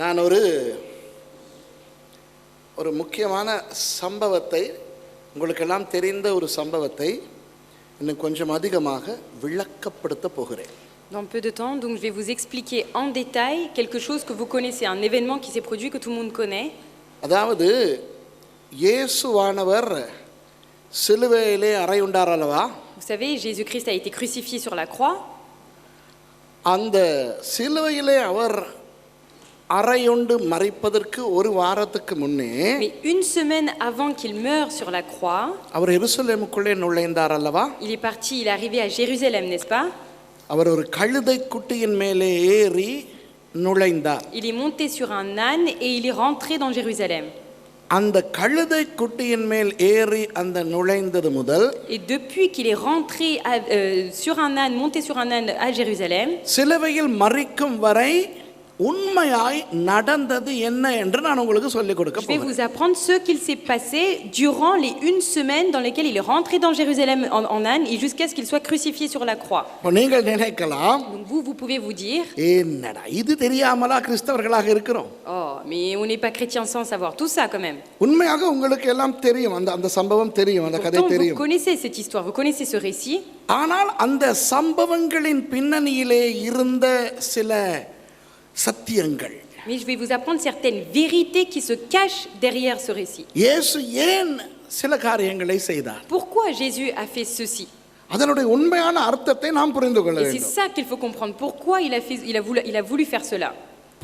நான் ஒரு முக்கியமான சம்பவத்தை, உங்களுக்கெல்லாம் தெரிந்த ஒரு சம்பவத்தை இன்னும் கொஞ்சம் அதிகமாக விளக்கப்படுத்த போகிறேன். Dans peu de temps, donc je vais vous expliquer en détail quelque chose que vous connaissez, un événement qui s'est produit que tout le monde connaît. அதாவது இயேசுவானவர் சிலுவையிலே அறையுண்டார் அல்லவா? Vous savez, Jésus-Christ a été crucifié sur la croix. அந்த சிலுவையிலே அவர் அறையுண்டு மரிப்பதற்கு ஒரு வாரத்துக்கு முன்னே, Mais une semaine avant qu'il meure sur la croix, அவர் எருசலேமுக்குள்ளே நுழைந்தார் அல்லவா? il est parti, il est arrivé à Jérusalem, n'est-ce pas? அவர் ஒரு கழுதை குட்டியின் மேலே ஏறி நுழைந்தார். Il est monté sur un âne et il est rentré dans Jérusalem. அந்த கழுதை குட்டியின் மேல் ஏறி அந்த நுழைந்தது முதல், Et depuis qu'il est rentré sur un âne, monté sur un âne à Jérusalem, சிலுவையில் மரிக்கும் வரை உண்மையாய் நடந்தது என்ன என்று நான் உங்களுக்கு சொல்லிக் கொடுக்க je vais போகிறேன். vous apprendre ce qu'il s'est passé durant les une semaine dans lesquelles il est rentré dans Jérusalem en âne et jusqu'à ce qu'il soit crucifié sur la croix. இப்போ நீங்கள் நினைக்கலாம், Donc vous pouvez vous dire, என்னடா இது தெரியாமலா கிறிஸ்தவர்களாக இருக்கிறோம்? oh, mais on n'est pas chrétien sans savoir tout ça quand même. உண்மையாக உங்களுக்கு எல்லாம் தெரியும், அந்த சம்பவம் தெரியும், அந்த கதை Pourtant, vous தெரியும். connaissez cette histoire, vous connaissez ce récit. ஆனால் அந்த சம்பவங்களின் பின்னணியிலே இருந்த சில சத்தியங்கள், Mais je vais vous apprendre certaines vérités qui se cachent derrière ce récit. இயேசு ஏன் சில காரியங்களை செய்தார், Pourquoi Jésus a fait ceci? அதனுடைய உண்மையான அர்த்தத்தை நாம் புரிந்து கொள்ள Et c'est வேண்டும். ça qu'il faut comprendre. Pourquoi il a voulu faire cela?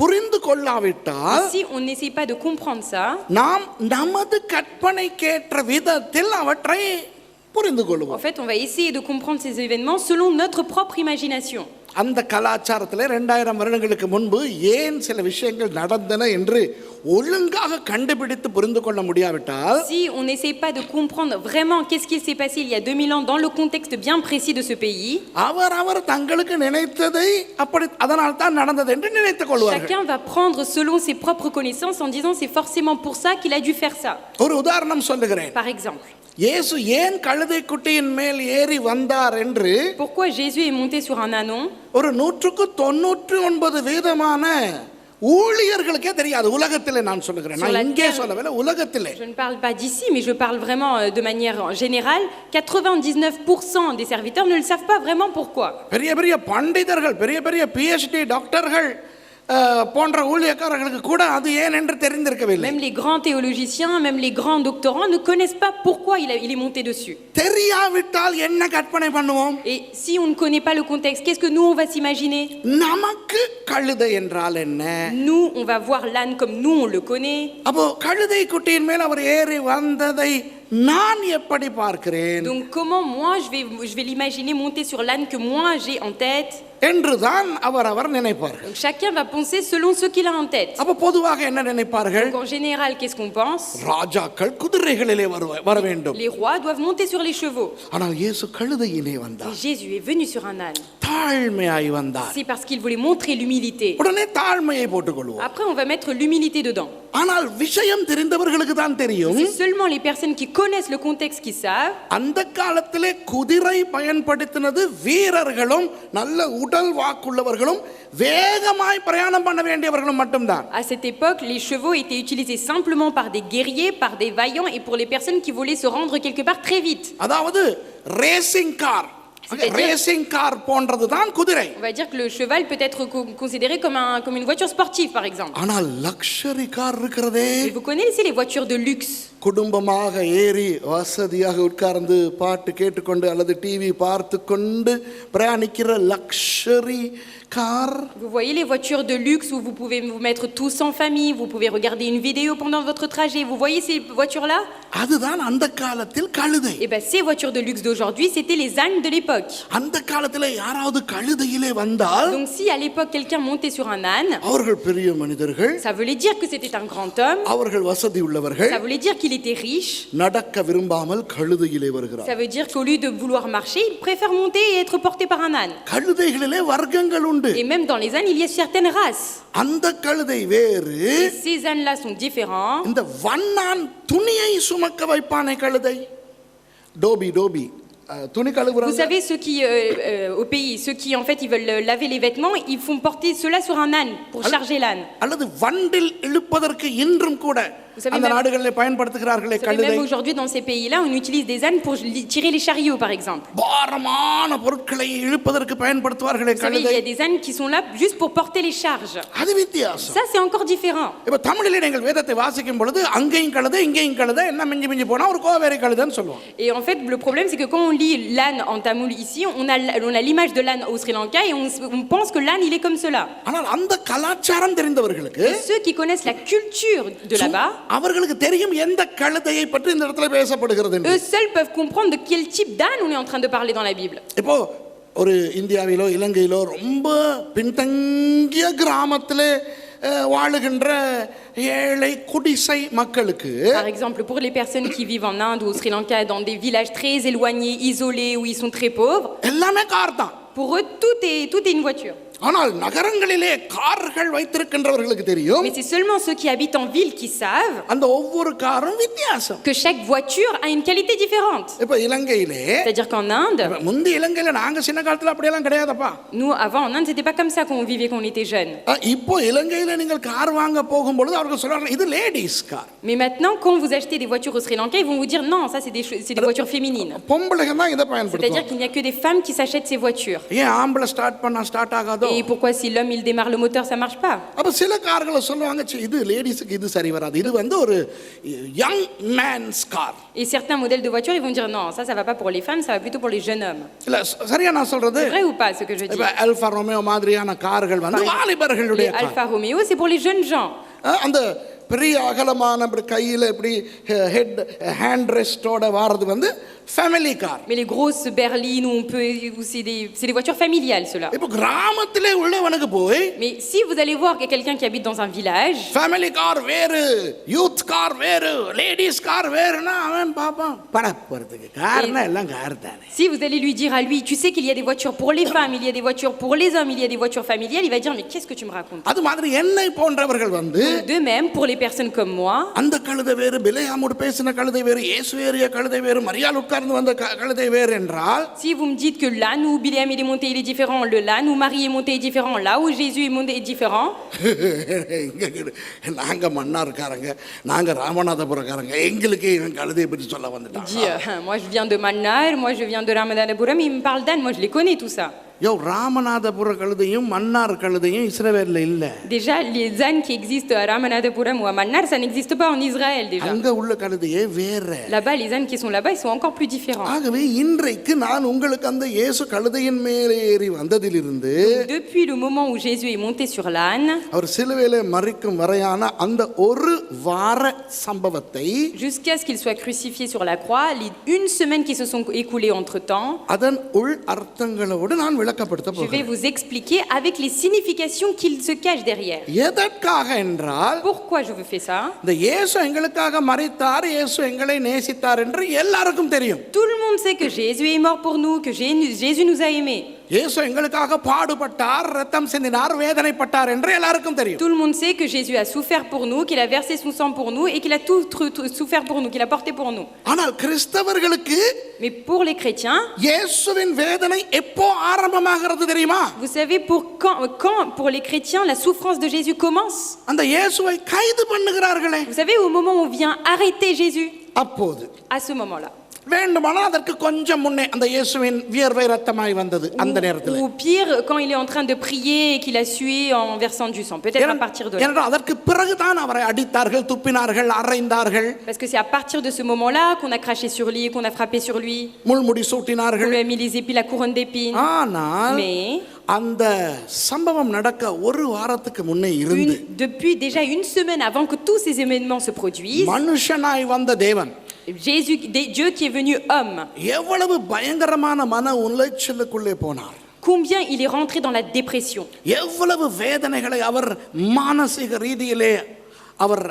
புரிந்து கொள்ளாவிட்டால் Et si on n'essaie pas de comprendre ça, நாம் நமது கற்பனைக்கேற்ற விதத்தில் அவற்றை புரிந்து en கொள்வோம். fait, on va essayer de comprendre ces événements selon notre propre imagination. அந்த கலாச்சாரத்தில் 2000 வருடங்களுக்கு முன்பு ஏன் சில விஷயங்கள் நடந்தன என்று ஒழுங்காக கண்டுபிடித்து புரிந்து கொள்ள முடியாவிட்டால், Si on n'essaie pas de comprendre vraiment qu'est-ce qui s'est passé il y a 2000 ans dans le contexte bien précis de ce pays, அவர் தங்களுக்கு நினைத்ததை அப்படி அதனால் தான் நடந்தது என்று நினைத்துக் கொள்வார்கள். chacun va prendre selon ses propres connaissances en disant c'est forcément pour ça qu'il a dû faire ça. ஒரு உதாரணம் சொல்லுகிறேன். Par exemple, இயேசு ஏன் கழுதை குட்டியின் மேல் ஏறி வந்தார் என்று pourquoi Jésus est monté sur un ânon? ஒரு 199 வீதமான ஊழியர்களுக்கே தெரியாது. உலகத்திலே நான் சொல்லுகிறேன், நான் இங்கே சொல்லவில்லை, உலகத்திலே. Je ne parle pas d'ici, mais je parle vraiment de manière générale. 99% des serviteurs ne le savent pas vraiment pourquoi. பெரிய பெரிய பண்டிதர்கள், பெரிய பெரிய PhD டாக்டர்கள் போன்ற ஊழியக்காரர்களுக்கு கூட அது ஏன் என்று தெரிந்திருக்கவில்லை. Même les grands théologiciens, même les grands doctorants ne connaissent pas pourquoi il est monté dessus. தெரியாவிட்டால் என்ன கற்பனை பண்ணுவோம்? Et si on ne connaît pas le contexte, qu'est-ce que nous on va s'imaginer? நமக்கு கழுதை என்றால் என்ன? Nous, on va voir l'âne comme nous on le connaît. அப்போ கழுதை குட்டியின் மேல் அவர் ஏறி வந்ததை நான் எப்படி பார்க்கிறேன் Donc comment moi je vais l'imaginer monter sur l'âne que moi j'ai en tête? என்றுதான் அவர் நினைப்பார்கள். Donc chacun va penser selon ce qu'il a en tête. அப்ப பொதுவாக என்ன நினைப்பார்கள்? Donc en général, qu'est-ce qu'on pense? ராஜாக்கள் குதிரைகளிலே வர வேண்டும். Les rois doivent monter sur les chevaux. ஆனால் இயேசு கழுதையிலே வந்தார். Et Jésus est venu sur un âne. தாழ்மையாய் வந்தார். C'est parce qu'il voulait montrer l'humilité. உடனே தாழ்மையை போட்டுக்கொள்வோம். Après on va mettre l'humilité dedans. ஆனால் விஷயம் தெரிந்தவர்களுக்கு தான் தெரியும். C'est seulement les personnes qui connaissent le contexte qui savent. அந்த காலத்திலே குதிரை பயன்படுத்தினது வீரர்களும் நல்ல உடல் வாக்குள்ளவர்களும் வேகமாய் பிரயாணம் பண்ண வேண்டியவர்களும் மட்டும்தான். À cette époque, les chevaux étaient utilisés simplement par des guerriers, par des vaillants et pour les personnes qui voulaient se rendre quelque part très vite. அதாவது ரேசிங் கார், ரேசிங் கார் போன்றது தான் குதிரை. On va dire que le cheval peut être considéré comme une voiture sportive par exemple. ஆனால் luxury car இருக்கிறதே. Et vous connaissez les voitures de luxe? குடும்பமாக ஏறி வசதியாக உட்கார்ந்து பாட்டு கேட்டுக்கொண்டு அல்லது டிவி பார்த்து கொண்டு பிரயாணிக்கிற luxury car. Vous voyez les voitures de luxe où vous pouvez vous mettre tous en famille, vous pouvez regarder une vidéo pendant votre trajet. Vous voyez ces voitures-là? அதுதான் அந்த காலத்தில் கழுதை. Et bien ces voitures de luxe d'aujourd'hui, c'était les ânes de l'époque. அந்த காலத்திலே யாராவது கழுதையிலே வந்தால், Donc si à l'époque quelqu'un montait sur un âne, அவர்கள் பெரிய மனிதர்கள், ça voulait dire que c'était un grand homme. அவர்கள் வசதி உள்ளவர்கள். Ça voulait dire qu'il était riche. நடக்க விரும்பாமல் கழுதையிலே வருகிறார். Ça veut dire qu'au lieu de vouloir marcher, il préfère monter et être porté par un âne. கழுதைகளிலே வர்க்கங்கள் உண்டு. Et même dans les ânes, il y a certaines races. அந்த கழுதை வேறு. Et ces ânes-là sont différents. இந்த வண்ணான் துணியை சுமக்க வைப்பானே கழுதை, டோபி துணி Vous கழுவுறவங்க savez, ceux qui, au pays, ceux qui en fait ils veulent laver les vêtements, ils font porter cela sur un âne pour charger l'âne. அல்லது வண்டில் இழுப்பதற்கு இன்றும் கூட Vous savez, அந்த même- நாடுகளில் பயன்படுத்துகிறார்களே Vous savez, கழுதை même aujourd'hui dans ces pays-là, on utilise des ânes pour tirer les chariots, par exemple. பாரமான பொருட்களை இழுப்பதற்கு பயன்படுத்துவார்களே Vous savez, il கழுதை y a des ânes qui sont là juste pour porter les charges. அது வித்தியாசம். Ça, c'est encore différent. இப்ப தமிழில் நீங்கள் வேதத்தை வாசிக்கும் பொழுது அங்கேயும் கழுதை இங்கேயும் கழுதை என்ன மிஞ்சி மிஞ்சி போனா ஒரு கோவேரி கழுதைன்னு சொல்லுவோம். Et en fait, le problème, c'est que quand on lit l'âne en tamoul ici, on a l'image de l'âne au Sri Lanka et on pense que l'âne, il est comme cela. ஆனால் அந்த கலாச்சாரம் தெரிந்தவர்களுக்கு Et ceux qui connaissent la culture de là-bas, அவர்களுக்கு தெரியும் எந்த கழுதையை பற்றி இந்த இடத்துல பேசப்படுகிறது என்று. eux seuls peuvent comprendre de quel type d'âne on est en train de parler dans la Bible. இப்போ ஒரு இந்தியாவிலோ இலங்கையிலோ ரொம்ப பின்தங்கிய கிராமத்திலே வாழுகின்ற ஏழை குடிசை மக்களுக்கு Par exemple, pour les personnes qui vivent en Inde ou au Sri Lanka, dans des villages très éloignés, isolés, où ils sont très pauvres, எல்லாமே கார் தான். pour eux, tout est une voiture. ஆனால் நகரங்களிலே கார்கள் வைத்திருக்கின்றவர்களுக்கு தெரியும் Mais c'est seulement ceux qui habitent en ville qui savent அந்த ஒவ்வொரு காரும் வித்தியாசம். que chaque voiture a une qualité différente. இப்போ இலங்கையிலே C'est-à-dire qu'en Inde, முந்தி இலங்கையில நாங்க சின்ன காலத்துல அப்படியெல்லாம் கிடையாதப்பா. nous, avant, en Inde, c'était pas comme ça qu'on vivait quand on était jeune. இப்போ இலங்கையில நீங்கள் கார் வாங்க போகும்பொழுது அவர்கள் சொல்றாங்க இது ladies car. Mais maintenant, quand vous achetez des voitures au Sri Lanka, ils vont vous dire non, ça c'est des voitures féminines. பொம்பளைங்க தான் இதை C'est-à-dire பயன்படுத்துவாங்க. qu'il n'y a que des femmes qui s'achètent ces voitures. ஏன் ஆம்பளை ஸ்டார்ட் பண்ணா ஸ்டார்ட் ஆகாதோ? Et pourquoi si l'homme il démarre le moteur, ça marche pas? அப்ப சில கார்களை சொல்லுவாங்க "ச்சே, இது லேடிஸ்க்கு இது சரி வராது. இது வந்து ஒரு young man's car." Et certains modèles de voitures, ils vont dire non, ça va pas pour les femmes, ça va plutôt pour les jeunes hommes. இல்ல சரியா நான் சொல்றது? C'est vrai ou pas ce que je dis? இப்ப alpha Romeo மாதிரியான கார்கள் வந்து Les வாலிபர்களுடைய car. Alfa Romeo, c'est pour les jeunes gens. அந்த பெரிய அகலமான இப்படி கையில் இப்படி ஹெட் ஹேண்ட் ரெஸ்டோட வாரது வந்து family car. Mais les grosses berlines où c'est des voitures familiales, ceux-là. இப்போ கிராமத்திலே உள்ளவனுக்கு போய் Mais si vous allez voir qu'il y a quelqu'un qui habite dans un village, family car வேறு, யூத் கார் வேறு, ladies car வேறுனா அவன் பாப்பான் பணப்படுறதுக்கு கார்னா எல்லாம் கார் தானே. si vous allez lui dire à lui, tu sais qu'il y a des voitures pour les femmes, il y a des voitures pour les hommes, il y a des voitures familiales, il va dire mais qu'est-ce que tu me racontes? அது மாதிரி என்னை போன்றவர்கள் வந்து De même, pour les personnes comme moi, அந்த கழுதை வேறு, பிலேயாமோடு பேசின கழுதை வேறு, இயேசு ஏறிய கழுதை வேறு, மரியாள் உட்கார்ந்து வந்த கழுதை வேறு என்றால் si vous me dites que l'âne où Biléam il est monté il est différent, le l'âne où Marie est monté est différent, là où Jésus est monté est différent, நாங்க மன்னார்காரங்க, நாங்க ராமநாதபுரக்காரங்க, எங்களுக்கு என் கழுதையை பற்றி சொல்ல il வந்துட்டாங்க. dit moi je viens de Mannar, moi je viens de Ramadanapuram, il me parle d'âne, moi je les connais tout ça. யோ ராமநாதபுர கழுதையும் மன்னார் கழுதையும் இஸ்ரவேல்ல இல்ல. Déjà les ânes qui existent à Ramadanapuram ou à Mannar, ça n'existe pas en Israël déjà. அங்க உள்ள கழுதையே வேற. Là-bas les ânes qui sont là-bas, ils sont encore plus différents. ஆகவே இன்றைக்கு நான் உங்களுக்கு அந்த இயேசு கழுதையின் மேலே ஏறி வந்ததிலிருந்து Depuis le moment où Jésus est monté sur l'âne, அவர் சிலுவையிலே மரிக்கும் வரையான அந்த ஒரு வார சம்பவத்தை jusqu'à ce qu'il soit crucifié sur la croix, les une semaine qui se sont écoulées entre-temps, அதன் உள் அர்த்தங்களோடு நான் விளக்கப்படுத்த je vais போகிறேன். vous expliquer avec les significations qu'il se cache derrière. எதற்காக என்றால் Pourquoi je vous fais ça? இந்த இயேசு எங்களுக்காக மரித்தார், இயேசு எங்களை நேசித்தார் என்று எல்லாருக்கும் தெரியும். Tout le monde sait que Jésus est mort pour nous, que Jésus nous a aimés. இயேசு எங்களுக்காக பாடுபட்டார், ரத்தம் சிந்தினார், வேதனைப்பட்டார் என்று எல்லாருக்கும் தெரியும். Tout le monde sait que Jésus a souffert pour nous, qu'il a versé son sang pour nous et qu'il a tout souffert pour nous, qu'il a porté pour nous. ஆனால் கிறிஸ்தவர்களுக்கு Mais pour les chrétiens, இயேசுவின் வேதனை எப்போ ஆரம்பமாகிறது தெரியுமா? vous savez quand pour les chrétiens la souffrance de Jésus commence? அந்த இயேசுவை கைது பண்ணுகிறார்களே Vous savez au moment où on vient arrêter Jésus, அப்போது à ce moment-là. வேண்டுமானால் அதற்கு கொஞ்சம் முன்னே அந்த இயேசுவின் வியர்வை ரத்தமாய் வந்தது அந்த நேரத்தில். Ou pire, quand il est en train de prier et qu'il a sué en versant du sang. Peut-être à partir de là. ஏனென்றால் அதற்கு பிறகுதான் அவரை அடித்தார்கள், துப்பினார்கள், அறைந்தார்கள், Parce que c'est à partir de ce moment-là qu'on a craché sur lui, qu'on a frappé sur lui, முள்முடி qu'on சூட்டினார்கள். lui a mis les épines, la couronne d'épines. ஆனால் Mais அந்த சம்பவம் நடக்க ஒரு வாரத்துக்கு முன்னே இருந்து depuis déjà une semaine avant que tous ces événements se produisent, மனுஷனாய் வந்த தேவன் Dieu qui est venu homme, எவ்வளவு பயங்கரமான மன உளைச்சலுக்குள்ளே போனார், combien il est rentré dans la dépression, எவ்வளவு வேதனைகளை அவர் மானசீக ரீதியிலே அவர்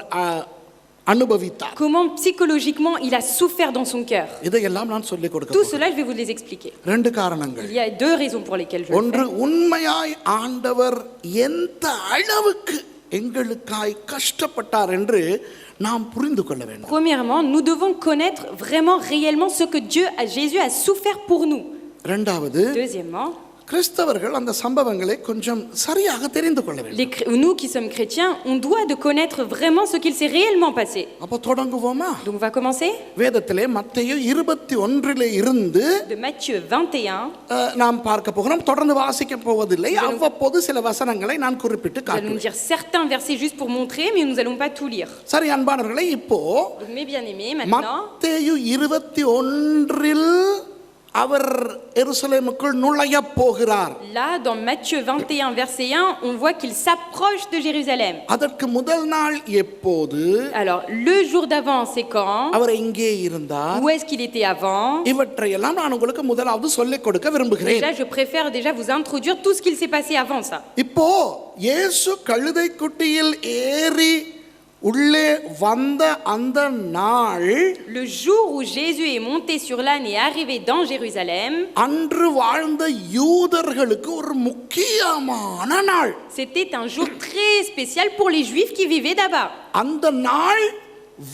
அனுபவித்தார். comment psychologiquement il a souffert dans son cœur. இதையெல்லாம் நான் சொல்லிக் கொடுக்க Tout போகிறேன். cela, je vais vous les expliquer. ரெண்டு காரணங்கள். Il y a deux raisons pour lesquelles je le ஒன்று, fais. உண்மையாய் ஆண்டவர் எந்த அளவுக்கு எங்களுக்காய் கஷ்டப்பட்டார் என்று நாம் புரிந்து கொள்ள வேண்டும். Premièrement, nous devons connaître vraiment réellement ce que Jésus a souffert pour nous. இரண்டாவது, Deuxièmement, கிறிஸ்தவர்கள் அந்த சம்பவங்களை கொஞ்சம் சரியாக தெரிந்து கொள்ள வேண்டும். nous qui sommes chrétiens, on doit de connaître vraiment ce qu'il s'est réellement passé. அப்ப தொடங்குவோமா? Donc on va commencer வேதத்திலே மத்தேயு 21 இருந்து de Matthieu 21. நாம் பார்க்க போகிறோம். தொடர்ந்து வாசிக்க போவதில்லை. அவ்வப்போது சில வசனங்களை நான் குறிப்பிட்டு Nous allons காட்டுவேன். dire certains versets juste pour montrer, mais nous n'allons pas tout lire. சரி அன்பானவர்களே, இப்போ Donc mes bien-aimés, maintenant, மத்தேயு 21 அவர் எருசலேமுக்குள் நுழைய போகிறார். là dans Matthieu 21 verset 1, on voit qu'il s'approche de Jérusalem. அதற்கு முதல் நாள் எப்போது? Alors le jour d'avant, c'est quand? அவர் எங்கே இருந்தார்? Où est-ce qu'il était avant? இவற்றையெல்லாம் நான் உங்களுக்கு முதலாவது சொல்லிக் கொடுக்க விரும்புகிறேன். Déjà, je préfère déjà vous introduire tout ce qu'il s'est passé avant ça. இப்போ இயேசு கழுதை குட்டியில் ஏறி உள்ளே வந்த அந்த நாள், Le jour où Jésus est monté sur l'âne et est arrivé dans Jérusalem, அன்று வாழ்ந்த யூதர்களுக்கு ஒரு முக்கியமான நாள். c'était un jour très spécial pour les Juifs qui vivaient là-bas. அந்த நாள்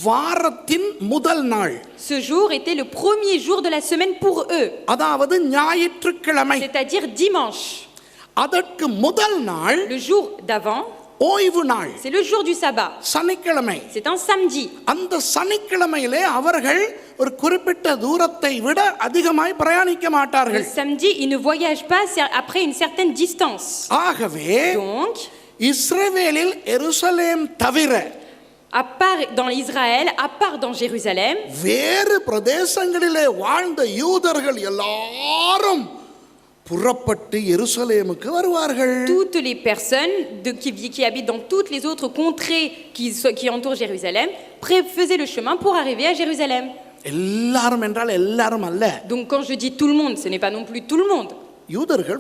வாரத்தின் முதல் நாள். Ce jour était le premier jour de la semaine pour eux, அதாவது ஞாயிற்றுக்கிழமை. c'est-à-dire dimanche. அதற்கு முதல் நாள் Le jour d'avant, ஓய்வு நாள், c'est le jour du sabbat. சனிக்கிழமை. C'est un samedi. அந்த சனிக்கிழமையிலே அவர்கள் ஒரு குறிப்பிட்ட தூரத்தை விட அதிகமாய் பிரயாணிக்க Le மாட்டார்கள். samedi, ils ne voyagent pas après une certaine distance. ஆகவே Donc, இஸ்ரவேலில் எருசலேம் தவிர à part dans Israël, à part dans Jérusalem, வேறு பிரதேசங்களிலே வாழ்ந்த யூதர்கள் எல்லாரும் புறப்பட்டு எருசலேமுக்கு வருவார்கள். toutes les personnes qui habitent dans toutes les autres contrées qui entourent Jérusalem faisaient le chemin pour arriver à Jérusalem. எல்லாரும் என்றால் எல்லாரும் அல்ல. Donc quand je dis tout le monde, ce n'est pas non plus tout le monde. யூதர்கள்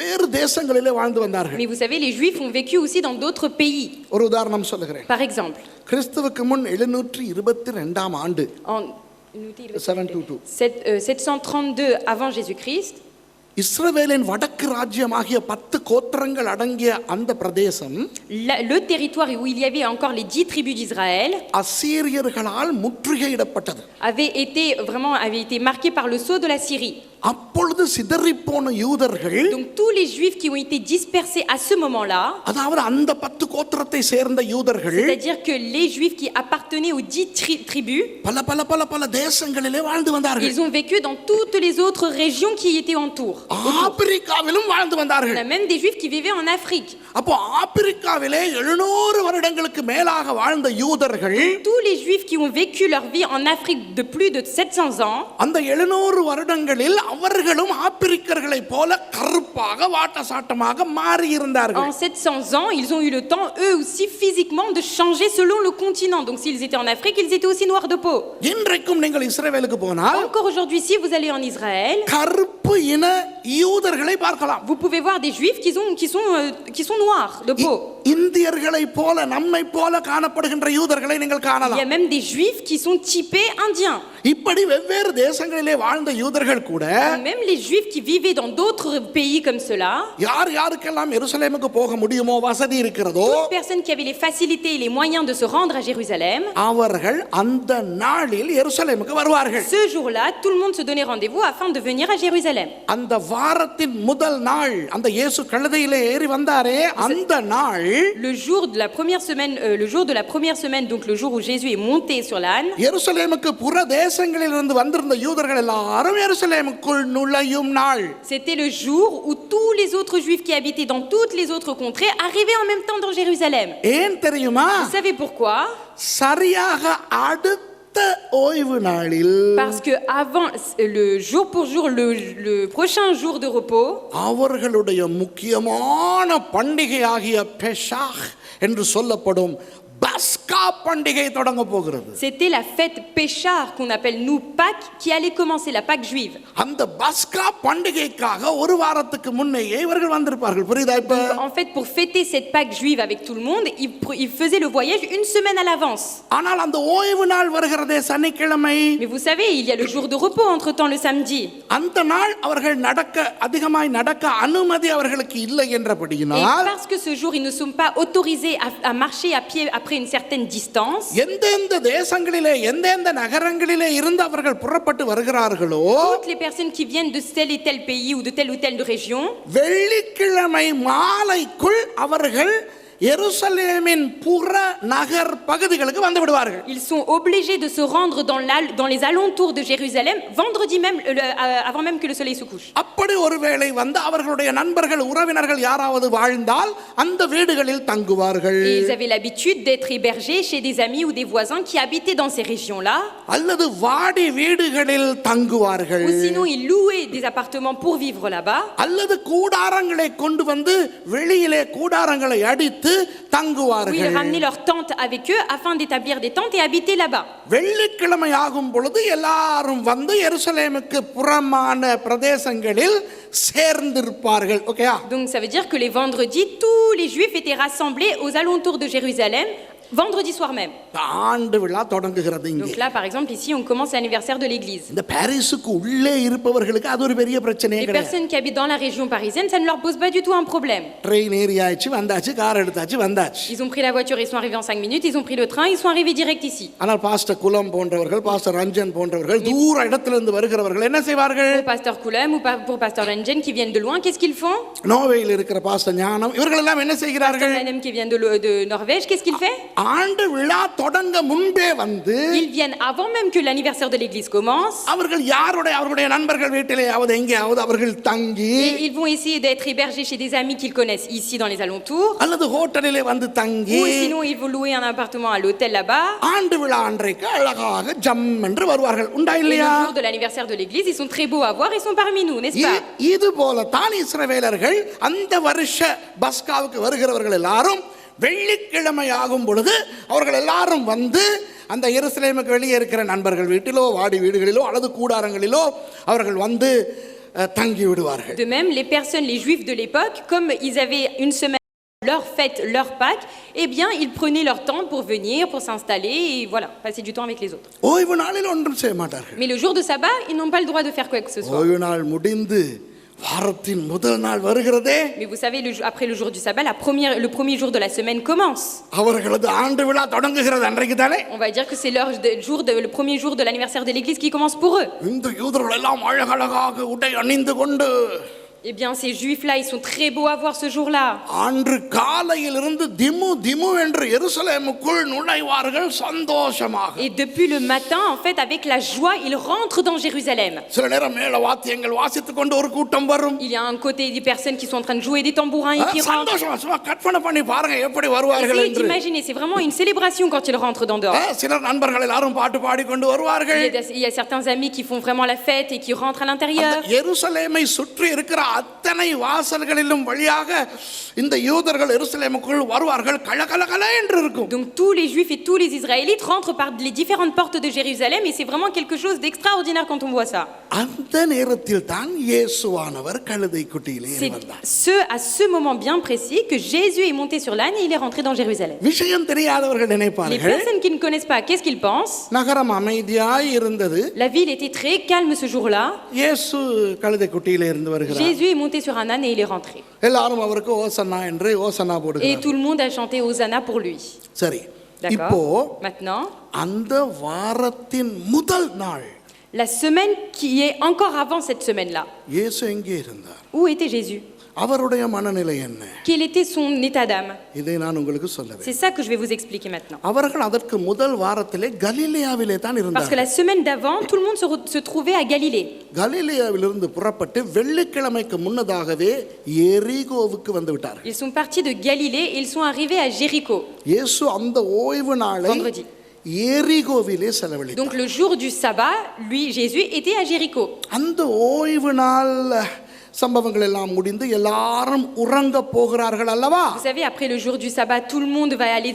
வேறு தேசங்களிலே வாழ்ந்து வந்தார்கள். Mais vous savez, les Juifs ont vécu aussi dans d'autres pays. ஒரு உதாரணம் சொல்லுகிறேன். Par exemple, கிறிஸ்துவுக்கு முன் 722 ஆண்டு, en 732 avant Jésus-Christ, இஸ்ரவேலின் வடக்கு ராஜ்யமாகிய 10 கோத்திரங்கள் அடங்கிய அந்த பிரதேசம் le territoire où il y avait encore les 10 tribus d'Israël அசீரியர்களால் முற்றுகையிடப்பட்டது. avait été marqué par le sceau de la Syrie. அப்பொழுது சிதறிப்போன யூதர்கள், Donc tous les Juifs qui ont été dispersés à ce moment-là, அதாவது அந்த 10 கோத்திரத்தை சேர்ந்த யூதர்கள் c'est-à-dire que les Juifs qui appartenaient aux 10 tribus, பல தேசங்களிலே வாழ்ந்து வந்தார்கள். ils ont vécu dans toutes les autres régions qui étaient autour. ஆப்பிரிக்காவிலும் வாழ்ந்து On வந்தார்கள். a même des Juifs qui vivaient en Afrique. அப்போ ஆப்பிரிக்காவிலே 700 வருடங்களுக்கு மேலாக வாழ்ந்த யூதர்கள், Tous les Juifs qui ont vécu leur vie en Afrique de plus de 700 ans, அந்த 700 வருடங்களில் அவர்களும் ஆப்பிரிக்கர்களைப் போல கருப்பாக வாட்டசாட்டமாக மாறி இருந்தார்கள். en 700 ans, ils ont eu le temps, eux aussi, physiquement, de changer selon le continent. Donc s'ils étaient en Afrique, ils étaient aussi noirs de peau. இன்றைக்கும் நீங்கள் இஸ்ரவேலுக்கு போனால் Encore aujourd'hui, si vous allez en Israël, கருப்பு இன யூதர்களை பார்க்கலாம். vous pouvez voir des Juifs qui sont noirs de peau. இந்தியர்களைப் போல நம்மை போல காணப்படுகின்ற யூதர்களை நீங்கள் Il y a காணலாம். même des Juifs qui sont typés indiens. இப்படி வெவ்வேறு தேசங்களிலே வாழ்ந்த யூதர்கள் கூட Même les Juifs qui vivaient dans d'autres pays comme cela, யாருக்கெல்லாம் எருசலேமுக்கு போக முடியுமோ, வசதி இருக்கிறதோ, toutes personnes qui avaient les facilités et les moyens de se rendre à Jérusalem, அவர்கள் அந்த நாளில் எருசலேமுக்கு வருவார்கள். ce jour-là, tout le monde se donnait rendez-vous afin de venir à Jérusalem. அந்த வாரத்தின் முதல் நாள், அந்த இயேசு கழுதையிலே ஏறி வந்தாரே அந்த நாள், Le jour de la première semaine, donc le jour où Jésus est monté sur l'âne, எருசலேமுக்கு புற தேசங்களிலிருந்து வந்திருந்த யூதர்கள் எல்லாரும் எருசலேமுக்குள் நுழையும் நாள். c'était le jour où tous les autres Juifs qui habitaient dans toutes les autres contrées arrivaient en même temps dans Jérusalem. ஏன் தெரியுமா? Vous savez pourquoi? சரியாக அடுத்த ஓய்வு நாளில், Parce que avant le jour pour jour, le prochain jour de repos, அவர்களுடைய முக்கியமான பண்டிகையாகிய பெசாக் என்று சொல்லப்படும் பஸ்கா பண்டிகை தொடங்க போகிறது. c'était la fête Péchar qu'on appelle nous Pâques qui allait commencer, la Pâque juive. அந்த பஸ்கா பண்டிகைக்காக ஒரு வாரத்துக்கு முன்னேயே இவர்கள் வந்திருப்பார்கள். புரியுதா இப்ப? En fait, pour fêter cette Pâque juive avec tout le monde, ils faisaient le voyage une semaine à l'avance. ஆனால் அந்த ஓய்வு நாள் வருகிறதே சனிக்கிழமை. Mais vous savez, il y a le jour de repos entre-temps le samedi. அந்த நாள் அவர்கள் அதிகமாய் நடக்க அனுமதி அவர்களுக்கு இல்லை Et என்றபடியினால் parce que ce jour, ils ne sont pas autorisés à marcher à pied après après une certaine distance, எந்தெந்த தேசங்களிலே எந்தெந்த நகரங்களிலே இருந்து அவர்கள் புறப்பட்டு வருகிறார்களோ toutes les personnes qui viennent de tel et tel pays ou de telle région, வெள்ளிக்கிழமை மாலைக்குள் அவர்கள் எருசலேமின் புற நகர் பகுதிகளுக்கு வந்து விடுவார்கள். ils sont obligés de se rendre dans les alentours de Jérusalem vendredi même, avant même que le soleil se couche. அப்படி ஒருவேளை வந்து அவர்களுடைய நண்பர்கள் உறவினர்கள் யாராவது வாழ்ந்தால் அந்த வீடுகளில் தங்குவார்கள். Et ils avaient l'habitude d'être hébergés chez des amis ou des voisins qui habitaient dans ces régions-là. அல்லது வாடி வீடுகளில் தங்குவார்கள். Ou sinon ils louaient des appartements pour vivre là-bas. அல்லது கூடாரங்களை கொண்டு வந்து வெளியிலே கூடாரங்களை அடித்து Où ils தங்குவார்கள். ramenaient leurs tentes avec eux afin d'établir des tentes et habiter là-bas. வெள்ளிக்கிழமை ஆகும் பொழுது எல்லாரும் வந்து எருசலேமுக்கு புறமான பிரதேசங்களில் சேர்ந்திருப்பார்கள். ஓகேயா? Donc ça veut dire que les vendredis, tous les Juifs étaient rassemblés aux alentours de Jérusalem, vendredi soir même. ஆண்டு விழா தொடங்குகிறது இங்கே. Donc là, par exemple, ici, on commence l'anniversaire de l'église. இந்த பாரிஸுக்கு உள்ளே இருப்பவர்களுக்கு அது ஒரு பெரிய பிரச்சனையே Les கிடையாது. personnes qui habitent dans la région parisienne, ça ne leur pose pas du tout un problème. Train ஏறியாச்சு வந்தாச்சு கார் எடுத்தாச்சு வந்தாச்சு. Ils ont pris la voiture, ils sont arrivés en 5 minutes, ils ont pris le train, ils sont arrivés direct ici. ஆனால் பாஸ்டர் குலம் போன்றவர்கள் பாஸ்டர் ரஞ்சன் போன்றவர்கள் தூர இடத்திலிருந்து வருகிறவர்கள் என்ன செய்வார்கள்? Pour Pasteur Coulem ou pour Pasteur Lenjen qui viennent de loin, qu'est-ce qu'ils font? நோவேயில் இருக்கிற பாஸ்டர் ஞானம் இவர்கள் எல்லாம் என்ன Pasteur செய்கிறார்கள்? Lanem qui vient de Norvège, qu'est-ce qu'il fait? ஆண்டு விழா தொடங்க முன்பே வந்து Ils viennent avant même que l'anniversaire de l'église commence. அவர்கள் அவருடைய நண்பர்கள் வீட்டிலேயாவது எங்கேயாவது அவர்கள் தங்கி Et ils vont essayer d'être hébergés chez des amis qu'ils connaissent ici dans les alentours. அல்லது ஹோட்டலிலே வந்து தங்கி Ou sinon ils vont louer un appartement à l'hôtel là-bas. ஆண்டு விழா அன்றைக்கு அழகாக ஜம் என்று வருவார்கள். உண்டா Et le இல்லையா? jour de l'anniversaire de l'église, ils sont très beaux à voir, ils sont parmi nous, n'est-ce pas? இது போல தான் இஸ்ரவேலர்கள் அந்த வருஷ பஸ்காவுக்கு வருகிறவர்கள் எல்லாரும் வெள்ளிக்கிழமை ஆகும் பொழுது அவர்கள் எல்லாரும் வந்து அந்த எருசலேமுக்கு வெளியே இருக்கிற நண்பர்கள் வீட்டிலோ வாடி வீடுகளிலோ அல்லது கூடாரங்களிலோ அவர்கள் வந்து தங்கி விடுவார்கள். De même, les personnes, les juifs de l'époque, comme ils avaient une semaine, leur fête, leur Pâques, eh bien, ils prenaient leur temps pour venir, pour s'installer et voilà, passer du temps avec les autres. ஓய்வு நாளில் ஒன்றும் செய்ய மாட்டார்கள். Mais le jour de sabbat, ils n'ont pas le droit de faire quoi que ce soit. ஓய்வு நாள் முடிந்து வாரத்தின் முதல் நாள் வருகிறதே. Mais vous savez, après le jour du sabbat, le premier jour de la semaine commence. அவர்களது ஆண்டு விழா தொடங்குகிறது அன்றைக்கு தானே. On va dire que c'est le premier jour de l'anniversaire de l'église qui commence pour eux. இந்த யூதர்கள் எல்லாம் அழகழகாக உடை அணிந்து கொண்டு Eh bien, ces juifs-là, ils sont très beaux à voir ce jour-là. அன்று காலையிலிருந்து திமு திமு என்று எருசலேமுக்குள் நுழைவார்கள் சந்தோஷமாக. Et depuis le matin, en fait, avec la joie, ils rentrent dans Jérusalem. சில நேரம் மேல வாத்தியங்கள் வாசித்துக் கொண்டு ஒரு கூட்டம் வரும். Il y a un côté des personnes qui sont en train de jouer des tambourins et qui rentrent. சந்தோஷமா சும்மா கற்பனை பண்ணி பாருங்க எப்படி வருவார்கள் Essayez என்று. d'imaginer, c'est vraiment une célébration quand ils rentrent dans dehors. சில நண்பர்கள் எல்லாரும் பாட்டு பாடி கொண்டு வருவார்கள். Il y a certains amis qui font vraiment la fête et qui rentrent à l'intérieur. எருசலேமை சுற்றி இருக்கிற அத்தனை வாசல்களிலும் வழியாக இந்த யூதர்கள் எருசலேமுக்குள் வருவார்கள். கலகலகல என்று இருக்கும். Donc tous les juifs et tous les israélites rentrent par les différentes portes de Jérusalem et c'est vraiment quelque chose d'extraordinaire quand on voit ça. அந்த நேரத்தில் தான் இயேசுவானவர் கழுதை குட்டியிலே வந்தார். C'est à ce moment bien précis que Jésus est monté sur l'âne et il est rentré dans Jérusalem. விஷயம் தெரியாதவர்கள் Les நினைப்பார்கள் personnes qui ne connaissent pas, qu'est-ce qu'ils pensent? நகரம் அமைதியாய் இருந்தது. La ville était très calme ce jour-là. இயேசு கழுதை குட்டியிலே இருந்து வருகிறார். Jésus est monté sur un âne et il est rentré. எல்லாரும் அவருக்கு ஓசன்னா என்று ஓசன்னா Et போடுகிறார்கள். tout le monde a chanté Hosanna pour lui. சரி. D'accord? இப்போ Maintenant, அந்த வாரத்தின் முதல் நாள் la semaine qui est encore avant cette semaine-là. இயேசு எங்கே இருந்தார்? Où était Jésus? அவருடைய மனநிலை என்ன? Quel était son état d'âme? இதை நான் உங்களுக்கு சொல்லுவேன். C'est ça que je vais vous expliquer maintenant. அவர்கள் அதற்கு முதல் வாரத்திலே கலிலேயாவிலே தான் Parce que இருந்தார்கள். la semaine d'avant, tout le monde se trouvait à Galilée. கலிலேயாவிலிருந்து புறப்பட்டு வெள்ளிக்கிழமைக்கு முன்னதாகவே எரிகோவுக்கு வந்து விட்டார்கள். Ils sont partis de Galilée et ils sont arrivés à Jéricho. இயேசு அந்த ஓய்வு நாளை Vendredi. எரிகோவிலே செலவழித்தார். Donc le jour du sabbat, lui, Jésus, était à Jéricho. அந்த ஓய்வு நாள் சம்பவங்கள் எல்லாம் முடிந்து எல்லாரும் உறங்க போகிறார்கள் அல்லவா? Vous savez, après le jour du sabbat, tout le monde va aller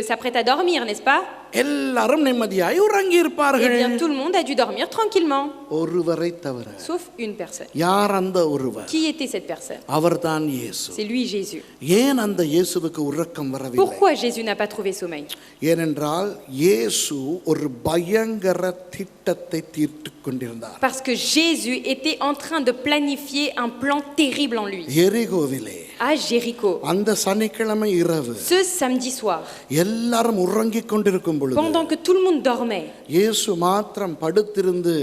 s'apprête à dormir, n'est-ce pas? எல்லாரும் நிம்மதியாய் உறங்கி Eh இருப்பார்கள். bien, tout le monde a dû dormir tranquillement, ஒருவரை தவிர. sauf une personne. யார் அந்த ஒருவர்? Qui était cette personne? அவர்தான் இயேசு. C'est lui, Jésus. ஏன் அந்த இயேசுவுக்கு உறக்கம் வரவில்லை? Pourquoi Jésus n'a pas trouvé sommeil? ஏனென்றால் இயேசு ஒரு பயங்கர திட்டத்தை தீர்த்துக் கொண்டிருந்தார். Parce que Jésus était en train de planifier un plan terrible en lui. எரிகோவிலே à Jéricho. அந்த சனிக்கிழமை இரவு Ce samedi soir, எல்லாரும் உறங்கிக் கொண்டிருக்கும் பொழுது pendant que tout le monde dormait, இயேசு மாத்திரம் படுத்திருந்து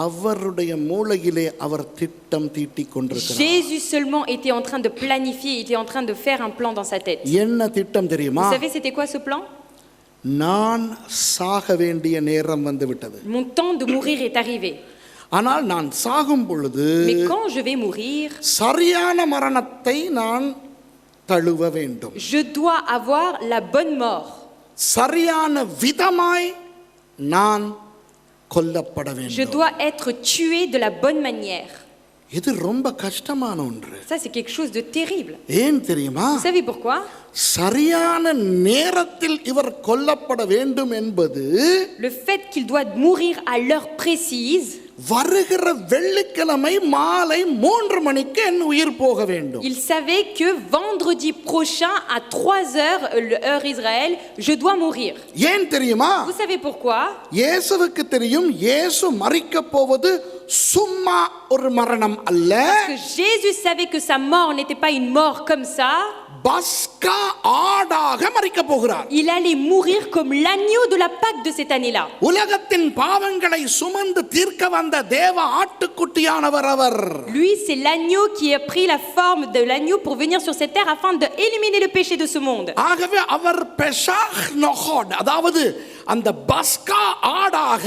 அவருடைய மூளையிலே அவர் திட்டம் தீட்டிக் கொண்டிருக்கிறார். Jésus seulement était en train de planifier, était en train de faire un plan dans sa tête. என்ன திட்டம் தெரியுமா? Vous savez c'était quoi ce plan? நான் சாக வேண்டிய நேரம் வந்து விட்டது. Mon temps de mourir est arrivé. ஆனால் நான் சாகும் பொழுது Mais quand je vais mourir, சரியான மரணத்தை நான் தழுவ வேண்டும். je dois avoir la bonne mort. சரியான விதமாய் நான் கொல்லப்பட Je வேண்டும். dois être tué de la bonne manière. இது ரொம்ப கஷ்டமான ஒன்று. Ça c'est quelque chose de terrible. ஏன் தெரியுமா? Vous savez pourquoi? சரியான நேரத்தில் இவர் கொல்லப்பட வேண்டும் என்பது Le fait qu'il doit mourir à l'heure précise, வருகிற வெள்ளிக்கிழமை மாலை 3 மணிக்கு என் உயிர் போக வேண்டும். il savait que vendredi prochain à 3 heures, l'heure Israël, je dois mourir. ஏன் தெரியுமா? Vous savez pourquoi? இயேசுவுக்கு தெரியும் இயேசு மரிக்க போவது சும்மா ஒரு மரணம் அல்ல. Parce que Jésus savait que sa mort n'était pas une mort comme ça. பஸ்கா ஆடாக மரிக்க போகிறார். Il allait mourir comme l'agneau de la Pâque de cette année-là. உலகத்தின் பாவங்களை சுமந்து தீர்க்க வந்த தேவ ஆட்டுக்குட்டியானவர் அவர். Lui, c'est l'agneau qui a pris la forme de l'agneau pour venir sur cette terre afin d'éliminer le péché de ce monde. ஆகவே அவர் பெஷாக் நொஹோட், அதாவது அந்த பஸ்கா ஆடாக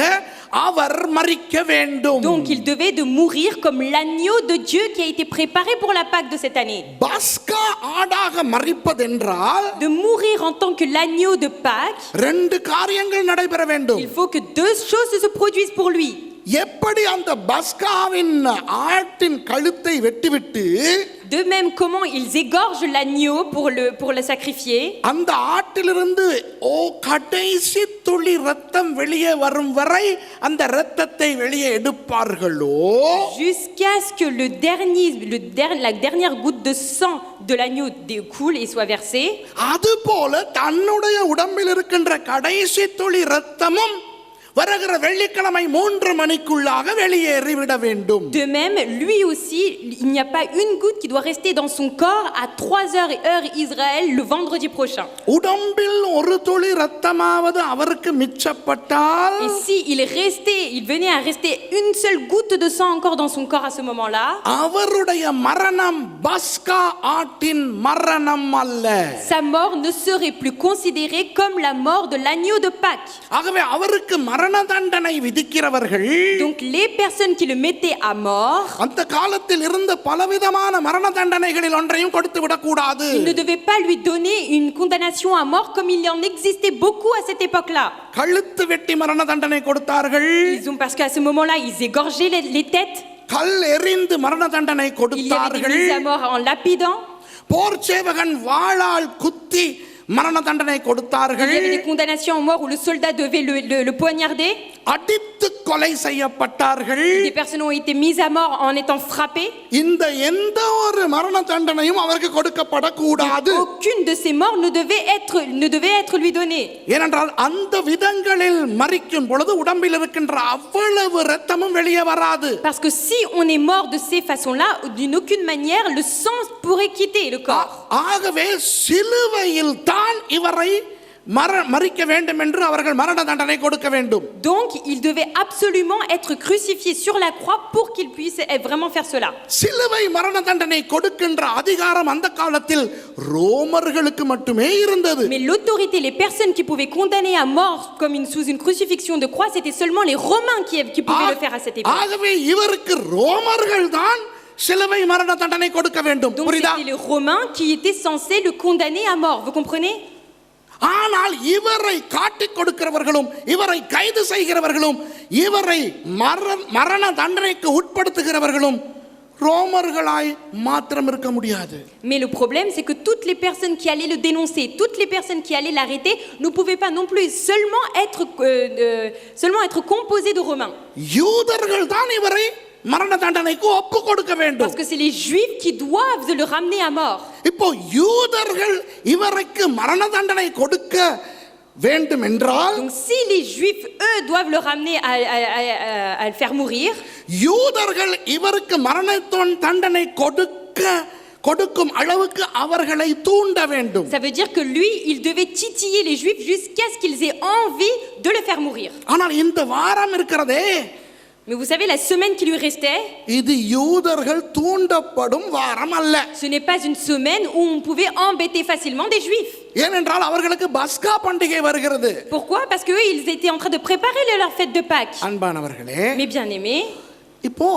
அவர் மரிக்க வேண்டும். Donc il devait de mourir comme l'agneau de Dieu qui a été préparé pour la Pâque de cette année. பஸ்கா ஆடாக மரிப்பதென்றால் De mourir en tant que l'agneau de Pâques, 2 காரியங்கள் நடைபெற வேண்டும். il faut que 2 choses se produisent pour lui. எப்படி அந்த பஸ்காவின் ஆட்டின் கழுத்தை வெட்டிவிட்டு De même, comment ils égorgent l'agneau pour le sacrifier. அந்த ஆட்டிலிருந்து கடைசி துளி ரத்தம் வெளியே வரும் வரை அந்த ரத்தத்தை வெளியே எடுப்பார்களோ, Jusqu'à ce que la dernière goutte de sang de l'agneau découle et soit versée. அதுபோல தன்னுடைய உடம்பில் இருக்கின்ற கடைசி துளி ரத்தமும் வருகிற வெள்ளிக்கிழமை 3 மணிக்குள்ளாக வெளியேறிவிட வேண்டும். De même, lui aussi, il n'y a pas une goutte qui doit rester dans son corps à 3 heures heure Israël le vendredi prochain. உடம்பில் ஒரு துளி ரத்தமாவது அவருக்கு மிச்சப்பட்டால், Et si il venait à rester une seule goutte de sang encore dans son corps à ce moment-là, அவருடைய மரணம் பஸ்கா ஆட்டின் மரணம் அல்ல. sa mort ne serait plus considérée comme la mort de l'agneau de Pâques. ஆகவே அவருக்கு மரண தண்டனை விதிக்கிறவர்கள், Donc les personnes qui le mettaient à mort, அந்த காலத்தில் இருந்த பலவிதமான மரண தண்டனைகளில் ஒன்றையும் கொடுத்து விடக்கூடாது. ils ne devaient pas lui donner une condamnation à mort comme il en existait beaucoup à cette époque-là. கழுத்து வெட்டி மரண தண்டனை கொடுத்தார்கள். Parce qu'à ce moment-là, ils égorgeaient les têtes. கல் எறிந்து மரண தண்டனை Il y avait des கொடுத்தார்கள். mises à mort en lapidant. போர் சேவகன் வாளால் குத்தி மரண தண்டனை Il கொடுத்தார்கள். y avait des condamnations à mort où le soldat devait le poignarder. அடித்து கொலை செய்யப்பட்டார்கள். Des personnes ont été mises à mort en étant frappées. இந்த எந்த ஒரு மரண தண்டனையும் அவருக்கு கொடுக்கப்படக்கூடாது. Aucune de ces morts ne devait être lui donnée. ஏனென்றால் அந்த விதங்களில் மரிக்கும் பொழுது உடம்பில் இருக்கின்ற அவ்வளவு இரத்தமும் வெளியே வராது. Parce que si on est mort de ces façons-là, d'une aucune manière, le sang pourrait quitter le corps. ஆகவே சிலுவையில் தான் இவரை மரிக்க வேண்டும் என்று அவர்கள் மரண தண்டனை கொடுக்க வேண்டும். Donc, il devait absolument être crucifié sur la croix pour qu'il puisse vraiment faire cela. சிலுவை மரண தண்டனை கொடுக்கின்ற அதிகாரம் அந்த காலத்தில் ரோமர்களுக்கு மட்டுமே இருந்தது. Mais l'autorité, les personnes qui pouvaient condamner à mort comme sous une crucifixion de croix, c'était seulement les Romains qui pouvaient le faire à cette époque. ஆகவே இவருக்கு ரோமர்கள் தான் சிலுவை மரண தண்டனை கொடுக்க வேண்டும். Donc, புரியுதா? c'était les Romains qui étaient censés le condamner à mort. Vous comprenez? ஆனால் இவரை காட்டிக் கொடுக்கிறவர்களும் இவரை கைது செய்கிறவர்களும் இவரை மரண தண்டனைக்கு உட்படுத்துகிறவர்களும் ரோமர்களாய் மாத்திரம் இருக்க முடியாது. Mais le problème, c'est que toutes les personnes qui allaient le dénoncer, toutes les personnes qui allaient l'arrêter, ne pouvaient pas non plus seulement être composées de Romains. யூதர்கள் தான் இவரை மரண தண்டனைக்கு ஒப்பு கொடுக்க வேண்டும். Parce que c'est les Juifs qui doivent le ramener à mort. இப்போ யூதர்கள் இவருக்கு மரண தண்டனை கொடுக்க வேண்டும் என்றால், Donc si les Juifs eux doivent le ramener à le faire mourir, யூதர்கள் இவருக்கு மரண தண்டனை கொடுக்க கொடுக்கும் அளவுக்கு அவர்களை தூண்ட வேண்டும். Ça veut dire que lui, il devait titiller les Juifs jusqu'à ce qu'ils aient envie de le faire mourir. ஆனால் இந்த வாரம் இருக்கிறதே, Mais vous savez, la semaine qui lui restait, இது யூதர்கள் தூண்டப்படும் வாரம் அல்ல. ce n'est pas une semaine où on pouvait embêter facilement des Juifs. ஏனென்றால் அவர்களுக்கு பஸ்கா பண்டிகை வருகிறது. Pourquoi? Parce qu'eux, ils étaient en train de préparer leur fête de Pâques. அன்பானவர்களே, Mes bien-aimés, இப்போ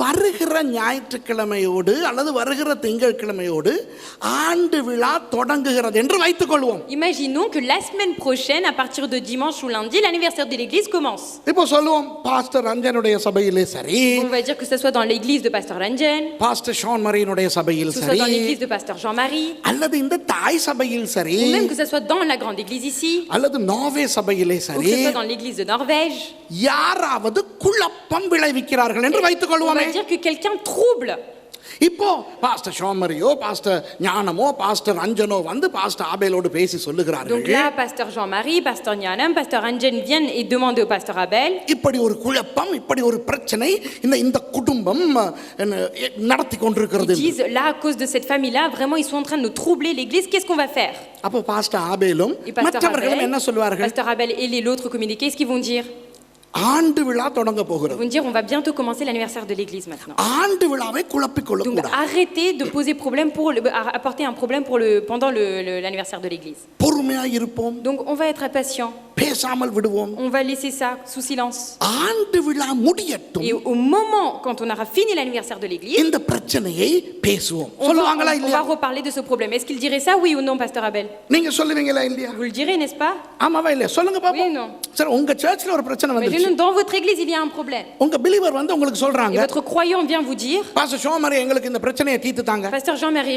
வருகிற ஞாயிற்றுக்கிழமையோடு அல்லது வருகிற திங்கட்கிழமையோடு ஆண்டு விழா தொடங்குகிறது என்று வைத்துக் கொள்வோம். imaginons que la semaine prochaine, à partir de dimanche ou lundi, l'anniversaire de l'église commence. இப்போ சொல்லுவோம், பாஸ்டர் ரஞ்சனுடைய சபையிலே சரி, On va dire que ce soit dans l'église de Pasteur Ranjen, pastor ஷான் மரியினுடைய சபையில் que ce soit சரி, dans l'église de Pasteur Jean-Marie, அல்லது இந்த தாய் சபையில் சரி, ou même que ce soit dans la grande église ici, அல்லது நார்வே சபையிலே ou que சரி, ce soit dans l'église de Norvège. யாராவது குழப்பம் விளைவிக்கிறார்கள் என்று வைத்துக் On கொள்வோமே. va dire que quelqu'un trouble. இப்போ பாஸ்டர் ஷோமரியோ பாஸ்டர் ஞானமோ பாஸ்டர் ரஞ்சனோ வந்து பாஸ்டர் ஆபேலோடு பேசி சொல்லுகிறார்கள். Donc là, Pasteur Jean-Marie, Pasteur Nyanam, Pasteur Ranjen viennent et demandent au Pasteur Abel. இப்படி ஒரு குழப்பம், இப்படி ஒரு பிரச்சனை இந்த குடும்பம் நடத்தி கொண்டிருக்கிறது. Ils disent, là, à cause de cette famille-là, vraiment, ils sont en train de nous troubler l'église. Qu'est-ce qu'on va faire? அப்போ பாஸ்டர் ஆபேலும் Et Pasteur மற்றவர்களும் என்ன சொல்வார்கள்? Pasteur Abel et l'autre communiqué, qu'est-ce qu'ils vont dire? ஆண்டு விழா தொடங்க Ils போகிறது. vont dire, on va bientôt commencer l'anniversaire de l'église maintenant. ஆண்டு விழாவை குழப்பிக் Donc கொள்ளக்கூடாது. arrêtez de poser problème apporter un problème pendant l'anniversaire de l'église. பொறுமையாக இருப்போம், Donc on va être impatient. பேசாமல் விடுவோம். On va laisser ça sous silence. ஆண்டு விழா முடியட்டும், Et au moment, quand on aura fini l'anniversaire de l'église, இந்த பிரச்சனையை பேசுவோம். on சொல்லுவாங்களா va இல்லையா? reparler de ce problème. Est-ce qu'il dirait ça, oui ou non, Pasteur Abel? நீங்க சொல்லுவீங்களா இல்லையா? Vous le direz, n'est-ce pas? ஆமாவா இல்லையா? சொல்லுங்க Oui, பாப்போம். non. சரி, உங்க சர்ச்சில் ஒரு பிரச்சனை வந்துச்சு. Imaginez, dans votre église, il y a un problème. உங்க பிலீவர் வந்து உங்களுக்கு Et சொல்றாங்க, votre croyant vient vous dire, pastor ஷோமரி எங்களுக்கு இந்த பிரச்சனையை தீர்த்து தாங்க, Pasteur Jean-Marie,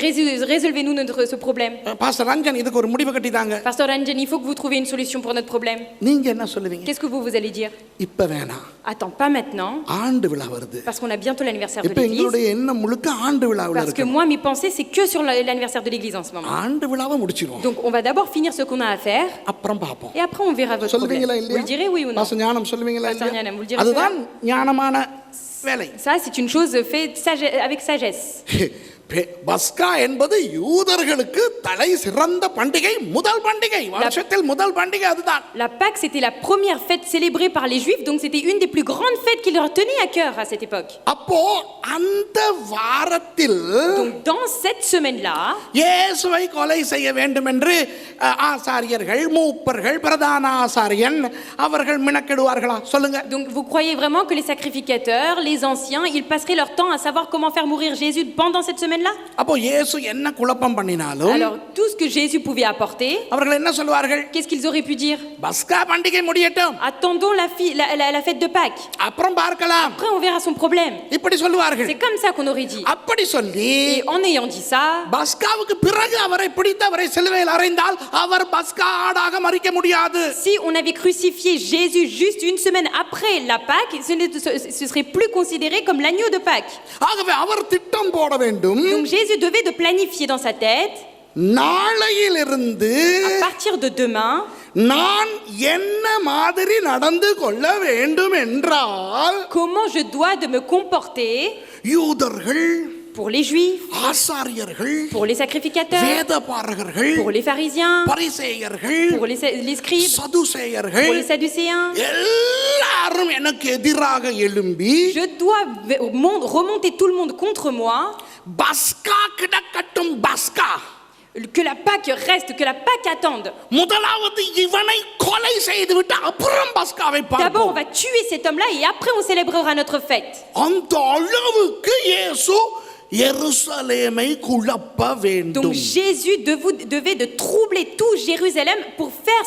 résolvez-nous ce problème. Pastor Ranjan இதுக்கு ஒரு முடிவு கட்டி தாங்க. Pasteur Ranjen, il faut que vous trouviez une solution pour notre problème. நீங்க என்ன சொல்லுவீங்க? Qu'est-ce que vous allez dire? இப்ப வேணாம், Attends, pas maintenant, ஆண்டு விழா வருது. parce qu'on a bientôt l'anniversaire de இப்ப l'église. எங்களுடைய எண்ணம் முழுக்க ஆண்டு விழாவுல Parce que இருக்கு. moi, mes pensées, c'est que sur l'anniversaire de l'église en ce moment. ஆண்டு விழாவை முடிச்சிடுவோம், Donc, on va d'abord finir ce qu'on a à faire, அப்புறம் பாப்போம். et après, on verra votre சொல்லுவீங்களா problème. Vous இல்லையா? le direz, oui ou non? Pastor ஞானம் சொல்லுவீங்களா Pasteur இல்லையா? Nyanam, vous le direz அதுதான் ஞானமான வேலை. Ça, c'est une chose faite avec sagesse. பஸ்கா என்பது யூதர்களுக்கு தலை சிறந்த பண்டிகை, முதல் பண்டிகை, வருஷத்தில் முதல் பண்டிகை அதுதான். La Pâque, c'était la première fête célébrée par les Juifs, donc c'était une des plus grandes fêtes qui leur tenait à cœur à cette époque. அப்போ அந்த வாரத்தில் Donc dans cette semaine-là, இயேசுவை கொலை செய்ய வேண்டும் என்று ஆசாரியர்கள், மூப்பர்கள், பிரதான ஆசாரியன் அவர்கள் மினக்கெடுவார்களா? சொல்லுங்க. donc vous croyez vraiment que les sacrificateurs, les anciens, ils passeraient leur temps à savoir comment faire mourir Jésus pendant cette semaine-là? அப்போ இயேசு என்ன குழப்பம் பண்ணினாலும் Alors tout ce que Jésus pouvait apporter, அவர்கள் என்ன சொல்வார்கள்? qu'est-ce qu'ils auraient pu dire? பஸ்கா பண்டிகை முடியட்டும், Attendons la fête de Pâques. அப்புறம் பார்க்கலாம், Après on verra son problème. இப்படி சொல்லுவார்கள். C'est comme ça qu'on aurait dit. அப்படி சொல்லி Et en ayant dit ça, பஸ்காவுக்கு பிறகு அவரை பிடித்து அவரை சிலுவையில் அறைந்தால் அவர் பஸ்கா ஆடாக மரிக்க முடியாது. si on avait crucifié Jésus juste une semaine après la Pâque, ce serait plus considéré comme l'agneau de Pâques. ஆகவே அவர் திட்டம் போட வேண்டும். Donc Jésus devait de planifier dans sa tête, நாளையிலிருந்து à partir de demain, நான் என்ன மாதிரி நடந்து கொள்ள வேண்டும் என்றால் comment je dois de me comporter யூதர்கள், pour les Juifs, ஆசாரியர்கள், pour les sacrificateurs, வேதபாரகர்கள், pour les pharisiens, பரிசேயர்கள், pour les scribes, சதுசேயர்கள் pour les sadducéens. எல்லாரும் எனக்கு எதிராக எழும்பி Je dois remonter tout le monde contre moi, பஸ்கா கிடக்கட்டும், பஸ்கா que la Pâque reste, que la Pâque attende. முதலாவது இவனை கொலை செய்துவிட்டு அப்புறம் பஸ்காவை D'abord, on பார்ப்போம். va tuer cet homme-là et après, on célébrera notre fête. அந்த அளவுக்கு இயேசு எருசலேமை குழப்ப வேண்டும். Donc Jésus devait de troubler tout Jérusalem pour faire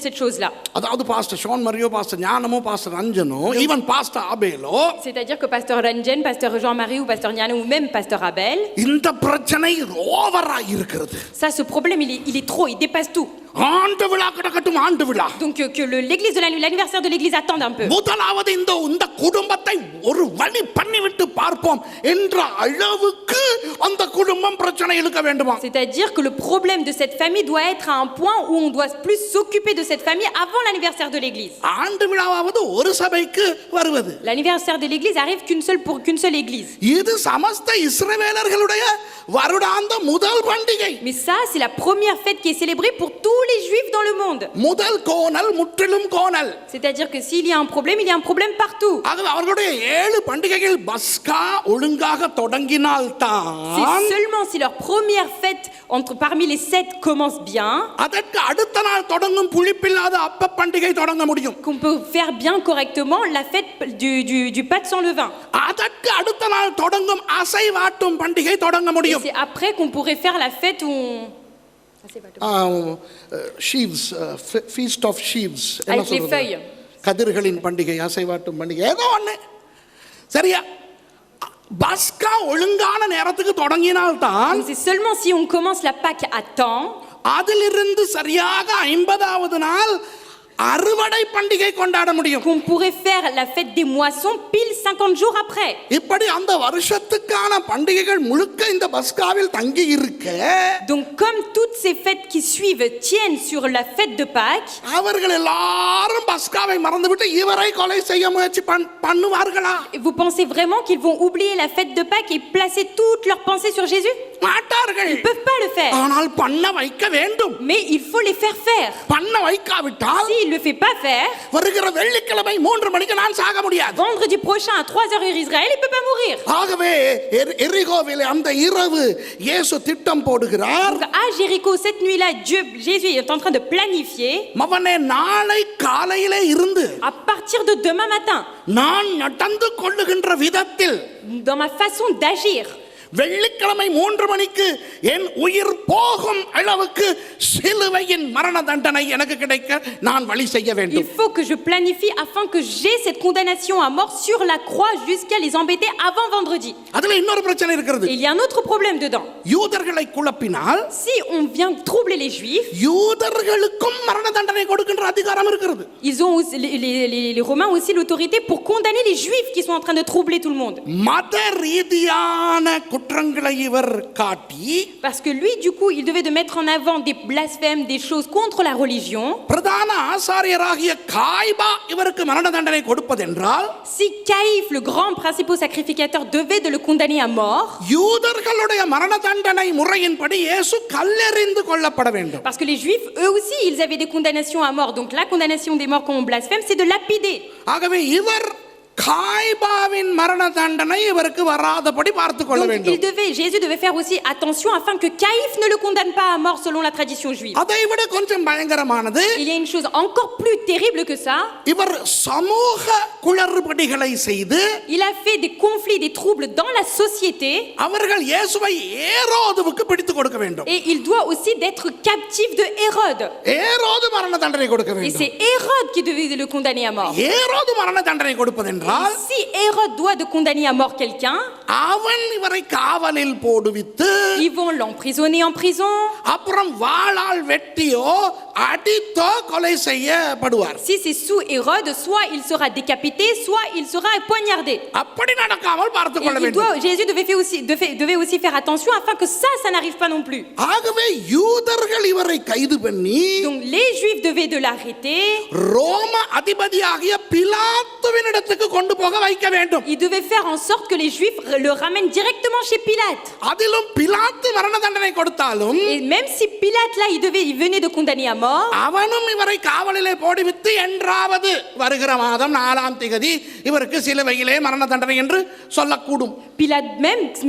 cette chose-là. அதாவது பாஸ்டர் ஷான் மரியோ, பாஸ்டர் ஞானமோ, பாஸ்டர் ரஞ்சனோ, ஈவன் பாஸ்டர் ஆபேலோ, C'est-à-dire que Pasteur Ranjen, Pasteur Jean-Marie ou Pasteur Nyanam ou même Pasteur Abel, இந்த பிரச்சனை ஓவரா இருக்கிறது. ça, ce problème, il est trop, il dépasse tout. ஆண்டு விழா கிடக்கட்டும், ஆண்டு விழா. Donc que l'église de l'anniversaire de l'église attende un peu. முதலாவது இந்த குடும்பத்தை ஒரு வழி பண்ணிவிட்டு பார்ப்போம் என்ற அளவுக்கு அந்த குடும்பம் பிரச்சனை இழுக்க வேண்டுமா? C'est-à-dire que le problème de cette famille doit être à un point où on doit plus s'occuper de cette famille avant l'anniversaire de l'église. ஆண்டு விழாவாவது ஒரு சபைக்கு வருவது. L'anniversaire de l'église arrive qu'une seule église. இது சமஸ்த இஸ்ரவேலர்களுடைய வருடாந்த முதல் பண்டிகை. Mais ça, c'est la première fête qui est célébrée pour tous les juifs dans le monde. முதல் கோணல் முற்றிலும் கோணல். C'est-à-dire que s'il y a un problème, il y a un problème partout. ஆகவே அவர்களுடைய 7 பண்டிகைகள் பஸ்கா ஒழுங்காக தொடங்கினால் தான் C'est seulement si leur première fête parmi les 7 commence bien அதற்கு அடுத்த நாள் தொடங்கும் புளிப்பில்லாத அப்ப பண்டிகை தொடங்க முடியும். qu'on peut faire bien correctement la fête du pas de sans levain. அதற்கு அடுத்த நாள் தொடங்கும் அசைவாட்டும் பண்டிகை தொடங்க முடியும். Et c'est après qu'on pourrait faire la fête où sheaves, feast of sheaves, avec les feuilles. கதிர்களின் பண்டிகை, அசைவாட்டும் பண்டிகை, ஏதோ ஒண்ணு. சரியா? பஸ்கா ஒழுங்கான நேரத்துக்கு தொடங்கினால்தான் C'est seulement si on commence la Pâque à temps. அதிலிருந்து சரியாக 50வது நாள் அறுவடை பண்டிகை கொண்டாட முடியும். Qu'on pourrait faire la fête des moissons pile 50 jours après. இப்படி அந்த வருஷத்துக்கான பண்டிகைகள் முழுக்க இந்த பஸ்காவில் தங்கி இருக்க, Donc comme toutes ces fêtes qui suivent tiennent sur la fête de Pâques, அவர்கள் எல்லாரும் பஸ்காவை மறந்துவிட்டு இவரை கொலை செய்ய முயற்சி பண்ணுவார்களா? vous pensez vraiment qu'ils vont oublier la fête de Pâques et placer toutes leurs pensées sur Jésus? மாட்டார்கள். Ils peuvent pas le faire. ஆனால் பண்ண வைக்க வேண்டும். Mais il faut les faire faire. பண்ண வைக்காவிட்டால் S'il le fait pas faire, வருகிற வெள்ளிக்கிழமை 3 மணிக்கு நான் சாக முடியாது. vendredi prochain à 3h heure Israël, il peut pas mourir. ஆகவே எரிகோவிலே அந்த இரவு இயேசு திட்டம் போடுகிறார். Donc à Jéricho cette nuit-là, Jésus est en train de planifier. மவனே நாளை காலையிலே இருந்து À partir de demain matin, நான் நடந்து கொள்ளுகின்ற விதத்தில் dans ma façon d'agir, வெள்ளிக்கிழமை 3 மணிக்கு என் உயிர் போகும் அளவுக்கு சிலுவையின் மரண தண்டனை எனக்கு கிடைக்க நான் வழி செய்ய வேண்டும். il faut que je planifie afin que j'ai cette condamnation à mort sur la croix jusqu'à les embêter avant vendredi. அதுல இன்னொரு பிரச்சனை இருக்கிறது. Il y a un autre problème dedans. யூதர்களை குழப்பினால் Si on vient troubler les juifs, யூதர்களுக்கும் மரண தண்டனை கொடுக்கின்ற அதிகாரம் இருக்கிறது. ils ont aussi, les Romains ont aussi l'autorité pour condamner les juifs qui sont en train de troubler tout le monde. மத ரீதியான குற்றங்களை இவர் காட்டி, Parce que lui, du coup, il devait de mettre en avant des blasphèmes, des choses contre la religion. பிரதான ஆசாரியராகிய காய்பா இவருக்கு மரண தண்டனை கொடுப்பதென்றால், Si Caïphe, le grand principal sacrificateur, devait de le condamner à mort, யூதர்களுடைய மரண தண்டனை முறையின்படி இயேசு கல்லெறிந்து கொல்லப்பட வேண்டும். parce que les juifs, eux aussi, ils avaient des condamnations à mort. Donc la condamnation des morts quand on blasphème, c'est de lapider. ஆகவே இவர் காய்பாவின் மரண தண்டனை இவருக்கு வராதபடி பார்த்து கொள்ள Donc வேண்டும். Jésus devait faire aussi attention afin que Caïphe ne le condamne pas à mort selon la tradition juive. அதை விட கொஞ்சம் பயங்கரமானது, Il y a une chose encore plus terrible que ça. இவர் சமூக குளறுபடிகளை செய்து Il a fait des conflits, des troubles dans la société. அவர்கள் இயேசுவை ஏரோதுவுக்கு பிடித்து கொடுக்க வேண்டும். Et il doit aussi d'être captif de Hérode. ஏரோது மரண தண்டனை கொடுக்க Et வேண்டும். c'est Hérode qui devait le condamner à mort. ஏரோது மரண தண்டனை கொடுப்பதென்றால், Si Hérode doit de condamner à mort quelqu'un, அவன் இவரை காவலில் போடுவித்து ils vont l'emprisonner en prison. அப்புறம் வாளால் வெட்டியோ அடித்தோ கொலை செய்யப்படுவார். Si c'est sous Hérode, soit il sera décapité, soit il sera poignardé. அப்படி நடக்காமல் பார்த்துக் கொள்ள Et வேண்டும். Jésus devait aussi faire attention afin que ça n'arrive pas non plus. ஆகவே யூதர்கள் இவரை கைது பண்ணி Donc les Juifs devaient de l'arrêter. ரோம அதிபதியாகிய பிலாத்துவினிடத்துக்கு கொண்டு போக வைக்க வேண்டும். Ils devaient faire en sorte que les Juifs le ramènent directement chez Pilate. அதிலும் பிலாத்து மரண தண்டனை கொடுத்தாலும் Et même si Pilate là, il venait de condamner à mort, அவனும் இவரை காவலிலே போடுவித்து என்றாவது வருகிற மாதம் 4ஆம் தேதி இவருக்கு சிலுவையிலே மரண தண்டனை என்று சொல்லக்கூடும். Pilate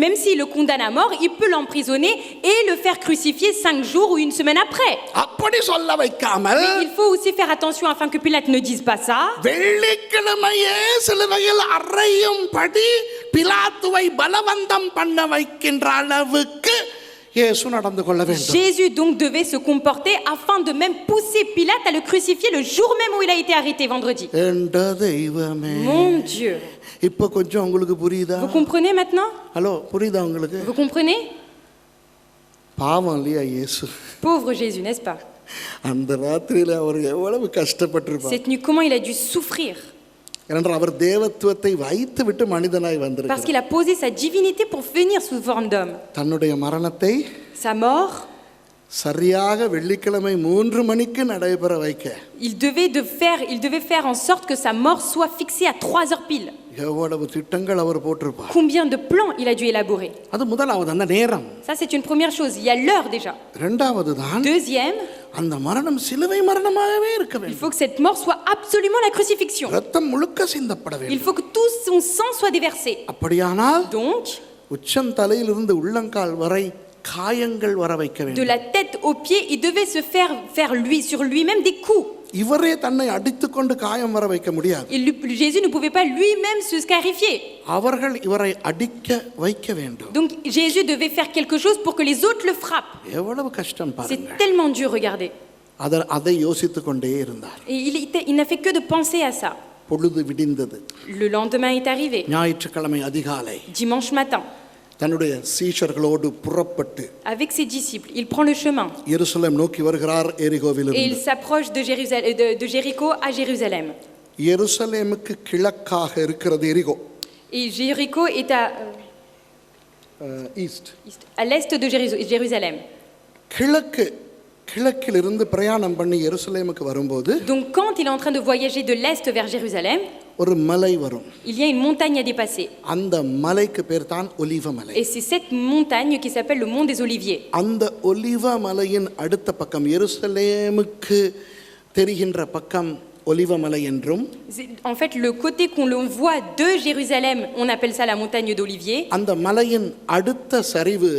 même s'il le condamne à mort, il peut l'emprisonner et le faire crucifier 5 jours ou une semaine après. அப்படி சொல்ல வைக்காமல் Mais il faut aussi faire attention afin que Pilate ne dise pas ça. வெள்ளிக்கிழமையே சிலுவையில் அறையும்படி பிலாத்துவை பலவந்தம் பண்ண வைக்கின்ற அளவுக்கு இயேசு நடந்து கொள்ள வேண்டும். Jésus donc devait se comporter afin de même pousser Pilate à le crucifier le jour même où il a été arrêté vendredi. என்ற தெய்வமே. Mon Dieu. இப்போ கொஞ்சம் உங்களுக்கு புரியுதா? Vous comprenez maintenant? ஹலோ, புரியுதா உங்களுக்கு? Vous comprenez? பாவம் இல்லையா இயேசு? Pauvre Jésus, n'est-ce pas? அந்த ராத்திரியில அவர் எவ்வளவு கஷ்டப்பட்டிருப்பார். Cette nuit, comment il a dû souffrir. ஏனென்றால் அவர் தேவத்துவத்தை வைத்து விட்டு மனிதனாய் Parce வந்திருக்கிறார். qu'il a posé sa divinité pour venir sous forme d'homme. தன்னுடைய மரணத்தை Sa mort, சரியாக வெள்ளிக்கிழமை 3 மணிக்கு நடைபெற வைக்க il devait faire en sorte que sa mort soit fixée à 3 heures pile. எவ்வளவு திட்டங்கள் அவர் போட்டிருப்பார். Combien de plans il a dû élaborer. அது முதலாவது அந்த நேரம். Ça, c'est une première chose. Il y a l'heure déjà. இரண்டாவது தான் Deuxième, அந்த மரணம் சிலுவை மரணமாகவே இருக்க il வேண்டும். faut que cette mort soit absolument la crucifixion. ரத்தம் முழுக்க சிந்தப்பட Il வேண்டும். faut que tout son sang soit déversé. அப்படியானால் Donc, உச்சந்தலையிலிருந்து உள்ளங்கால் வரை காயங்கள் வர வைக்க de வேண்டும். la tête aux pieds, il devait se faire sur lui-même des coups. இவரே தன்னை அடித்துக்கொண்டு காயம் வர வைக்க முடியாது. Jésus ne pouvait pas lui-même se scarifier. அவர்கள் இவரை அடிக்க வைக்க வேண்டும். Donc Jésus devait faire quelque chose pour que les autres le frappent. எவ்வளவு கஷ்டம் C'est பாருங்க. tellement dur, regardez. அதை யோசித்துக் கொண்டே இருந்தார். Et il n'a fait que de penser à ça. பொழுது விடிந்தது. Le lendemain est arrivé, ஞாயிற்றுக்கிழமை அதிகாலை dimanche matin, தன்னுடைய சீஷர்களோடு புறப்பட்டு avec ses disciples. Il prend le chemin எருசலேம் நோக்கி வருகிறார் et il எரிகோவிலிருந்து. s'approche de Jéricho à Jérusalem. எருசலேமுக்கு கிழக்காக இருக்கிறது எரிகோ. Et Jéricho est east. à l'est de Jérusalem. கிழக்கிலிருந்து பிரயாணம் பண்ணி எருசலேமுக்கு வரும்போது Donc quand il est en train de voyager de l'est vers Jérusalem, ஒரு மலை வரும். il y a une montagne à dépasser. அந்த மலைக்கு பேர் தான் ஒலிவ மலை. Et c'est cette montagne qui s'appelle le mont des Oliviers. அந்த ஒலிவ மலையின் அடுத்த பக்கம் எருசலேமுக்கு தெரிகின்ற பக்கம் ஒலிவ மலை என்றும், En fait, le côté qu'on le voit de Jérusalem, on appelle ça la montagne d'Olivier. அந்த மலையின் அடுத்த சரிவு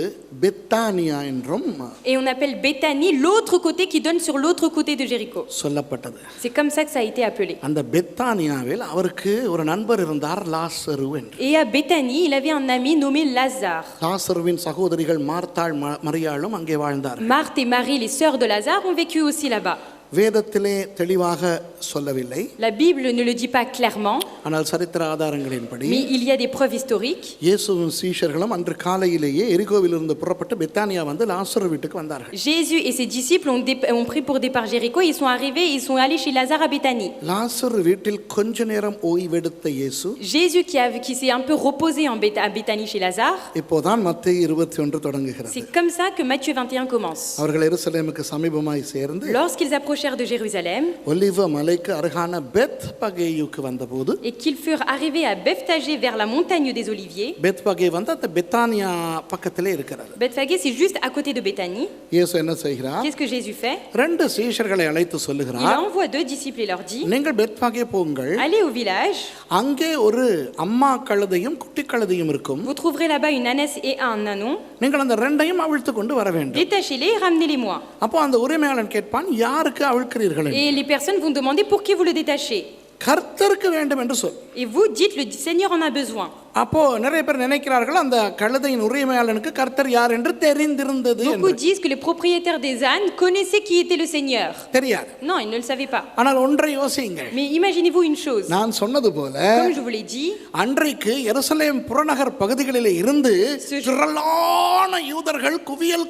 பெத்தானியா என்றும் Et on appelle Béthanie l'autre côté qui donne sur l'autre côté de Jéricho. சொல்லப்பட்டது. C'est comme ça que ça a été appelé. அந்த பெத்தானியாவில் அவருக்கு ஒரு நண்பர் இருந்தார், லாசரு என்று. Et à Béthanie, il avait un ami nommé Lazare. லாசருவின் சகோதரிகள் மார்த்தாள் மரியாளும் அங்கே வாழ்ந்தார். Marthe et Marie, les sœurs de Lazare, ont vécu aussi là-bas. வேதத்திலே தெளிவாக சொல்லவில்லை, La Bible ne le dit pas clairement, ஆனால் சரித்திர ஆதாரங்களின்படி mais il y a des preuves historiques. இயேசுவின் சீஷர்களும் அன்று காலையிலேயே எரிகோவிலிருந்து புறப்பட்டு பெத்தானியா வந்து லாசரு வீட்டுக்கு வந்தார்கள். Jésus et ses disciples ont pris pour départ Jéricho. Ils sont arrivés, ils sont allés chez Lazare à Béthanie. லாசரு வீட்டில் கொஞ்ச நேரம் ஓய்வெடுத்த இயேசு Jésus qui s'est un peu reposé à Béthanie chez Lazare. இப்போதான் மத்தேயு 21 தொடங்குகிறது. C'est comme ça que Matthieu 21 commence. அவர்கள் எருசலேமுக்கு சமீபமாய் சேர்ந்து Lorsqu'ils approchèrent de Jérusalem ஒலிவ மலைக்கு அருகான பெத்பகேயுக்கு வந்தபோது, et qu'ils furent arrivés à Bethphagée vers la montagne des Oliviers. Bethphage வந்து அந்த பெத்தானியா பக்கத்திலே இருக்கிறது. Bethphagée, c'est juste à côté de Béthanie. இயேசு என்ன செய்கிறார்? Qu'est-ce que Jésus fait? 2 சீஷர்களை அழைத்து Il சொல்லுகிறார், envoie 2 disciples et leur dit, நீங்கள் பெத்பகே போங்கள், allez au village, அங்கே ஒரு அம்மா கழுதையும் குட்டி கழுதையும் இருக்கும், vous trouverez là-bas une ânesse et un ânon, நீங்கள் அந்த 2ஐயும் அவிழ்த்து கொண்டு வர வேண்டும். détachez-les et ramenez-les-moi. அப்போ அந்த உரிமையாளன் கேட்பான், யாருக்கு அவிழ்க்கிறீர்கள் என்று. Et les personnes vont demander pour qui vous le détachez. கர்த்தருக்கு வேண்டும் என்று சொல். Et vous dites, le Seigneur en a besoin. அப்போ நிறைய பேர் நினைக்கிறார்கள் அந்த கழுதையின் உரிமையாளனுக்கு கர்த்தர் யார் என்று தெரிந்திருந்தது என்று. Beaucoup disent que les propriétaires des ânes connaissaient qui était le Seigneur. தெரியாது. Non, ils ne le savaient pas. ஆனால் ஒன்றை யோசியுங்கள். Mais imaginez-vous une chose. நான் சொன்னது போல Comme je vous l'ai dit, அன்றைக்கு எருசலேம் புறநகர் பகுதிகளிலே இருந்து திரளான யூதர்கள்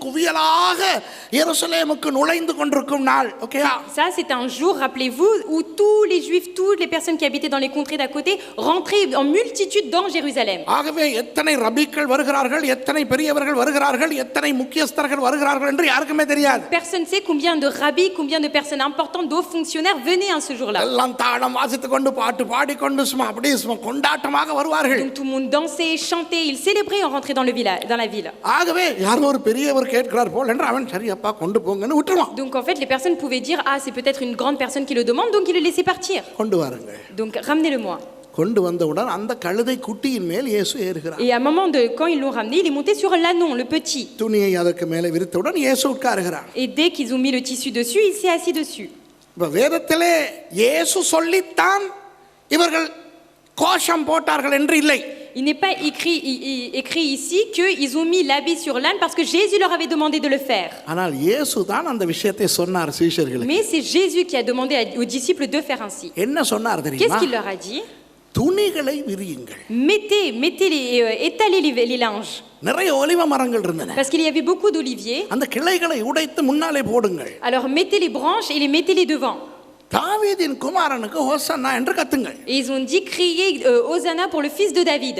குவியலாக எருசலேமுக்கு நுழைந்து கொண்டிருக்கும் நாள். ஓகேயா? ça c'est un jour, rappelez-vous, où tous les Juifs, toutes les personnes qui habitaient dans les contrées d'à côté rentraient en multitude dans Jérusalem. ஆகவே எத்தனை ரபிக்கள் வருகிறார்கள், எத்தனை பெரியவர்கள் வருகிறார்கள், எத்தனை முக்கியஸ்தர்கள் வருகிறார்கள் என்று யாருக்குமே தெரியாது. Personne ne sait combien de rabbis, combien de personnes importantes, de hauts fonctionnaires venaient à ce jour-là. எல்லாம் தாளம் வாசித்துக் கொண்டு பாட்டு பாடிக்கொண்டு அப்படியே கொண்டாட்டமாக வருவார்கள். Donc tout le monde dansait, chantait, ils célébraient en rentrant dans la ville. ஆகவே யாரோ ஒரு பெரியவர் கேட்கிறார் போல் என்று அவன் சரி அப்பா கொண்டு போங்கன்னு விட்டுருவான். Donc en fait les personnes pouvaient dire, ah c'est peut-être une grande personne qui le demande, donc il le laissait partir. கொண்டு வாருங்க. Donc ramenez-le-moi. கொண்டு வந்தவுடன் அந்த கழுதை குட்டியின் மேல் இயேசு ஏறுகிறார். Et à un moment quand ils l'ont ramené, il est monté sur l'ânon, le petit. துணியை அதற்கு மேலே விரித்தவுடன் இயேசு உட்காருகிறார். Et dès qu'ils ont mis le tissu dessus, il s'est assis dessus. இப்ப வேதத்திலே இயேசு சொல்லித்தான் இவர்கள் கோஷம் போட்டார்கள் என்று இல்லை. Il n'est pas écrit ici qu'ils ont mis l'habit sur l'âne parce que Jésus leur avait demandé de le faire. ஆனால் இயேசு தான் அந்த விஷயத்தை சொன்னார் சீஷர்களுக்கு. Mais c'est Jésus qui a demandé aux disciples de faire ainsi. என்ன சொன்னார் தெரியுமா? Qu'est-ce qu'il leur a dit? துணிகளை விரியுங்கள். Étalez les linges. நிறைய ஒலிவ மரங்கள் இருந்தன. Parce qu'il y avait beaucoup d'oliviers. அந்த கிளைகளை உடைத்து முன்னாலே போடுங்கள். Alors mettez les branches et les mettez-les devant. தாவீதின் குமாரனுக்கு ஹோசன்னா என்று கத்துங்கள். Et ils ont dit crier Hosanna pour le fils de David.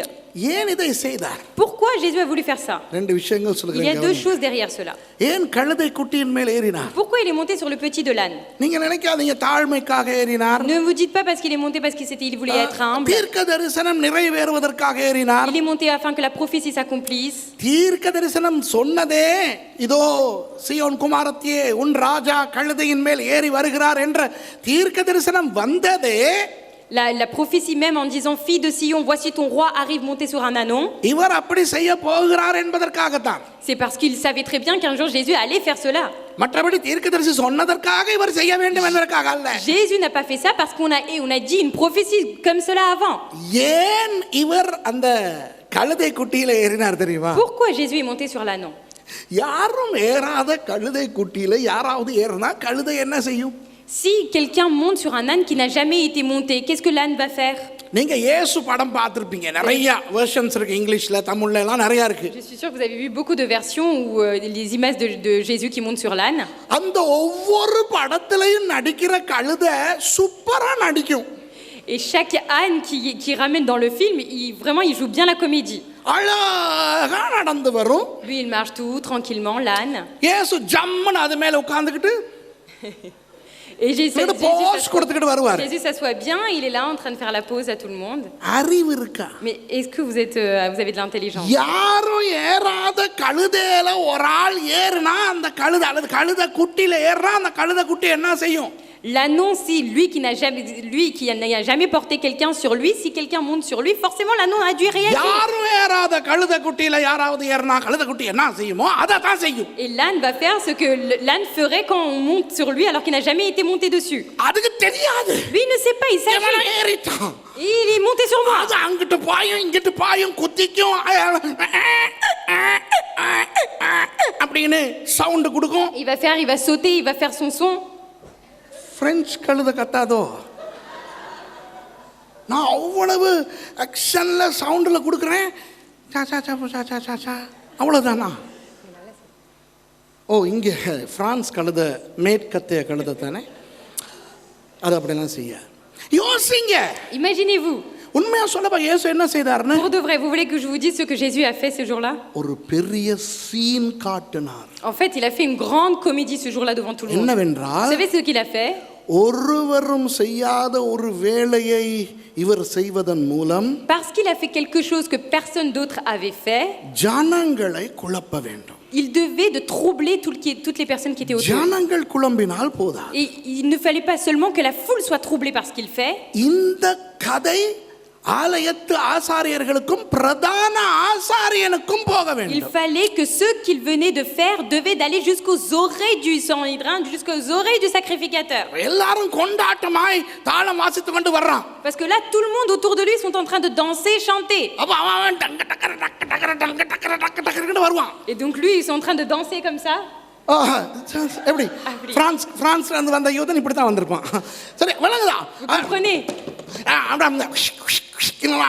ஏன் இதை செய்தார்? Pourquoi Jésus a voulu faire ça? ரெண்டு விஷயங்கள் Il y a சொல்லுகிறேன். deux choses derrière cela. ஏன் கழுதை குட்டியின் மேல் ஏறினார்? Pourquoi il est monté sur le petit de l'âne? நீங்க நினைக்காதீங்க தாழ்மைக்காக ஏறினார். Ne vous dites pas parce qu'il est monté parce qu'il voulait être humble. தீர்க்க தரிசனம் நிறைவேறுவதற்காக ஏறினார். Il est monté afin que la prophétie s'accomplisse. தீர்க்க தரிசனம் சொன்னதே இதோ சீயோன் குமாரத்தியே உன் ராஜா கழுதையின் மேல் ஏறி வருகிறார் என்ற தீர்க்க தரிசனம் வந்ததே La prophétie même en disant fille de Sion, voici ton roi arrive monté sur un ânon. இவர் அப்படி செய்ய போகிறார் என்பதற்காகத்தான். C'est parce qu'il savait très bien qu'un jour Jésus allait faire cela. மற்றபடி தீர்க்கதரிசி சொன்னதற்காக இவர் செய்ய வேண்டும் என்பதற்காக அல்ல. Jésus n'a pas fait ça parce qu'on a dit une prophétie comme cela avant. ஏன் இவர் அந்த கழுதை குட்டியில ஏறினார் தெரியுமா? Pourquoi Jésus est monté sur l'ânon? யாரும் ஏறாத கழுதை குட்டியில யாராவது ஏறினா கழுதை என்ன செய்யும்? Si quelqu'un monte sur un âne qui n'a jamais été monté, qu'est-ce que l'âne va faire? நீங்க இயேசு படம் பார்த்திருப்பீங்க. நிறைய வெர்ஷன்ஸ் இருக்கு, இங்கிலீஷ்ல தமிழ்ல எல்லாம் நிறைய இருக்கு. Je suis sûre que vous avez vu beaucoup de versions où les images de Jésus qui monte sur l'âne. அந்த ஒவ்வொரு படத்திலையும் நடிக்கிற கழுதை சூப்பரா நடிக்கும். Et chaque âne qui ramène dans le film, vraiment il joue bien la comédie. அழகா நடந்து வரும். Lui il marche tout tranquillement l'âne. இயேசு ஜம்முன்னு அது மேல உட்கார்ந்துக்கிட்டு Et Jésus s'assoit bien, il est là en train de faire la pause à tout le monde. Mais est-ce que vous avez de l'intelligence? யாரும் ஏறாத கழுதையில ஒரு ஆள் ஏறினா அந்த கழுதை அல்லது கழுதை குட்டியில ஏறினா அந்த கழுதை குட்டி என்ன செய்யும்? L'ânon, si lui qui n'a jamais porté quelqu'un sur lui, si quelqu'un monte sur lui, forcément l'ânon a dû réagir. யாரும் ஏறாத கழுதை குட்டியில யாராவது ஏறினா கழுதை குட்டி என்ன செய்யுமோ அதை தான் செய்யும். Et l'âne va faire ce que l'âne ferait quand on monte sur lui alors qu'il n'a jamais été monté dessus. அதுக்கு தெரியாது. Lui il ne sait pas, il s'agit. ஏறிட்டான். Il est monté sur moi. அது அங்கிட்டு பாயும் இங்கிட்டு பாயும் குத்திக்கும் அப்படின்னு சவுண்ட் கொடுக்கும். Il va sauter, il va faire son son. French கழுதை கத்தாதோ? நான் அவ்வளவு ஆக்ஷன்ல சவுண்ட்ல கொடுக்குறேன். அவ்வளவுதானா? ஓ, இங்கே பிரான்ஸ் கழுதை மேற்கத்திய கழுதை தானே, அது அப்படிலாம் செய்ய யோசிங்க. Imaginez-vous. உண்மையா சொல்லப்பா இயேசு என்ன செய்தார்னு? Pour de vrai, vous voulez que je vous dise ce que Jésus a fait ce jour-là? ஒரு பெரிய சீன் காட்டினார். En fait, il a fait une grande comédie ce jour-là devant tout le monde. என்னவென்றால், vous savez ce qu'il a fait? ஒருவரும் செய்யாத ஒரு வேலையை இவர் செய்வதன் மூலம், parce qu'il a fait quelque chose que personne d'autre avait fait, ஜனங்களை குழப்ப வேண்டும். Il devait de troubler toutes les personnes qui étaient autour. ஜனங்கள் குழம்பினால் போதாது. Et il ne fallait pas seulement que la foule soit troublée par ce qu'il fait. இந்த கதை ஆலயத்து ஆசாரியர்களுக்கும் பிரதான ஆசாரியனுக்கும் போக வேண்டும். Il fallait que ce qu'il venait de faire devait d'aller jusqu'aux oreilles du Sanhédrin, jusqu'aux oreilles du sacrificateur. எல்லாரும் கொண்டாட்டமாய் தாளம் வாசித்து கொண்டு வர்றான். Parce que là tout le monde autour de lui sont en train de danser, chanter. அப்ப அவன் டங்க டக்கர டக்க டக்கர டங்க டக்கர டக்க டக்கரன்னு வருவான். Et donc lui ils sont en train de danser comme ça. எப்படி பிரான்ஸ்ல இருந்து வந்த யூதன் இப்படி தான் வந்திருப்பான். சரி, வணங்குதா? comprenez?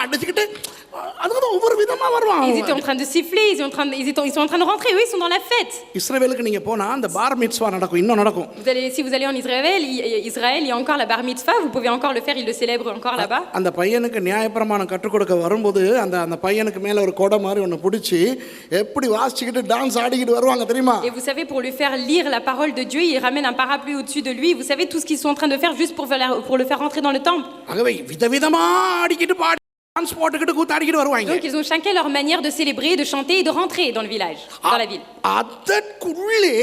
அடிச்சுக்கிட்டு அதுக்கு ஒவ்வொரு விதமா வருவான். Ils étaient en train de siffler, ils sont en train de rentrer, eux ils sont dans la fête. இஸ்ரவேலுக்கு நீங்க போனா அந்த பார் மிட்ஸ்வா நடக்கும், இன்னும் நடக்கும். Si vous allez en Israël, il y a encore la bar mitzvah, vous pouvez encore le faire, ils le célèbrent encore là-bas. அந்த பையனுக்கு நியாயப்பிரமாணம் கற்றுக் கொடுக்க வரும்போது அந்த பையனுக்கு மேல ஒரு கொடை மாதிரி ஒன்னு பிடிச்சி எப்படி வாசிச்சுக்கிட்டு டான்ஸ் ஆடிக்கிட்டு வருவாங்க தெரியுமா? Et vous savez, pour lui faire lire la parole de Dieu, il ramène un parapluie au-dessus de lui. Vous savez tout ce qu'ils sont en train de faire juste pour le faire rentrer dans le temple. ஆகவே விதவிதமா ஆடிக்கிட்டு பாடி டான்ஸ் போட்டுக்கிட்டு கூத்தாடிக்கிட்டு வருவாங்க. Donc ils ont chacun leur manière de célébrer, de chanter et de rentrer dans le village, dans la ville. அதற்குள்ளே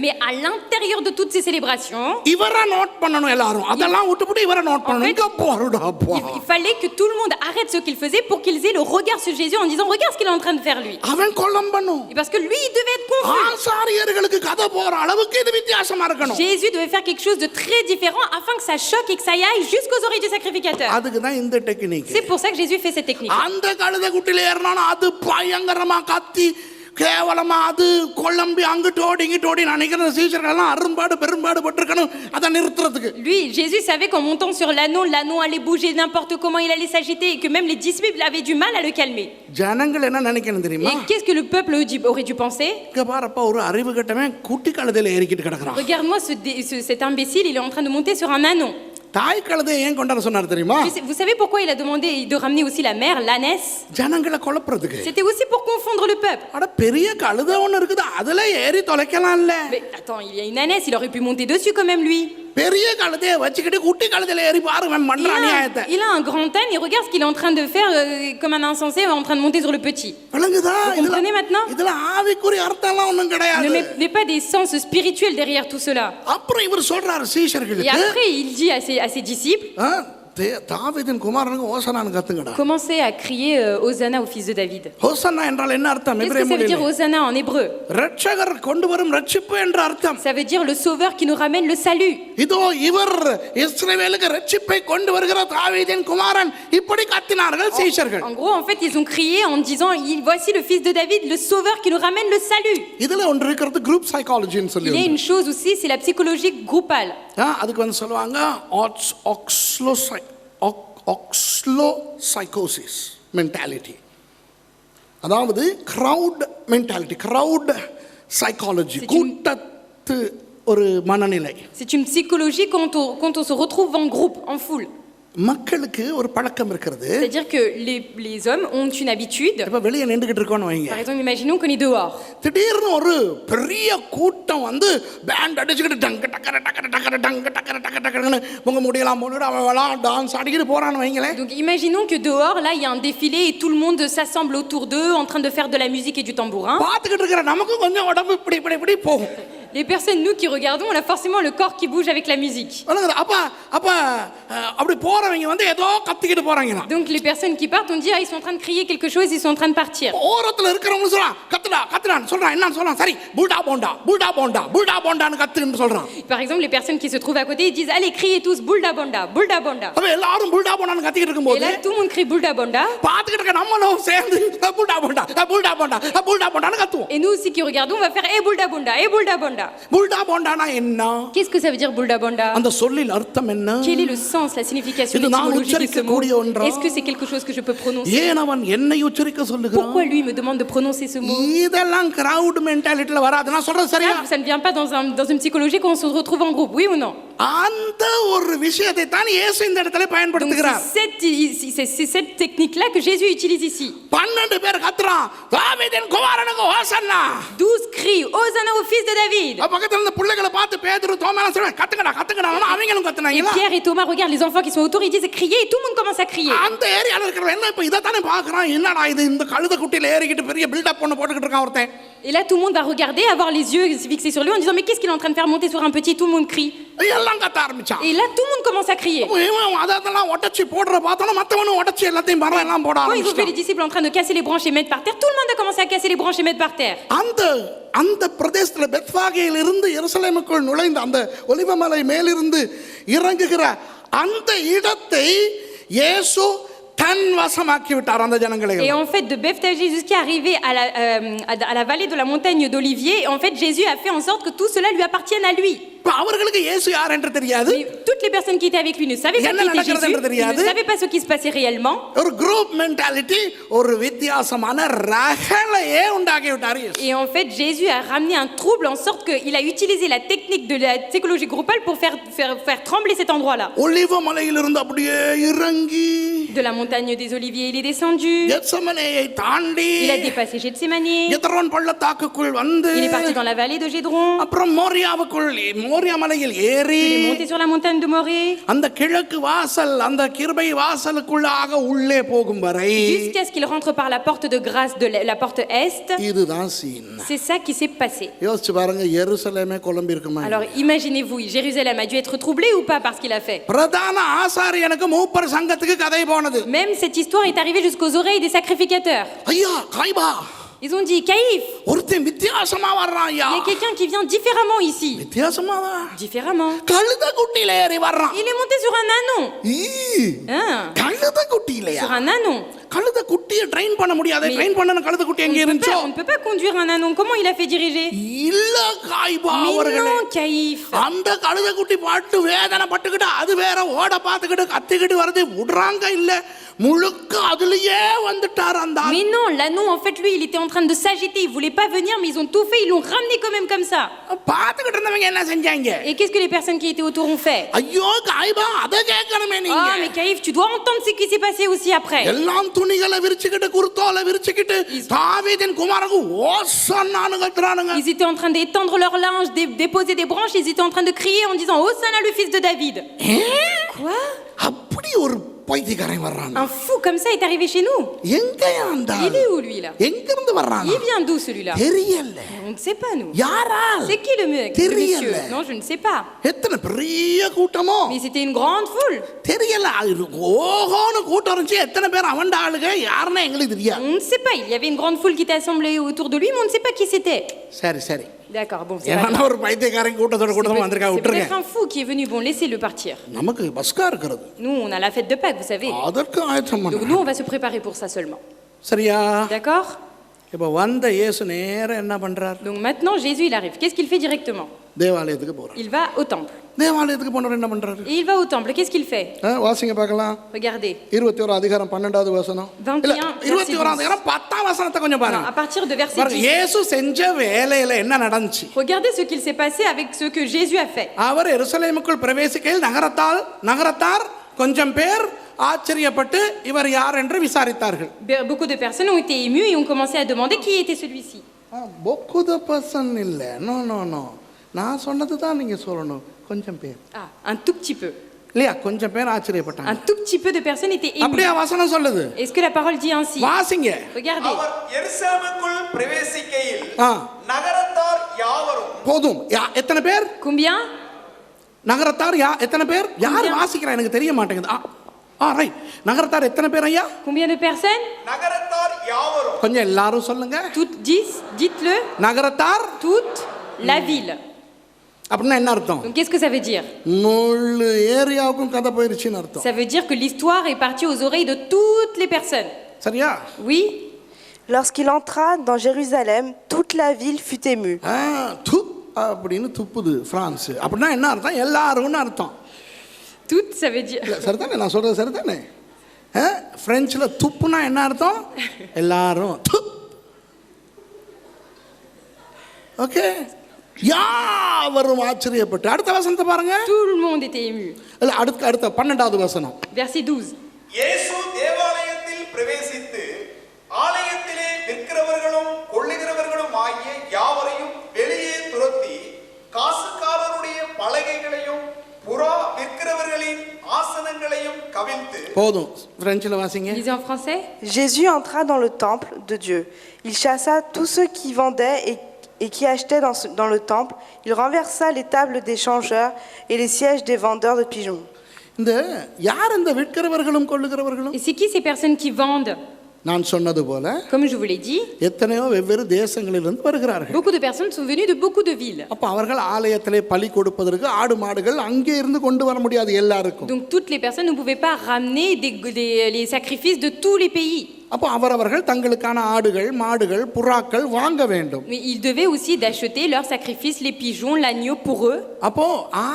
mais à l'intérieur de toutes ces célébrations, இவரை நோட் பண்ணணும் எல்லாரும். அதெல்லாம் விட்டுவிட்டு இவரை நோட் பண்ணணும். இங்க போறடா போ. Il fallait que tout le monde arrête ce qu'il faisait pour qu'ils aient le regard sur Jésus en disant regarde ce qu'il est en train de faire lui. அவன் கொல்லம் பண்ணும். Parce que lui il devait être confus. ஆசாரியர்களுக்கு கதை போற அளவுக்கு இது வித்தியாசமா இருக்கணும். Jésus devait faire quelque chose de très différent afin que ça choque et que ça aille jusqu'aux oreilles du sacrificateur. அதுக்கு தான் இந்த technique. C'est pour ça que Jésus fait cette technique. அந்த கழுதை குட்டில ஏறனானா அது பயங்கரமா கத்தி கேவலமா அது கொல்லம்பி அங்கிட்டு ஓடி இங்கிட்டு ஓடி நினைக்கிற சீஷர்கள் எல்லாம் அரும்பாடு பெரும்பாடு பட்டிருக்கணும் அதை நிறுத்துறதுக்கு. Lui, Jésus savait qu'en montant sur l'ânon allait bouger n'importe comment, il allait s'agiter et que même les disciples avaient du mal à le calmer. ஜனங்கள் என்ன நினைக்கணும் தெரியுமா? Et qu'est-ce que le peuple aurait dû penser? இங்க பாருப்பா, ஒரு அறிவு கட்டவன் குட்டி கழுதையில ஏறிக்கிட்டு கிடக்குறான். Regarde-moi cet imbécile, il est en train de monter sur un ânon. தாய் கழுதையை ஏன் கொண்டாட சொன்னார் தெரியுமா? Vous savez pourquoi il a demandé de ramener aussi la mère, l'ânesse? ஜனங்களை குழப்புறதுக்கு. C'était aussi pour confondre le peuple. அட பெரிய கழுதை ஒன்று இருக்குது, அதுல ஏறி தொலைக்கலாம்ல. Mais attends, il y a une ânesse, il aurait pu monter dessus quand même lui. பெரிய கழுதையை வச்சுக்கிட்டு குட்டி கழுதையில ஏறி பாருங்க மன்ற அநியாயத்தை. Il a un grand âne et regarde ce qu'il est en train de faire comme un insensé en train de monter sur le petit. விளங்குதா? Vous comprenez maintenant? இதுல ஆவிக்குரிய அர்த்தம்லாம் ஒண்ணும் Ne கிடையாது. met pas des sens spirituels derrière tout cela. அப்புறம் இவர் சொல்றாரு Et சீஷர்களுக்கு, après, il dit à ses disciples, தாவீதின் குமாரனுக்கு ஓசனான்னு கத்துங்கடா. commencez à crier Hosanna au fils de David. ஹோசன்னா என்றால் என்ன அர்த்தம்? Qu'est-ce que ça veut dire Hosanna en hébreu? ரட்சகர் கொண்டு வரும் ரட்சிப்பு என்ற அர்த்தம். Ça veut dire le sauveur qui nous ramène le salut. இதோ இவர் இஸ்ரவேலுக்கு ரட்சிப்பை கொண்டு வருகிற தாவீதின் குமாரன், இப்படி கத்தினார்கள் சீஷர்கள். En gros, en fait, ils ont crié en disant voici le fils de David, le sauveur qui nous ramène le salut. இதுல ஒன்று இருக்கிறது குரூப் சைக்காலஜின்னு சொல்லி. Il y a une chose aussi, c'est la psychologie groupale. அதுக்கு வந்து சொல்லுவாங்க ஆக்ஸ்லோசைக்கோசிஸ் மென்டாலிட்டி. அதாவது கிரவுட் மென்டாலிட்டி, கிரவுட் சைக்காலஜி, கூட்டத்து ஒரு மனநிலை. C'est une psychologie quand on se retrouve en groupe, en foule. மக்களுக்கு ஒரு பழக்கம் இருக்கிறது. C'est-à-dire que les hommes ont une habitude. இப்ப வெளியே நின்றுகிட்டு இருக்கோம்னு வைங்க. Par exemple, imaginons qu'on est dehors. திடீர்னு ஒரு பெரிய கூட்டம் வந்து பேண்ட் அடிச்சுக்கிட்டு டங்க டக்கர டக்கர டக்கர டங்க டக்கர டக்கர டக்கரன்னு உங்க முடியலாம் போட்டுட்டு அவன் டான்ஸ் ஆடிக்கிட்டு போறான்னு வைங்களேன். Donc imaginons que dehors, là, il y a un défilé et tout le monde s'assemble autour d'eux en train de faire de la musique et du tambourin. பார்த்துக்கிட்டு இருக்கிற நமக்கு கொஞ்சம் உடம்பு இப்படி இப்படி இப்படி போகும். Les personnes, nous qui regardons, on a forcément le corps qui bouge avec la musique. அப்படி போறவங்க வந்து ஏதோ கத்திக்கிட்டு போறாங்க. Donc les personnes qui partent, on dit ils sont en train de crier quelque chose, ils sont en train de partir. ஓரத்துல இருக்கிறவங்க சொல்றான் கத்துடா கத்துடான்னு சொல்றான். என்ன சொல்றான்? சரி புல்டா போண்டா புல்டா போண்டா புல்டா போண்டான்னு கத்துன்னு சொல்றான். Par exemple, les personnes qui se trouvent à côté, ils disent allez criez tous bulda bonda, bulda bonda. அப்ப எல்லாரும் புல்டா போண்டான்னு கத்திக்கிட்டு இருக்கும்போது, Et là tout le monde crie bulda bonda. பாத்துக்கிட்டு இருக்க நம்மளும் சேர்ந்து புல்டா போண்டா புல்டா போண்டா புல்டா போண்டான்னு கத்துவோம். Et nous aussi qui regardons, on va faire bulda bonda, bulda bonda. புல்டா போண்டானா என்ன? Qu'est-ce que ça veut dire bulda bonda? அந்த சொல்லின் அர்த்தம் என்ன? Quel est le sens, la signification étymologique de ce mot? Est-ce que c'est quelque chose que je peux prononcer? ஏன் அவன் என்னை உச்சரிக்க சொல்லுகிறான்? Pourquoi lui me demande de prononcer ce mot? இதெல்லாம் கிரவுட் மென்டாலிட்டில வராது. நான் சொல்றது சரியா? Ça ne vient pas dans une psychologie quand on se retrouve en groupe, oui ou non? அந்த ஒரு விஷயத்தை தான் இயேசு இந்த இடத்துல பயன்படுத்துகிறார். C'est cette technique là que Jésus utilise ici. 12 பேர் கத்துறான் தாவீதின் குமாரனுக்கு ஹோசன்னா. 12 crient Hosanna au fils de David. பக்கத்துல இருந்த பிள்ளைகளை பார்த்து பேதுரு தோமாலாம் சொல்றாங்க கத்துங்கடா கத்துங்கடா. அவங்களும் கத்துனாங்க. Et Pierre et Thomas regardent les enfants qui sont autour, ils disent crier et tout le monde commence à crier. அந்த ஏரியால இருக்கிறவங்க என்ன இப்ப இத தானே பார்க்கறான். என்னடா இது இந்த கழுத குட்டில ஏறிக்கிட்டு பெரிய பில்ட் அப் பண்ண போட்டுக்கிட்டு இருக்கான் ஒருத்தன். Et là tout le monde va regarder, avoir les yeux fixés sur lui en disant mais qu'est-ce qu'il est en train de faire monter sur un petit? Tout le monde crie. எல்லாம் கத்த ஆரம்பிச்சான். Et là tout le monde commence à crier. அதெல்லாம் ஒட்டச்சி போடுற பார்த்தா மத்தவனும் ஒட்டச்சி எல்லாத்தையும் மரம் எல்லாம் போட Quand ils ont ஆரம்பிச்சான். fait les disciples en train de casser les branches et mettre par terre, tout le monde a commencé à casser les branches et mettre par terre. அந்த பிரதேசத்துல பெத்பாகேயில் இருந்து எருசலேமுக்குள் நுழைந்த அந்த ஒலிவமலை மேலிருந்து இறங்குகிற அந்த இடத்தை இயேசு தன் வசமாக்கி விட்டார் அந்த ஜனங்களை. Et en fait de Bethphagée jusqu'à arriver à la vallée de la montagne d'Olivier, en fait Jésus a fait en sorte que tout cela lui appartienne à lui. அவர்களுக்கு இயேசு யார் என்று தெரியாது. Toutes les personnes qui étaient avec lui ne savaient pas qui était Jésus, ils ne savaient pas ce qui se passait réellement. ஒரு group mentality, ஒரு வித்தியாசமான ரகளையே உண்டாக்கி விட்டார் இயேசு. Et en fait Jésus a ramené un trouble en sorte que il a utilisé la technique de la psychologie groupale pour faire trembler cet endroit-là. ஒலிவமலையிலிருந்து அப்படியே இறங்கி de la montagne des Oliviers, il est descendu. கெத்செமனேயை தாண்டி il a dépassé Gethsémani. கெத்ரோன் பள்ளத்தாக்குக்குள் வந்து il est parti dans la vallée de Gédron. அப்புறம் மோரியாவுக்குள் மோரியா மலையில் ஏறி il est monté sur la montagne de Morée. அந்த கிழக்கு வாசல் அந்த கிருபை வாசலுக்குள்ளாக உள்ளே போகும் வரை jusqu'à ce qu'il rentre par la porte de grâce de la porte est. இதுதான் scene. c'est ça qui s'est passé. யோசிச்சு பாருங்க எருசலேமே குழம்பி இருக்குமா? alors imaginez-vous, Jérusalem a dû être troublé ou pas par ce qu'il a fait? பிரதான ஆசாரியனுக்கு மூப்பர் சங்கத்துக்கு கதை போனது. même cette histoire est arrivée jusqu'aux oreilles des sacrificateurs. ஐயா காய்பா. ils ont dit Caïphe, ஒருத்தன் வித்தியாசமா வர்றான் ஐயா. il y a quelqu'un qui vient différemment ici. வித்தியாசமாவா? différemment. கழுத குட்டில ஏறி வர்றான். il est monté sur un anon. கழுத குட்டிலையா? sur un anon. கழுத குட்டியை ட்ரெயின் பண்ண முடியாது. ட்ரெயின் பண்ணன கழுத குட்டி எங்க இருந்துச்சோ? on ne peut pas conduire un anon. comment il a fait diriger? இல்ல காய்பா அவர்களே. non Caïphe. அந்த கழுத குட்டி பாட்டு வேதனை பட்டுக்கிட்டு அது வேற ஓட பாத்துக்கிட்டு கத்திக்கிட்டு வரது விடுறாங்க இல்ல. முழுக்க அதுலயே வந்துட்டார் அந்த ஆள். Mais non, l'anneau, en fait, lui, il était en train de s'agiter. Il voulait pas venir, mais ils ont tout fait. Ils l'ont ramené quand même comme ça. பார்த்துக்கிட்டு இருந்தவங்க என்ன செஞ்சாங்க? Et qu'est-ce que les personnes qui étaient autour ont fait? ஐயோ காய்பா அதை கேட்கணுமே Ah, நீங்க. mais Caïf, tu dois entendre ce qui s'est passé aussi après. எல்லாம் துணிகளை விரிச்சுக்கிட்டு குர்தோலை விரிச்சுக்கிட்டு தாவீதின் குமாரனுக்கு ஓசன்னானு கத்துறானுங்க. Ils étaient en train d'étendre leur linge, déposer des branches. Ils étaient en train de crier en disant Hosanna, le fils de David. Quoi? அப்படி ஒரு பைத்தியக்காரன் வர்றான். Un fou comme ça est arrivé chez nous. எங்கயா அந்த Il est où, lui, là? எங்க இருந்து வர்றான்? Il vient d'où, celui-là? தெரியல. On ne sait pas, nous. யாரா? C'est qui le monsieur? தெரியல. Non, je ne sais pas. எத்தனை பெரிய கூட்டமோ? Mais c'était une grande foule. தெரியல. ஓஹோன்னு கூட்டம் இருந்துச்சு. எத்தனை பேர் அவன்ட ஆளுங்க யாருன்னு எங்களுக்கு தெரியாது. On ne sait pas. Il y avait une grande foule qui était assemblée autour de lui, mais on ne sait pas qui c'était. சரி சரி. D'accord, bon, c'est pas ஏன்னா grave. ஒரு பைத்தியக்காரன் கூட்டத்தோட கூட்டமா வந்திருக்கா C'est விட்டுருங்க. peut-être un fou qui est venu. Bon, laissez-le partir. நமக்கு பஸ்கா இருக்கிறது. Nous, on a la fête de Pâques, vous savez. அதற்கு ஆயத்தம் Donc பண்ணணும். nous, on va se préparer pour ça seulement. சரியா? D'accord? இப்போ வந்த இயேசு நேரா என்ன பண்றார்? Donc maintenant, Jésus, il arrive. Qu'est-ce qu'il fait directement? தேவாலயத்துக்கு போறார். Il va au temple. தேவாலயத்துக்கு போனவர் என்ன பண்றாரு? Et il va au temple. Qu'est-ce qu'il fait? வாசிங்க பார்க்கலாம். Regardez. 21 அதிகாரம் 12வது வசனம். 21 21 அதிகாரம் 10ஆம் வசனத்தை கொஞ்சம் Non, பாருங்க. à partir de verset பாருங்க 10. இயேசு செஞ்ச வேலையில என்ன நடந்துச்சு? Regardez ce qu'il s'est passé avec ce que Jésus a fait. அவர் எருசலேமுக்குள் பிரவேசிக்கையில் நகரத்தார் கொஞ்சம் பேர் ஆச்சரியப்பட்டு இவர் யார் என்று விசாரித்தார்கள். Beaucoup de personnes ont été émues et ont commencé à demander qui était celui-ci. பொக்குத பர்சன் இல்ல. No no no. நான் சொன்னது தான் நீங்க சொல்லணும். கொஞ்சம் பேர். Ah, un tout petit peu. இல்லையா? கொஞ்சம் பேர் ஆச்சரியப்பட்டாங்க. Un tout petit peu de personnes étaient émues. அப்படியே வசனம் சொல்லுது. Est-ce que la parole dit ainsi? வாசிங்க. Regardez. அவர் எருசலேமுக்குள் பிரவேசிக்கையில் ஆ. நகரத்தார் யாவரும் போதும். எத்தனை பேர்? Combien? நகரத்தார் எத்தனை பேர்? யார் வாசிக்கிறா எனக்கு தெரிய மாட்டேங்குது. ரைட். நகரத்தார் எத்தனை பேர் ஐயா? Combien de personnes? நகரத்தார் யாவரும் கொஞ்சம் எல்லாரும் சொல்லுங்க. Toutes 10. Dites-le. நகரத்தார் Toute la ville. அப்படின்னா என்ன அர்த்தம்? Donc qu'est-ce que ça veut dire? முழு ஏரியாவுக்கும் கதை போயிருச்சுன்னு அர்த்தம். Ça veut dire que l'histoire est partie aux oreilles de toutes les personnes. சரியா? Oui. Lorsqu'il entra dans Jérusalem, toute la ville fut émue. து அப்படின்னு துப்புது பிரான்ஸ். அப்படின்னா என்ன அர்த்தம்? எல்லாரும்னு அர்த்தம். Toutes, ça veut dire. இல்லை சரிதானே? நான் சொல்றது சரிதானே? பிரெஞ்சில் துப்புனா என்ன அர்த்தம்? எல்லாரும். ஓகே. யாவரும் ஆச்சரியப்பட்டு. அடுத்த வசனத்தை பாருங்க. Tout le monde était ému. இல்ல அடுத்த 12வது வசனம். Verset 12. இயேசு தேவாலயத்தில் பிரவேசித்து ஆலயத்திலே விற்கிறவர்களும் கொள்ளுகிறவர்களும் ஆகிய யாவரையும் வெளியே துரத்தி காசுக்காரருடைய பலகைகளையும் புறா விற்கிறவர்களின் ஆசனங்களையும் கவிழ்த்து. போதும். பிரெஞ்சில் வாசிங்க. Lisez en français. Jésus entra dans le temple de Dieu. Il chassa tous ceux qui vendaient et qui achetaient dans le temple. Il renversa les tables des changeurs et les sièges des vendeurs de pigeons. இந்த யார் இந்த விற்கிறவர்களும் கொள்ளுகிறவர்களும்? Et c'est qui ces personnes qui vendent? நான் சொன்னது போல Comme je vous l'ai dit, எத்தனையோ வெவ்வேறு தேசங்களிலிருந்து வருகிறார்கள். beaucoup de personnes sont venues de beaucoup de villes. அப்ப அவர்கள் ஆலயத்திலே பலி கொடுப்பதற்கு ஆடு மாடுகள் அங்கே இருந்து கொண்டு வர முடியாது எல்லாருக்கும். Donc toutes les personnes ne pouvaient pas ramener les sacrifices de tous les pays. அப்போ அவரவர்கள் தங்களுக்கான ஆடுகள் மாடுகள் புறாக்கள் வாங்க வேண்டும். Mais ils devaient aussi d'acheter leurs sacrifices, les pigeons, l'agneau pour eux. அப்போ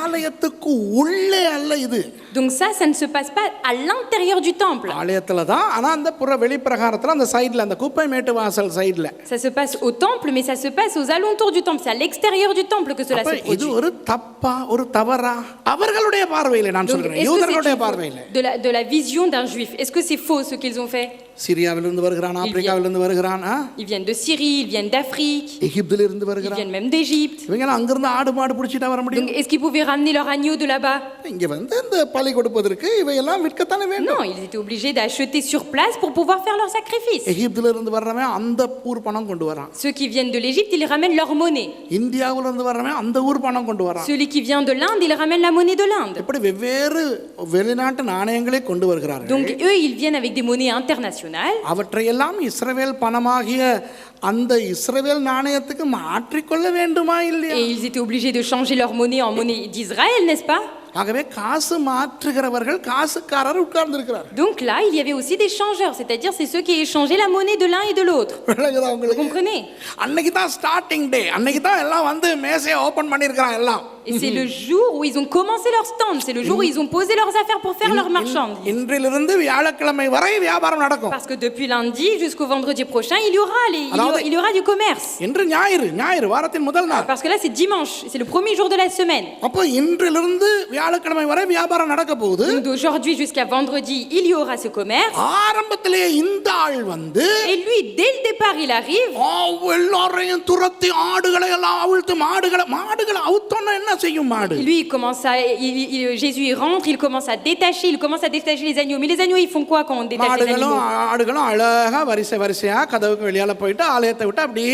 ஆலயத்துக்கு உள்ளே அல்ல இது. Donc ça ne se passe pas à l'intérieur du temple. ஆலயத்துல தான். ஆனா அந்த புற வெளிப்பிரகாரத்துல அந்த சைடுல அந்த குப்பை மேட்டு வாசல் சைடுல. Ça se passe au temple, mais ça se passe aux alentours du temple. C'est à l'extérieur du temple que cela se இது produit. ஒரு தப்பா ஒரு தவறா? அவர்களுடைய பார்வையில நான் Donc, சொல்றேன். est-ce que யூதர்களுடைய c'est பார்வையில. de la vision d'un juif? Est-ce que c'est faux ce qu'ils ont fait? சிரியாவிலிருந்து வருகிறான், ஆப்பிரிக்காவிலிருந்து வருகிறான், Ils viennent de Syrie, ils viennent d'Afrique, எகிப்தில இருந்து ils வருகிறான். viennent même d'Égypte. இவங்க அங்கிருந்து ஆடு மாடு பிடிச்சிட்டா வர முடியும்? Donc est-ce qu'ils pouvaient ramener leur agneau de là-bas? இங்க வந்து இந்த பலி கொடுப்பதற்கு இவையெல்லாம் விற்கத்தானே வேண்டும். Non, ils étaient obligés d'acheter sur place pour pouvoir faire leur sacrifice. எகிப்தில இருந்து வர்றவன் அந்த ஊர் பணம் கொண்டு வரான். Ceux qui viennent de l'Égypte, ils ramènent leur monnaie. இந்தியாவுல இருந்து வர்றவன் அந்த ஊர் பணம் கொண்டு வரான். Celui qui vient de l'Inde, il ramène la monnaie de l'Inde. இப்படி வெவ்வேறு வெளிநாட்டு நாணயங்களை கொண்டு வருகிறார்கள். Donc eux, ils viennent avec des monnaies internationales. அவற்றையெல்லாம் இஸ்ரவேல் பணமாகிய அந்த இஸ்ரவேல் நாணயத்துக்கு மாற்றிக்கொள்ள வேண்டுமா இல்லையா? Et ils étaient obligés de changer leur monnaie en monnaie d'Israël, n'est-ce pas? ஆகவே காசு மாற்றுகிறவர்கள் காசுக்காரர் உட்கார்ந்து இருக்கிறார். Donc là, il y avait aussi des changeurs, c'est-à-dire c'est ceux qui échangeaient la monnaie de l'un et de l'autre. விளங்குதா Vous உங்களுக்கு? comprenez? அன்னைக்கு தான் ஸ்டார்டிங் டே. அன்னைக்கு தான் எல்லாம் வந்து மேசையை ஓபன் பண்ணியிருக்கிறான் எல்லாம். Et c'est le jour où ils ont commencé leur stand, c'est le jour où ils ont posé leurs affaires pour faire leurs marchandises. இன்றிலிருந்து வியாழக்கிழமை வரை வியாபாரம் நடக்கும். Parce que depuis lundi jusqu'au vendredi prochain, il y aura du commerce. இன்று ஞாயிறு வாரத்தின் முதல் நாள். Parce que là c'est dimanche, c'est le premier jour de la semaine. அப்போ இன்றிலிருந்து வியாழக்கிழமை வரை வியாபாரம் நடக்க போகுது. Donc d'aujourd'hui jusqu'à vendredi, il y aura ce commerce. ஆரம்பத்திலே இந்த ஆள் வந்து Et lui, dès le départ, il arrive. எல்லாரையும் துரத்தி ஆடுகளை எல்லாம் அவிழ்த்து மாடுகளை அவுத்தோன்னா என்ன செய்யும் மாடு? Lui, Jésus il rentre, il commence à détacher les agneaux. Mais les agneaux, ils font quoi quand on détache les animaux? ஆடுகளும் அழகா வரிசையா கதவுக்கு வெளியால போயிட்டு ஆலயத்தை விட்டு அப்படி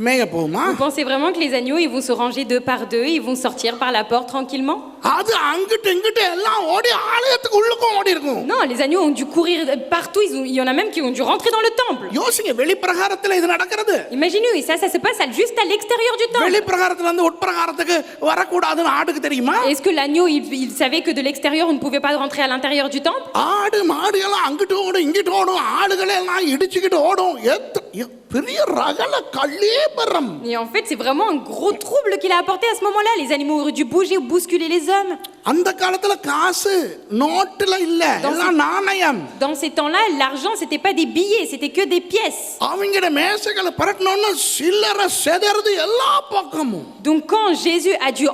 மேய போகுமா? Vous pensez vraiment que les agneaux, ils vont se ranger deux par deux, ils vont sortir par la porte tranquillement? அது அங்கிட்டு இங்கிட்டு எல்லாம் ஓடி ஆலயத்துக்கு உள்ளுக்கும் ஓடி இருக்கும். Non, les agneaux ont dû courir partout, il y en a même qui ont dû rentrer dans le temple. யோசிங்க, வெளிப்பிரகாரத்துல இது நடக்கிறது. Imaginez, et ça se passe juste à l'extérieur du temple. வெளிப்பிரகாரத்துல இருந்து உட்பிரகாரத்துக்கு வரக்கூடாதுன்னு ஆடுக்கு தெரியுமா? Est-ce que l'agneau, il savait que de l'extérieur, on ne pouvait pas rentrer à l'intérieur du temple? ஆடு மாடு எல்லாம் அங்கிட்டு ஓடும் இங்கிட்டு ஓடும், ஆடுகளை எல்லாம் இடிச்சுக்கிட்டு ஓடும். பெரிய ரகல கள்ளேபரம். Et en fait, c'est vraiment un gros trouble qu'il a apporté à ce moment-là. Les animaux auraient dû bouger ou bousculer les hommes. அந்த காலத்துல காசு நோட்டுல இல்ல, எல்லாம் நாணயம். Dans ces temps-là, l'argent c'était pas des billets, c'était que des pièces. அவங்களோட மேசைகளை பரட்டணும்னா சில்லறை செதறது எல்லா பக்கமும். Donc quand Jésus a dû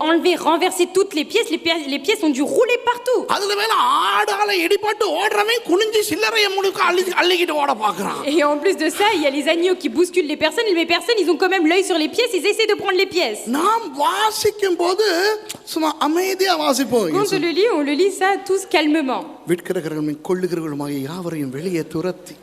renverser toutes les pièces ont dû rouler partout. அதுல மேல ஆடால இடிபட்டு ஓடுறவன் குனிஞ்சி சில்லறையை முழுக்க அள்ளிக்கிட்டு ஓட பார்க்கறான். Et en plus de ça, il y a les agneaux qui bousculent les personnes, et les personnes, ils ont quand même l'œil sur les pièces, ils essaient de prendre les pièces. நாம் வாசிக்கும் போது சும்மா அமைதியா வாசிப்போம். Quand on le lit ça tous calmement. விற்கிறவர்களும் கொள்ளுகிறவர்களுமாகிய யாவரையும் வெளியே துரத்தி.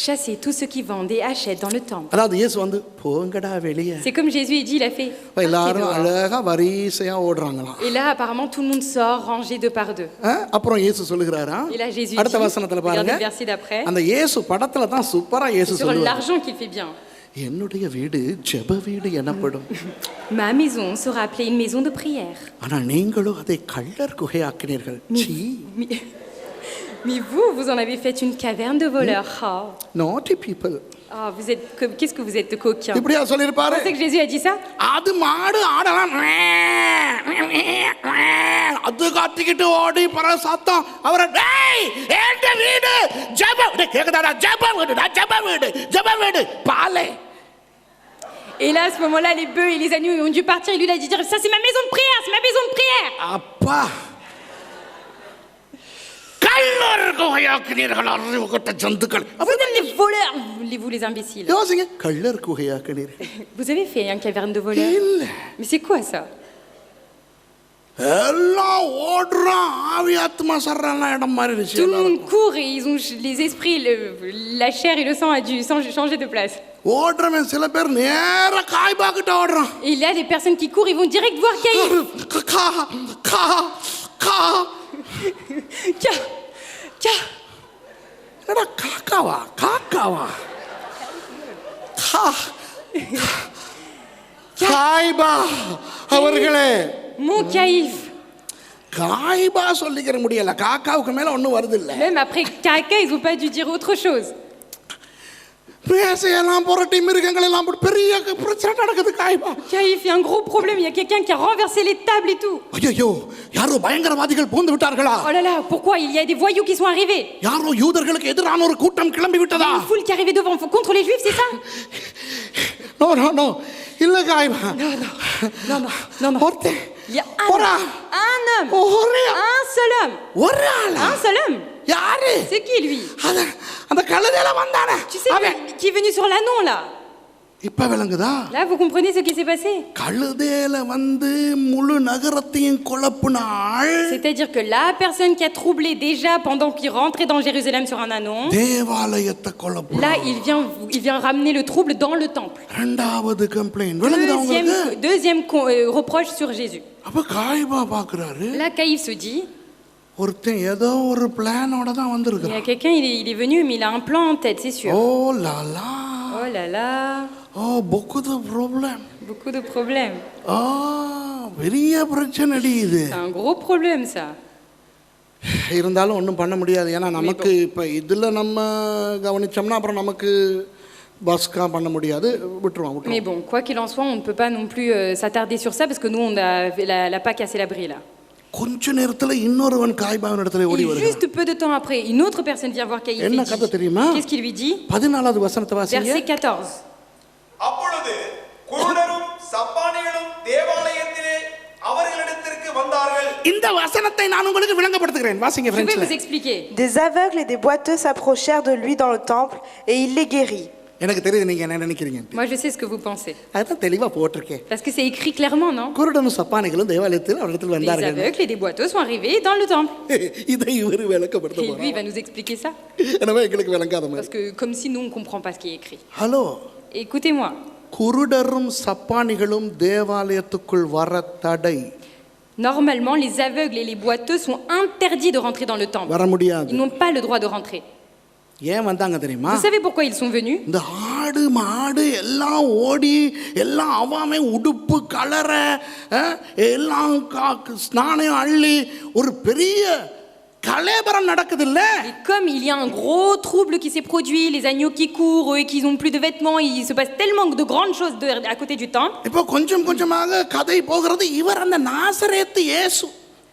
Chassez tous ceux qui vendent et achètent dans le temple. அதாவது இயேசு வந்து போங்கடா வெளியே. C'est comme Jésus il dit, il a fait. எல்லாரும் அழகா வரிசையா ஓடுறாங்களாம். Et là apparemment tout le monde sort rangé deux par deux. அப்புறம் இயேசு சொல்லுகிறாரா? Et là Jésus அடுத்த வசனத்துல பாருங்க. Verset d'après. அந்த இயேசு படத்துல தான் சூப்பரா இயேசு சொல்லுவார். Sur l'argent qu'il fait bien. என்னுடைய வீடு ஜெப வீடு எனப்படும். Ma maison sera appelée une maison de prière. ஆனா நீங்களும் அதை கள்ளர் குகையாக்கினீர்கள். Mais vous en avez fait une caverne de voleurs. Oh. Naughty people. Ah, qu'est-ce que vous êtes coquin. இப்படியா சொல்லிருப்பாரு? Vous pensez que Jésus a dit ça? அது மாடு ஆடலாம். அது கத்திக்கிட்டு ஓடி பர சத்தம் அவரை டேய் ஏண்ட வீடு ஜெப வீடு கேக்குதாடா ஜெப வீடு பாலே. Et là, à ce moment-là, les bœufs et les agneaux ont dû partir. Et lui, il a dit, ça c'est ma maison de prière, c'est ma maison de prière. அப்பா கள்ளர் குகையாக்கினீர்கள் அறிவு கெட்ட ஜந்துக்கள். Vous êtes les voleurs, vous les imbéciles. யோசிங்க, கள்ளர் குகையாக்கினீர்கள். Vous avez fait un caverne de voleurs? இல்ல. Mais c'est quoi ça? எல்லாம் ஓடுறான், ஆவி ஆத்மா சர்றான இடம் மாறிடுச்சு. Tout le monde court et ils ont les esprits, la chair et le sang a dû changer de place. ஓடுறவன் சில பேர் நேரா காய்பா கிட்ட ஓடுறான். Et il y a des personnes qui courent, ils vont direct voir Caïphe. என்னடா காக்காவா காய்பா அவர்களே. Mon Caïphe. காய்பா சொல்லிக்கிற முடியல, காக்காவுக்கு மேல ஒண்ணும் வருது இல்ல. Même après caca, ils ont pas dû dire autre chose. பேசையெல்லாம் புரட்டி மிருகங்கள் எல்லாம் பெரிய பிரச்சனை நடக்குது. காய்பா Caïphe, il y a un gros problème, il y a quelqu'un qui a renversé les tables et tout. ஐயோ, யாரோ பயங்கரவாதிகள் பூந்து விட்டார்களா? Oh là là, pourquoi? Il y a des voyous qui sont arrivés. யாரோ யூதர்களுக்கு எதிரான ஒரு கூட்டம் கிளம்பி விட்டதா? Une foule qui est arrivée devant contre les juifs, c'est ça? No இல்ல காய்பா. Non. ஒருத்தன். Il y a un homme. Un seul homme. ஒரு ஆள். Un seul homme. யாரு? C'est qui lui? அந்த கழுதையில வந்தானே. Tu sais qui est venu sur l'ânon là? இப்ப விளங்குதா? Là vous comprenez ce qui s'est passé? கழுதையில வந்து முழு நகரத்தையும் குழப்பினாள். C'est-à-dire que la personne qui a troublé déjà pendant qu'il rentrait dans Jérusalem sur un ânon. தேவாலயத்தை குழப்பினாள். Là il vient ramener le trouble dans le temple. இரண்டாவது கம்ப்ளைண்ட். விளங்குதா உங்களுக்கு? Deuxième reproche sur Jésus. அப்ப காய்பா பாக்குறாரு. Là Caïphe se dit, ஒருத்தன் ஏதோ ஒரு பிளானோட தான் il y வந்திருக்கான். a quelqu'un, il est venu mais il a un plan en tête, c'est sûr. Oh là là. Oh là là. Oh, beaucoup de problèmes. Beaucoup de problèmes. பெரிய பிரச்சனை இது. C'est un gros problème ça. இருந்தாலும் ஒன்றும் பண்ண முடியாது. ஏன்னா நமக்கு இப்போ இதில் நம்ம கவனிச்சோம்னா அப்புறம் நமக்கு பஸ்கா பண்ண முடியாது, விட்டுருவான் Mais விட்டுருவான். bon, quoi qu'il en soit, on ne peut pas non plus s'attarder sur ça parce que nous, on a la Pâque assez l'abri là. கொஞ்ச நேரத்துல இன்னொருவன் காய்பாவின் இடத்துல ஓடி Et வருகிறான். juste peu de temps après, une autre personne vient voir Caïphe et என்ன கதை dit, தெரியுமா? qu'est-ce qu'il lui dit? 14வது வசனத்தை வாசிங்க. Verset 14. அப்பொழுது குருடரும் சப்பானிகளும் தேவாலயத்திலே அவர்களிடத்திற்கு வந்தார்கள். இந்த வசனத்தை நான் உங்களுக்கு விளங்கப்படுத்துகிறேன். வாசிங்க Je vais ஃப்ரெண்ட்ஸ்ல. vous expliquer. Des aveugles et des boiteux s'approchèrent de lui dans le temple et il les guérit. எனக்கு தெரியுது நீங்க என்ன நினைக்கிறீங்க. Moi, je sais ce que vous pensez. அதான் தெளிவா போட்டிருக்கேன். Parce que c'est écrit clairement, non? குருடனும் சப்பானிகளும் தேவாலயத்தில் அவரிடத்தில் Les வந்தார்கள். aveugles et des boiteux sont arrivés dans le temple. இதை இவர் விளக்கப்படுத்த Et lui, il போறார். va nous expliquer ça. எனவே எங்களுக்கு விளங்காத மாதிரி. Parce que comme si nous, on ne comprend pas ce qui est écrit. Hello, Écoutez-moi. குருடரும் சப்பானிகளும் தேவாலயத்துக்குள் வர தடை. Normalement, les aveugles et les boiteux sont interdits de rentrer dans le temple. வர முடியாது. Ils n'ont pas le droit de rentrer. ஏன் வந்தாங்க தெரியுமா? Vous savez pourquoi ils sont venus? இந்த ஆடு மாடு எல்லாம் ஓடி எல்லாம் அவாமே உடுப்பு கலர எல்லாம் ஸ்நானம் அள்ளி ஒரு பெரிய கலேபரம் நடக்குது இல்ல? Et comme il y a un gros trouble qui s'est produit, les agneaux qui courent et qui n'ont plus de vêtements, il se passe tellement de grandes choses à côté du temple. இப்போ கொஞ்சம் கொஞ்சமாக கதை போகிறது. இவர் அந்த நாசரேத்து இயேசு.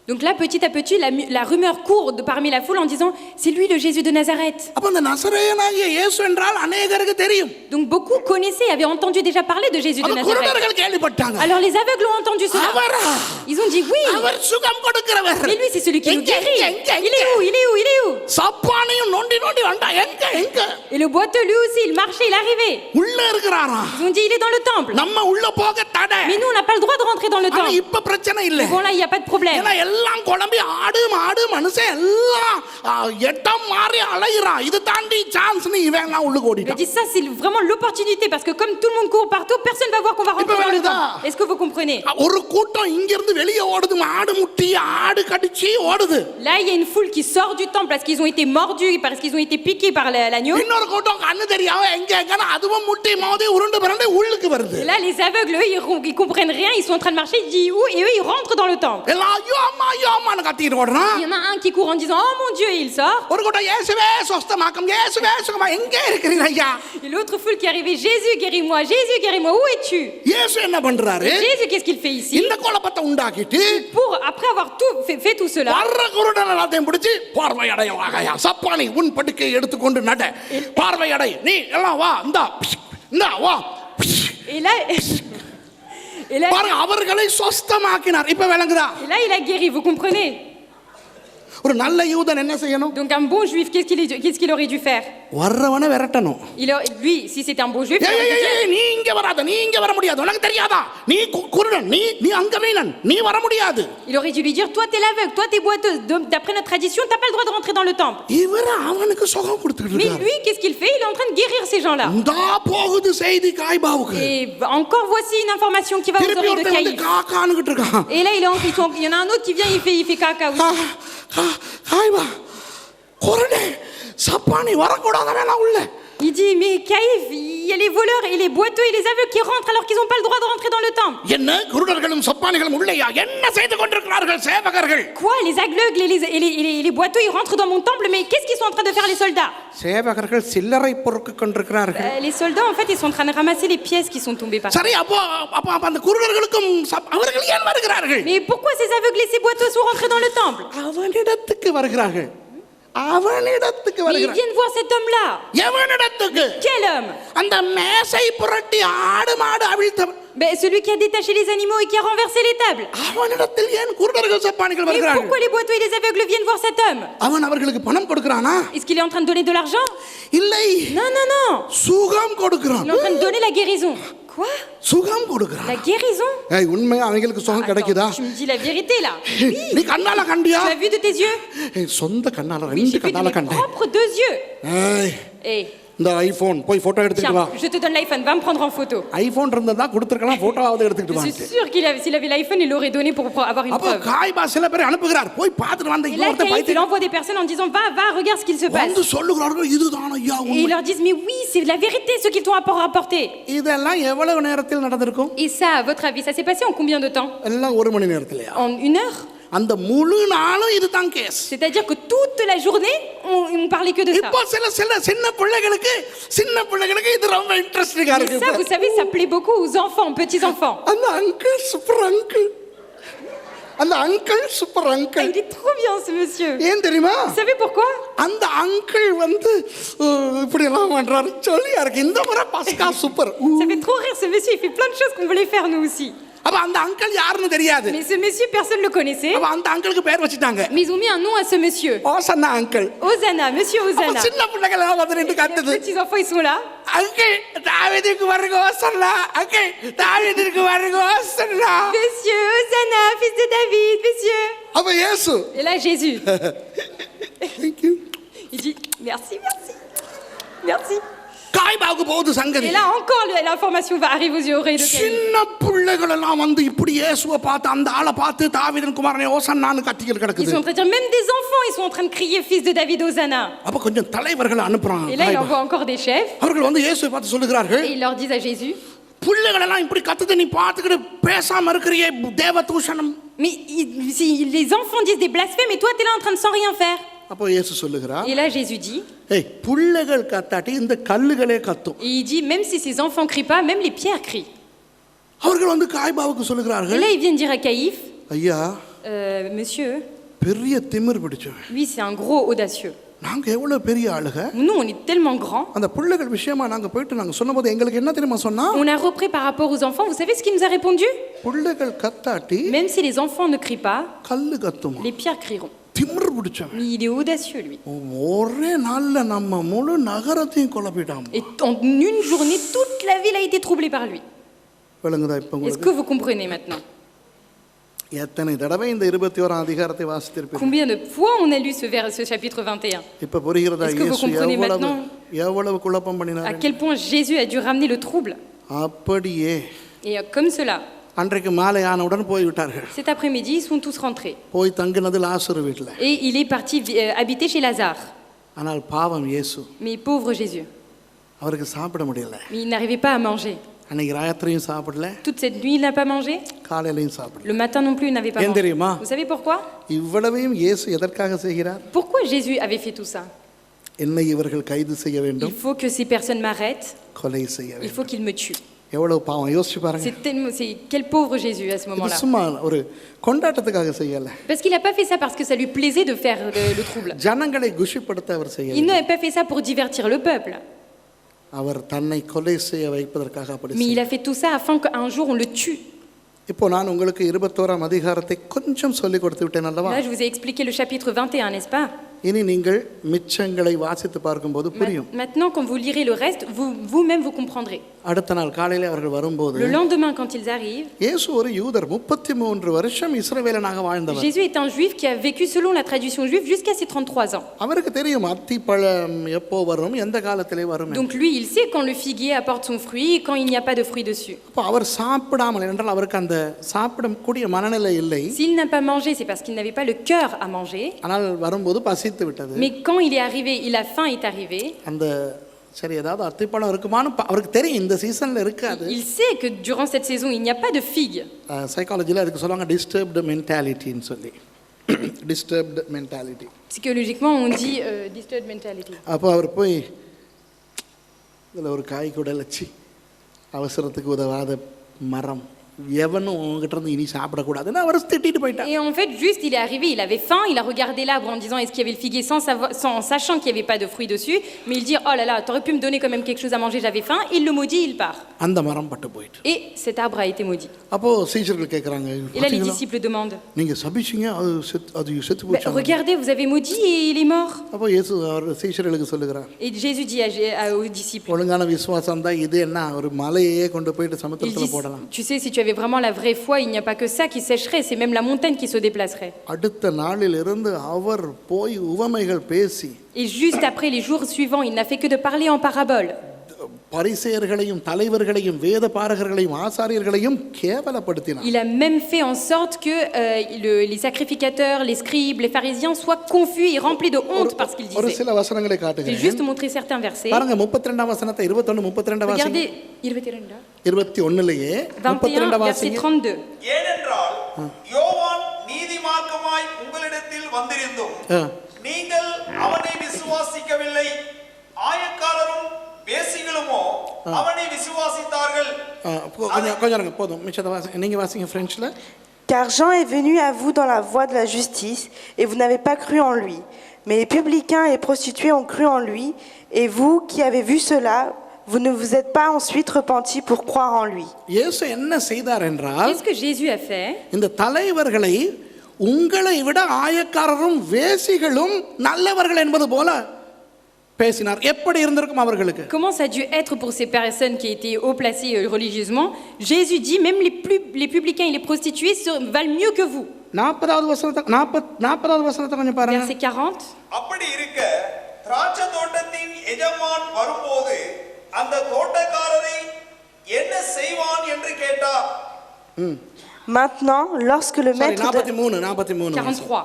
Donc là, petit à petit, la rumeur court parmi la foule en disant c'est lui le Jésus de Nazareth. அப்ப அந்த நசரேயனாகிய இயேசு என்றால் அநேகருக்கு தெரியும். Donc beaucoup connaissaient, avaient entendu déjà parler de Jésus de அப்ப Nazareth. குருடர்கள் கேள்விப்பட்டாங்க. Alors les aveugles ont entendu cela. அவரா? Ils ont dit oui. அவர் சுகம் கொடுக்கிறவர். Mais lui, c'est celui qui nous guérit. Il est où? Il est où? Il est où? சப்பானியும் நோண்டி நோண்டி வந்தா எங்க? Et le boiteux, lui aussi, il marchait, il arrivait. உள்ள இருக்கிறாரா? Ils ont dit il est dans le temple. நம்ம உள்ள போக தடை. Mais nous, on n'a pas le droit de rentrer dans le ஆனா temple. இப்ப பிரச்சனை இல்ல. Bon là, il n'y a pas de problème. ஏன்னா எல்லாம் குழம்பி ஆடு மாடு மனுஷன் எல்லாம் எட்டம் மாறி அலையிறான். இது தாண்டி சான்ஸ் நீ இவன் எல்லாம் உள்ள Il a ஓடிட்டான். dit ça, c'est vraiment l'opportunité parce que comme tout le monde court partout, personne va voir qu'on va rentrer dans le temple. Est-ce que vous comprenez? ஒரு கூட்டம் இங்க இருந்து வெளியே ஓடுது. ஆடு முட்டி ஆடு கடிச்சு ஓடுது. Là, il y a une foule qui sort du temple parce qu'ils ont été mordus, parce qu'ils ont été piqués par l'agneau. இன்னொரு கூட்டம் கண்ணு தெரியாம எங்க எங்கன்னு அதுவும் முட்டி மோதி உருண்டு பிறண்டு உள்ளுக்கு வருது. Et là, les aveugles, eux, ils comprennent rien, ils sont en train de marcher, ils disent où? Et eux, ils rentrent dans le temple. எல்லாம் ஐயோ அம்மான்னு கத்திட்டு ஓடுறான். Il y en a un qui court en disant oh mon Dieu, et il sort. ஒரு கூட்டம் இயேசுவே சொஸ்தமாக்கும் இயேசுவே சுகமா எங்க இருக்கிறீங்க ஐயா? Et l'autre foule qui arrivait Jésus, guéris-moi, Jésus, guéris-moi, où es-tu? இயேசு என்ன பண்றாரு? Jésus, qu'est-ce qu'il fait ici? இந்த குழப்பத்தை உண்டாக்கிட்டு Pour, après avoir fait tout cela, வர்ற குருடன் எல்லாத்தையும் பிடிச்சு பார்வை அடையவாகையா சப்பானி உன் படுக்கையை எடுத்துக்கொண்டு நட பார்வை அடை நீ எல்லாம் வா இந்தா வா et là, பாருங்க அவர்களை சொஸ்தமாக்கினார். இப்ப விளங்குதா? et là, il a guéri, vous comprenez? ஒரு நல்ல யூதன் என்ன செய்யணும்? Donc un bon juif, qu'est-ce qu'il aurait dû faire? வர்றவனை விரட்டணும். Lui, si c'était un bon juif, il aurait dû dire, நீ இங்க வராத நீ இங்க வர முடியாது உனக்கு தெரியாதா நீ குருடன் நீ அங்கவீனன் நீ வர முடியாது. il aurait dû lui dire toi t'es l'aveugle, toi t'es boiteuse, d'après notre tradition t'as pas le droit de rentrer dans le temple. இவர் அவனுக்கு சுகம் கொடுத்துட்டு Mais இருக்காரு. lui, qu'est-ce qu'il fait? Il est en train de guérir ces gens-là. இந்தா போகுது செய்தி காய்பாவுக்கு. Et encore voici une information qui va aux திருப்பி oreilles de ஒருத்தன் வந்து Caïphe. காக்கானுகிட்டு இருக்கான். Et là, il y en a un autre qui vient, il fait caca aussi. காய்பா குருடே சப்பானி வரக்கூடாதவே நான் உள்ள. Il dit mais Caïphe, il y a les voleurs et les boiteux et les aveugles qui rentrent alors qu'ils n'ont pas le droit de rentrer dans le temple. என்ன குருடர்களும் சப்பானிகளும் உள்ளேயா என்ன செய்து கொண்டிருக்கிறார்கள் சேவகர்கள்? Quoi, les aveugles et les boiteux ils rentrent dans mon temple, mais qu'est-ce qu'ils sont en train de faire les soldats? சேவகர்கள் சில்லறை பொறுக்கு கொண்டிருக்கிறார்கள். Les soldats en fait ils sont en train de ramasser les pièces qui sont tombées par terre. சரி அப்போ அந்த குருடர்களுக்கும் அவர்கள் ஏன் வருகிறார்கள்? Mais pourquoi ces aveugles et ces boiteux sont rentrés dans le temple? அவனிடத்துக்கு வருகிறார்கள். அவனிடத்துக்கு Mais ils வருகிறார்கள். viennent voir cet homme-là. எவனிடத்துக்கு? Quel homme? அந்த மேசை புரட்டி ஆடு மாடு அவிழ்த்தவன். Ben, celui qui a détaché les animaux et qui a renversé les tables. அவனிடத்தில் ஏன் குருடர்கள் சப்பானிகள் Mais வருகிறார்கள்? pourquoi les boiteux et les aveugles viennent voir cet homme? அவன் அவர்களுக்கு பணம் கொடுக்கறானா? Est-ce qu'il est en train de donner de l'argent? இல்லை. Non, non, non. சுகம் கொடுக்கறான். Il est en train de donner la guérison. Quoi? சுகம் கொடுக்கறான். La guérison? ஏய் உண்மையா அவங்களுக்கு சுகம் கிடைக்குதா? Attends, tu me dis la vérité là. நீ கண்ணால கண்டியா? Tu as vu de tes yeux? ஏய் சொந்த கண்ணால Oui, ரெண்டு j'ai vu de கண்ணால mes கண்டேன். propres deux yeux. ஏய் Eh, இந்த ஐபோன் போய் போட்டோ எடுத்துட்டு வா. tiens, je te donne l'iPhone, va me prendre en photo. IPhone இருந்தா கொடுத்திருக்கலாம் போட்டோவாவது எடுத்துட்டு Je வா. suis sûr s'il avait l'iPhone, il l'aurait donné pour avoir une அப்ப preuve. காய்பா சில பேர் அனுப்புகிறார். போய் பார்த்துட்டு வந்த Et là, இன்னொருத்த Caïphe, il பைத்தியம் envoie des personnes en disant va, regarde ce qu'il se passe. வந்து சொல்லுகிறார்கள் இதுதான் ஐயா Et ils உண்மை. leur disent mais oui, c'est la vérité ce qu'ils t'ont rapporté. இதெல்லாம் எவ்வளவு நேரத்தில் நடந்திருக்கும்? Et ça, à votre avis, ça s'est passé en combien de temps? எல்லாம் ஒரு மணி நேரத்திலயா? En 1 heure? அந்த முழு நாளும் இதுதான் case. C'est-à-dire que toute la journée, on parlait que de ça. இப்போ சில சின்ன பிள்ளைகளுக்கு இது ரொம்ப இன்ட்ரெஸ்டிங்கா Et இருக்கு. ça, vous savez, ça plaît beaucoup aux enfants, petits enfants. அந்த அங்கிள் சூப்பர் அங்கிள், அந்த uncle super Ah, uncle. il est trop bien ce monsieur. ஏன் தெரியுமா? Vous savez pourquoi? அந்த அங்கிள் வந்து இப்படி எல்லாம் பண்றாரு சொல்லியா இருக்கு. இந்த முறை பஸ்கா super. Ça fait trop rire ce monsieur, il fait plein de choses qu'on voulait faire nous aussi. அப்ப அந்த அங்கிள் யாருன்னு தெரியாது. Mais ce monsieur, personne ne le connaissait. அப்ப அந்த அங்கிளுக்கு பேர் வச்சிட்டாங்க. Mais ils ont mis un nom à ce monsieur. ஓசன்னா அங்கிள். Hosanna, monsieur அப்ப Hosanna. சின்ன பிள்ளைகள் எல்லாம் வந்து நின்று Les கத்துது. petits enfants, ils sont là. Uncle தாவீதுக்கு வருக ஓசன்னா, அங்கிள் தாவீதுக்கு வருக ஓசன்னா. Monsieur Hosanna, fils de David, monsieur. அப்ப இயேசு Et là, Jésus, thank you. il dit merci, merci, merci. காய்பாவுக்கு போகுது சங்கதி. Et là encore, l'information va arriver aux oreilles de Caïn. சின்ன பிள்ளைகள் எல்லாம் வந்து இப்படி இயேசுவை பார்த்து அந்த ஆளை பார்த்து தாவீதின் குமாரனே ஓசன்னான்னு கத்திக்கிட்டு Ils கிடக்குது. sont en train de dire, même des enfants, ils sont en train de crier fils de David, Hosanna. அப்ப கொஞ்சம் தலைவர்களை அனுப்புறாங்க. Et là, il envoie encore des chefs. அவர்கள் வந்து இயேசுவை பார்த்து சொல்லுகிறார்கள், Et ils leur disent à Jésus, பிள்ளைகள் எல்லாம் இப்படி கத்துது நீ பார்த்துக்கிட்டு பேசாம இருக்கிறியே தேவ தூஷணம். mais si les enfants disent des blasphèmes et toi, tu es là en train de sans rien faire. அப்போ இயேசு சொல்லுகிறார், Et là, Jésus dit, ஏய் பிள்ளைகள் கத்தாட்டி இந்த கல்லுகளே கத்தும். et il dit, même si ces enfants crient pas, même les pierres crient. அவர்கள் வந்து காய்பாவுக்கு Et சொல்லுகிறார்கள், là, ils viennent dire à Caïphe, ஐயா monsieur, பெரிய திமிர் பிடிச்சவன், lui, c'est un gros audacieux. நாங்க எவ்வளவு பெரிய ஆளுக. Nous, on est tellement grands. அந்த பிள்ளைகள் விஷயமா நாங்க போயிட்டு நாங்க சொன்னபோது எங்களுக்கு என்ன தெரியுமா சொன்னா, On a repris par rapport aux enfants. Vous savez ce qu'il nous a répondu? பிள்ளைகள் கத்தாட்டி Même si les enfants ne crient pas, கல்லு கத்துமா. les pierres crieront. திமிர் பிடிச்சவன். Mais il est audacieux, lui. ஒரே நாள்ல நம்ம முழு நகரத்தையும் குழப்பிட்டான். Et en une journée, toute la ville a été troublée par lui. விளங்குதா இப்ப Est-ce உங்களுக்கு? que vous comprenez maintenant? எத்தனை தடவை இந்த 21ஆம் அதிகாரத்தை வாசித்திருப்பீங்க? Combien de fois on a lu ce chapitre 21? இப்ப புரிகிறதா Est-ce que vous இயேசு comprenez எவ்வளவு maintenant? எவ்வளவு குழப்பம் À பண்ணினார்? quel point Jésus a dû ramener le trouble. அப்படியே Et comme cela, அன்றைக்கு மாலை ஆனவுடன் போய் விட்டார்கள். cet après-midi, ils sont tous rentrés. போய் தங்கினது லாசரு வீட்டுல. Et il est parti habiter chez Lazare. ஆனால் பாவம் இயேசு Mais pauvre Jésus, அவருக்கு சாப்பிட முடியல. mais il n'arrivait pas à manger. அன்னைக்கு ராத்திரியும் சாப்பிடல, Toute cette nuit, il n'a pas mangé. காலையிலையும் சாப்பிடல. Le matin non plus, il n'avait pas ஏன் mangé. தெரியுமா? Vous savez pourquoi? இவ்வளவையும் இயேசு எதற்காக செய்கிறார்? Pourquoi Jésus avait fait tout ça? என்னை இவர்கள் கைது செய்ய Il வேண்டும், faut que ces personnes m'arrêtent. கொலை செய்ய Il வேண்டும். faut qu'ils me tuent. எவ்வளவு பாவம் யோசிச்சு பாருங்க. C'est quel pauvre Jésus à ce இது moment-là. சும்மா ஒரு கொண்டாட்டத்துக்காக செய்யல. Parce qu'il n'a pas fait ça parce que ça lui plaisait de faire le trouble. ஜனங்களை குஷிப்படுத்த அவர் Il செய்யல. n'a pas fait ça pour divertir le peuple. அவர் தன்னை கொலை செய்ய வைப்பதற்காக அப்படி Mais il செய்தார். a fait tout ça afin qu'un jour on le tue. இப்போ நான் உங்களுக்கு 21ஆம் அதிகாரத்தை கொஞ்சம் சொல்லிக் கொடுத்து விட்டேன் அல்லவா? Là, je vous ai expliqué le chapitre 21, n'est-ce pas? இனி நீங்கள் மிச்சங்களை வாசித்து பார்க்கும்போது புரியும். Maintenant, quand vous lirez le reste, vous-même vous comprendrez. அடுத்த நாள் காலையிலே அவர்கள் வரும்போது, Le lendemain, quand ils arrivent, இயேசு ஒரு யூதர் 33 வருஷம் இஸ்ரவேலனாக வாழ்ந்தவர். Jésus est un juif qui a vécu selon la tradition juive jusqu'à ses 33 ans. அவருக்கு தெரியும் அத்தி பழம் எப்போ வரும், எந்த காலத்திலே வரும். Donc lui, il sait quand le figuier apporte son fruit et quand il n'y a pas de fruit dessus. அப்போ அவர் சாப்பிடாமல் என்றால் அவருக்கு அந்த சாப்பிடக்கூடிய மனநிலை இல்லை. S'il n'a pas mangé, c'est parce qu'il n'avait pas le cœur à manger. ஆனால் வரும்போது பசித்து விட்டது. Mais quand il est arrivé, la faim est arrivée. அந்த சரி ஏதாவது அத்திப்பழம் இருக்குமான்னு அவருக்கு தெரியும் இந்த சீசன்ல இருக்காது. Il sait que durant cette saison, il n'y a pas de figues. சைக்காலஜில அதுக்கு சொல்லுவாங்க டிஸ்டர்ப்டு மென்டாலிட்டின்னு சொல்லி. Disturbed mentality. Psychologiquement, on dit disturbed mentality. அப்போ அவர் போய் இதில் ஒரு காய் கூட லட்சி அவசரத்துக்கு உதவாத மரம் எவனும் உங்ககிட்ட இருந்து இனி சாப்பிடக்கூடாதுன்னு அவர் திட்டிட்டு போயிட்டார். Et en fait, juste, il est arrivé, il avait faim, il a regardé l'arbre en disant est-ce qu'il y avait le figuier sans sachant qu'il n'y avait pas de fruits dessus, mais il dit oh là là, t'aurais pu me donner quand même quelque chose à manger, j'avais faim. Il le maudit, il part. அந்த மரம் பட்டு போயிட்டு. Et cet arbre a été maudit. அப்போ சீஷர்கள் கேட்குறாங்க, Et là, les disciples demandent நீங்க சபிச்சீங்க அது செத்து bah, போச்சு. regardez, vous avez maudit et il est mort. அப்போ இயேசு அவர் சீஷர்களுக்கு சொல்லுகிறார், Et Jésus dit aux disciples ஒழுங்கான விசுவாசம் தான் இது, என்ன ஒரு மலையே கொண்டு போயிட்டு il சமுத்திரத்துல dit, போடலாம். tu sais, si tu avais vraiment la vraie foi, il n'y a pas que ça qui sécherait, c'est même la montagne qui se déplacerait. அடுத்த நாளில் இருந்து அவர் போய் உவமைகள் பேசி Et juste après, les jours suivants, il n'a fait que de parler en parabole. பரிசேயர்களையும் தலைவர்களையும் வேத பாரகர்களையும் ஆசாரியர்களையும் கேவலப்படுத்தினார். Il a même fait en sorte que les sacrificateurs, les scribes, les pharisiens soient confus et remplis de honte par ce qu'ils ஒரு disaient. சில வசனங்களை J'ai காட்டுகிறேன். juste montré certains versets. பாருங்க 32ஆம் வசனத்தை 21 32 வாசிங்க. Regardez, 21லயே 21, 32 verset வாசிங்க. 32. ஏனென்றால் யோவான் நீதிமார்க்கமாய் உங்களிடத்தில் வந்திருந்தும் நீங்கள் அவனை விசுவாசிக்கவில்லை. ஆயக்காரரும் வேசிகளுமோ அவனை விசுவாசித்தார்கள். கொஞ்சம் போதும், மிச்சத்தை வாசிங்க. நீங்க வாசிங்க ஃப்ரெஞ்சில். Car Jean est venu à vous dans la voie de la justice, et vous n'avez pas cru en lui. Mais les publicains et les prostituées ont cru en lui, et vous qui avez vu cela, vous ne vous êtes pas ensuite repentis pour croire en lui. இயேசு என்ன செய்தார் என்றால், Qu'est-ce que Jésus a fait? இந்த தலைவர்களை உங்களை விட ஆயக்காரரும் வேசிகளும் நல்லவர்கள் என்பது போல பேசினார். எப்படி இருந்திருக்கும் அவர்களுக்கு? Comment ça a dû être pour ces personnes qui étaient haut placées religieusement? Jésus dit même les publicains et les prostituées valent mieux que vous. 40வது வசனத்தை கொஞ்சம் பாருங்க. Verset 40. அப்படி இருக்க திராட்சை தோட்டத்தின் எஜமான் வரும்போது அந்த தோட்டக்காரரை என்ன செய்வான் என்று கேட்டார். Maintenant, lorsque le maître de... 43.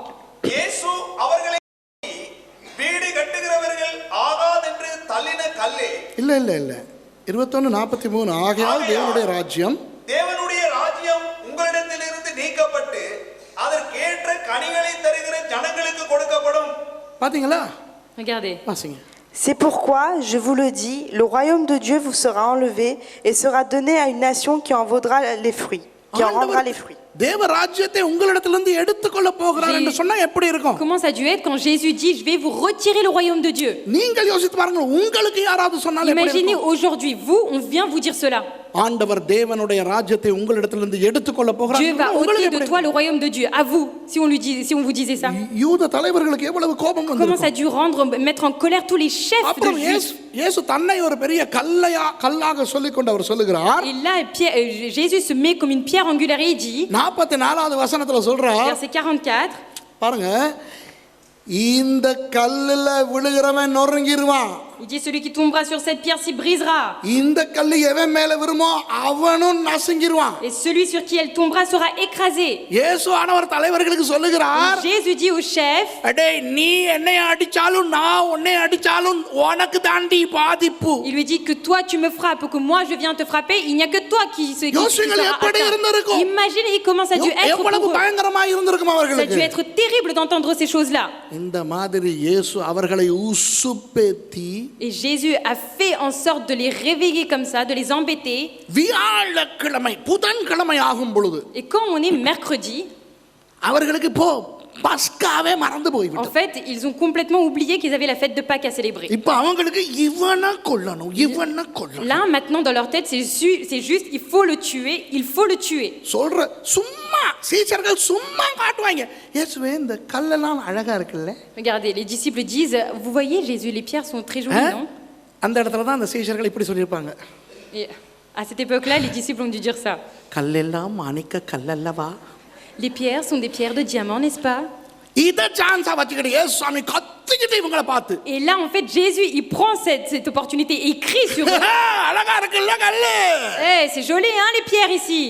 இயேசு அவர்களை வீடு கட்டுகிறவர்கள் ஆகாதென்று தள்ளின கல்லே. இல்ல 21:43. ஆகையால் தேவனுடைய ராஜ்யம் உங்களிடத்திலிருந்து நீக்கப்பட்டு அதற்கேற்ற கனிகளை தருகிற ஜனங்களுக்கு கொடுக்கப்படும். பாத்தீங்களா? Regardez. வாசிங்க. C'est pourquoi, je vous le dis, le royaume de Dieu vous sera enlevé et sera donné à une nation qui en vaudra les fruits, qui en rendra les fruits. தேவ ராஜ்யத்தை உங்களிடத்திலிருந்து எடுத்துக்கொள்ள போகிறார் என்று சொன்னா எப்படி இருக்கும்? Comment ça a dû être quand Jésus dit je vais vous retirer le royaume de Dieu? நீங்கள் யோசித்து பாருங்க, உங்களுக்கு யாராவது சொன்னாலே எப்படி இருக்கும்? Imaginez aujourd'hui vous, on vient vous dire cela. ஆண்டவர் தேவனுடைய ராஜ்யத்தை உங்களிடத்திலிருந்து எடுத்துக்கொள்ள போகிறார். Dieu va ôter de toi le royaume de Dieu. À vous, si on vous disait ça. யூத தலைவர்களுக்கு எவ்வளவு கோபம் Comment ça வந்திருக்கும்? a dû mettre en colère tous les chefs de அப்புறம் Juifs. இயேசு தன்னை ஒரு பெரிய கல்லாக சொல்லிக்கொண்டு அவர் சொல்லுகிறார். Et là Jésus se met comme une pierre angulaire et il dit 44வது வசனத்துல சொல்றார். verset 44. பாருங்க, இந்த கல்லுல விழுகிறவன் நொறுங்கிடுவான். Il dit celui qui tombera sur cette pierre s'y brisera. இந்த கல்லு எவன் மேல விழுமோ அவனும் நசுங்கிடுவான். Et celui sur qui elle tombera sera écrasé. இயேசு ஆனவர் தலைவர்களுக்கு சொல்லுகிறார், Jésus dit au chef, அடே நீ என்னை அடிச்சாலும் நான் உன்னை அடிச்சாலும் உனக்கு தாண்டி பாதிப்பு. il lui dit que toi tu me frappes ou que moi je viens te frapper, il n'y a que toi qui யோசிங்கள் sera எப்படி இருந்திருக்கும்? atteint. Imaginez comment ça a dû être pour எவ்வளவு eux. பயங்கரமாக இருந்திருக்கும் Ça a dû அவர்களுக்கு. être terrible d'entendre ces choses-là. இந்த மாதிரி இயேசு அவர்களை உசுப்பேத்தி Et Jésus a fait en sorte de les réveiller comme ça, de les embêter. வியாழக்கிழமை புதன்கிழமை ஆகும் பொழுது Et quand on est mercredi, அவர்களுக்கு இப்போ பஸ்காவே மறந்து en போய்விட்டது. fait, ils ont complètement oublié qu'ils avaient la fête de Pâques à célébrer. இப்போ அவங்களுக்கு இவனை கொல்லணும். Là, maintenant, dans leur tête, c'est juste, il faut le tuer. சொல்ற சும்மா சீஷர்கள் சும்மா காட்டுவாங்க. இயேசுவே இந்த கல்லெல்லாம் அழகா இருக்குல்ல? Regardez, les disciples disent, vous voyez Jésus, les pierres sont très jolies, non? அந்த இடத்துல தான் அந்த சீஷர்கள் இப்படி சொல்லியிருப்பாங்க. Et à cette époque-là, les disciples ont dû dire ça. கல்லெல்லாம் மாணிக்க கல்லல்லவா? Les pierres sont des pierres de diamant, n'est-ce pas? இத சான்ஸா வச்சுக்கிட்டு இயேசு சாமி கத்திக்கிட்டு இவங்களை பார்த்து, Et là, en fait, Jésus, il prend cette opportunité et il crie sur eux. அழகா இருக்குல்ல கல்லு? Eh, c'est joli, hein, les pierres ici?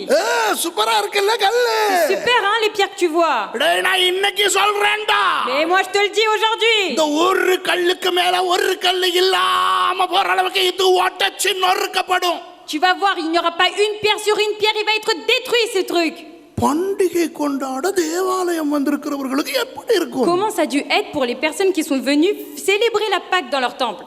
சூப்பரா இருக்குல்ல கல்லு? Super, hein, les pierres que tu vois? டேய் நான் இன்னைக்கு சொல்றேன்டா. Mais moi, je te le dis aujourd'hui. இந்த ஒரு கல்லுக்கு மேல ஒரு கல்லு இல்லாம போற அளவுக்கு இது ஒட்டச்சு நொறுக்கப்படும். Tu vas voir, il n'y aura pas une pierre sur une pierre, il va être détruit, ce truc. பண்டிகை கொண்டாட தேவாலயம் வந்திருக்கிறவர்களுக்கு எப்படி இருக்கும்? Comment ça a dû être pour les personnes qui sont venues célébrer la Pâque dans leur temple?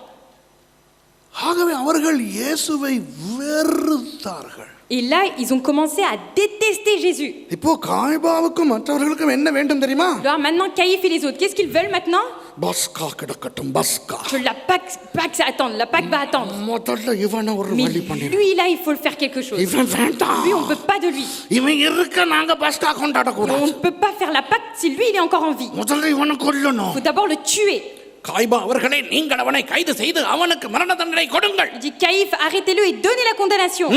ஆகவே அவர்கள் இயேசுவை வெறுத்தார்கள். Et là, ils ont commencé à détester Jésus. இப்போ காய்பாவுக்கும் மற்றவர்களுக்கும் என்ன வேண்டும் தெரியுமா? Alors maintenant, Caïphe et les autres, qu'est-ce qu'ils veulent maintenant? பஸ்கா கிடக்கட்டும் பஸ்கா. Que la Pâque ça attend, la Pâque va attendre. முதல்ல இவனை ஒரு Mais வழி பண்ணிடு. lui, là, il faut le faire quelque chose. இவன் வேண்டாம். Lui, on ne peut pas de lui. இவன் இருக்க நாங்க பஸ்கா கொண்டாட Et on கூடாது. ne peut pas faire la Pâque si lui, il est encore en vie. முதல்ல இவனை Il கொல்லணும். faut d'abord le tuer. காய்பா அவர்களே நீங்கள் அவனை கைது செய்து அவனுக்கு மரண தண்டனை கொடுங்கள். Il dit Caïphe, arrêtez-le et donnez la condamnation.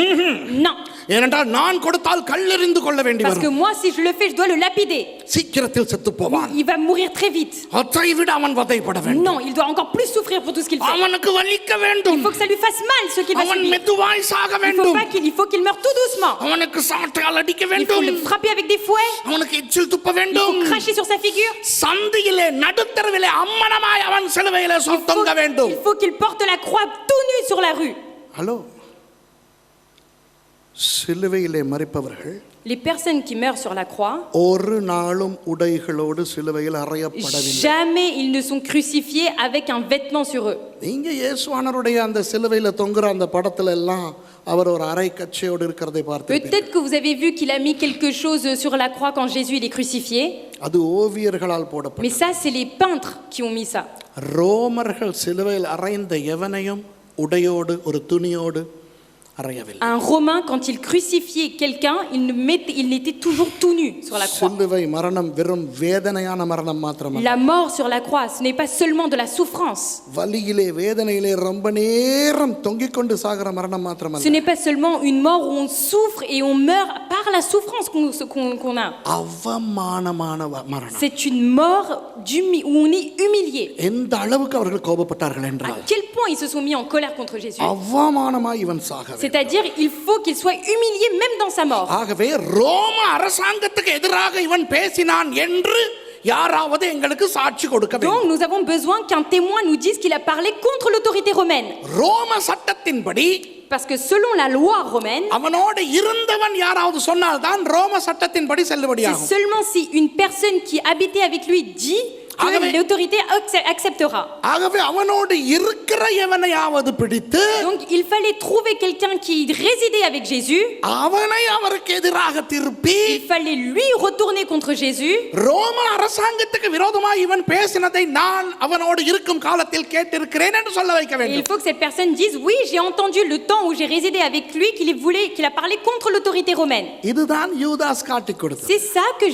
Non. ஏனென்றால் நான் கொடுத்தால் கல்லெறிந்து கொள்ள வேண்டி Parce que வரும். moi, si je le fais, je dois le lapider. சீக்கிரத்தில் செத்து போவான். Il va mourir très vite. அதை விட அவன் வதைப்பட வேண்டும். Non, il doit encore plus souffrir pour tout ce qu'il fait. அவனுக்கு வலிக்க வேண்டும். Il faut que ça lui fasse mal ce qu'il va அவன் subir. மெதுவாய் சாக Il வேண்டும். faut qu'il meure tout doucement. அவனுக்கு சாட்டையால் அடிக்க Il faut வேண்டும். le frapper avec des fouets. அவனுக்கு எச்சில் துப்ப Il faut வேண்டும். cracher sur sa figure. சந்தியிலே நடுத்தரவிலே அம்மனமாய் அவன் சிலுவையிலே தொங்க வேண்டும். Il faut qu'il porte la croix tout nu sur la rue. Hello, சிலுவையிலே மரிப்பவர்கள் Les personnes qui meurent sur la croix, ஒரு நாளும் உடைகளோடு சிலுவையில் அறையப்படவில்லை. jamais ils ne sont crucifiés avec un vêtement sur eux. நீங்க இயேசுவானவருடைய அந்த சிலுவையில தொங்குற அந்த படத்துல எல்லாம் அவர் ஒரு அரை கச்சையோடு இருக்கிறதை பார்த்திருப்பீங்க. Peut-être que vous avez vu qu'il a mis quelque chose sur la croix quand Jésus il est crucifié. அது ஓவியர்களால் போடப்பட்டது. Mais ça, c'est les peintres qui ont mis ça. ரோமர்கள் சிலுவையில் அறைந்த எவனையும் உடையோடு ஒரு துணியோடு அறையவில்லை. Un Romain, quand il crucifiait quelqu'un, il était toujours tout nu sur la croix. சிலுவை மரணம் வெறும் வேதனையான மரணம் மாத்திரமல்ல. La mort sur la croix, ce n'est pas seulement de la souffrance. வலியிலே வேதனையிலே ரொம்ப நேரம் தொங்கிக் கொண்டு சாகிற மரணம் மாத்திரமல்ல. Ce n'est pas seulement une mort où on souffre et on meurt par la souffrance qu'on a. அவமானமான மரணம். C'est une mort où on est humilié. எந்த அளவுக்கு அவர்கள் கோபப்பட்டார்கள் À என்றால் quel point ils se sont mis en colère contre Jésus. அவமானமாய் இவன் சாக. C'est-à-dire, il faut qu'il soit humilié même dans sa mort. ஆகவே ரோம அரசாங்கத்துக்கு எதிராக இவன் பேசினான் என்று யாராவது எங்களுக்கு சாட்சி கொடுக்க வேண்டும். Donc nous avons besoin qu'un témoin nous dise qu'il a parlé contre l'autorité romaine. ரோம சட்டத்தின்படி Parce que selon la loi romaine, அவனோடு இருந்தவன் யாராவது சொன்னால் தான் ரோம சட்டத்தின்படி c'est செல்லுபடியாகும். seulement si une personne qui habitait avec lui dit que l'autorité acceptera. ஆகவே அவனோடு இருக்கிற எவனையாவது பிடித்து Donc il fallait trouver quelqu'un qui résidait avec Jésus. அவனை அவருக்கு எதிராக திருப்பி Il fallait lui retourner contre Jésus. ரோம அரசாங்கத்துக்கு விரோதமாக இவன் பேசினதை நான் அவனோடு இருக்கும் காலத்தில் கேட்டிருக்கிறேன் என்று சொல்ல வைக்க Et il வேண்டும். faut que cette personne dise oui, j'ai entendu le temps où j'ai résidé avec lui qu'il a parlé contre l'autorité romaine. இதுதான் யூதாஸ் காட்டிக் கொடுத்தது. C'est ça que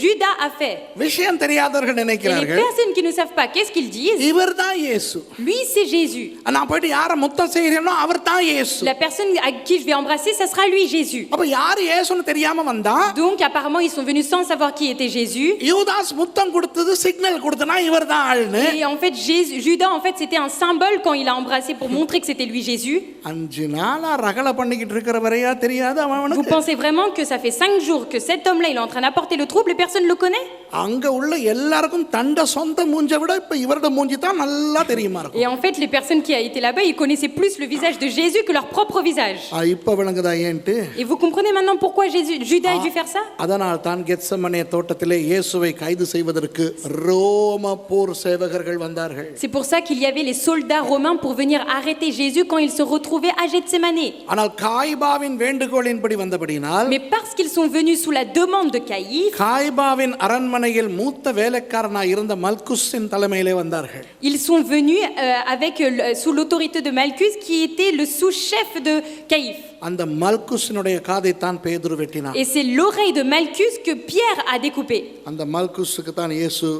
Judas a fait. விஷயம் தெரியாதவர்கள் Et les நினைக்கிறார்கள் personnes qui ne savent pas, qu'est-ce qu'ils disent? இவர்தான் இயேசு. Lui, c'est Jésus. நான் போயிட்டு யாரை முத்தம் செய்கிறேனோ அவர்தான் இயேசு. La personne à qui je vais embrasser, ça sera lui, Jésus. அப்ப யார் இயேசுன்னு தெரியாம வந்தா Donc apparemment, ils sont venus sans savoir qui était Jésus. யூதாஸ் முத்தம் கொடுத்தது சிக்னல் கொடுத்தனா இவர்தான் ஆள்னு. Et en fait, Judas, en fait, c'était un symbole quand il a embrassé pour montrer que c'était lui, Jésus. 5 நாளா ரகல பண்ணிக்கிட்டு இருக்கிறவரையா தெரியாது Vous அவனுக்கு. pensez vraiment que ça fait 5 jours que cet homme-là, il est en train d'apporter le trouble et personne ne le connaît? அங்க உள்ள எல்லாருக்கும் தண்ட சொந்த மூஞ்சை விட இப்ப இவரோட மூஞ்சி தான் நல்லா தெரியுமா இருக்கும். Et en fait, les personnes qui étaient là-bas, ils connaissaient plus le visage de Jésus que leur propre visage. இப்ப விளங்குதா ஏன்ட்டு? Et vous comprenez maintenant pourquoi Judas a dû faire ça? அதனால் தான் கெத்சமனே தோட்டத்திலே இயேசுவை கைது செய்வதற்கு ரோம போர் சேவகர்கள் வந்தார்கள். C'est pour ça qu'il y avait les soldats romains pour venir arrêter Jésus quand il se retrouvait à Gethsémanée. ஆனால் காய்பாவின் வேண்டுகோளின்படி வந்தபடியினால் Mais parce qu'ils sont venus sous la demande de Caïphe, காய்பாவின் அரண்மனையில் மூத்த வேலைக்காரனாய் இருந்த மல்குஸின் தலைமையிலே வந்தார்கள். ils sont venus sous l'autorité de Malchus qui était le sous-chef de Caïphe. அந்த மல்குஸினுடைய காதை தான் பேதுரு வெட்டினான். Et c'est l'oreille de Malchus que Pierre a découpé. அந்த மல்குஸுக்கு தான் இயேசு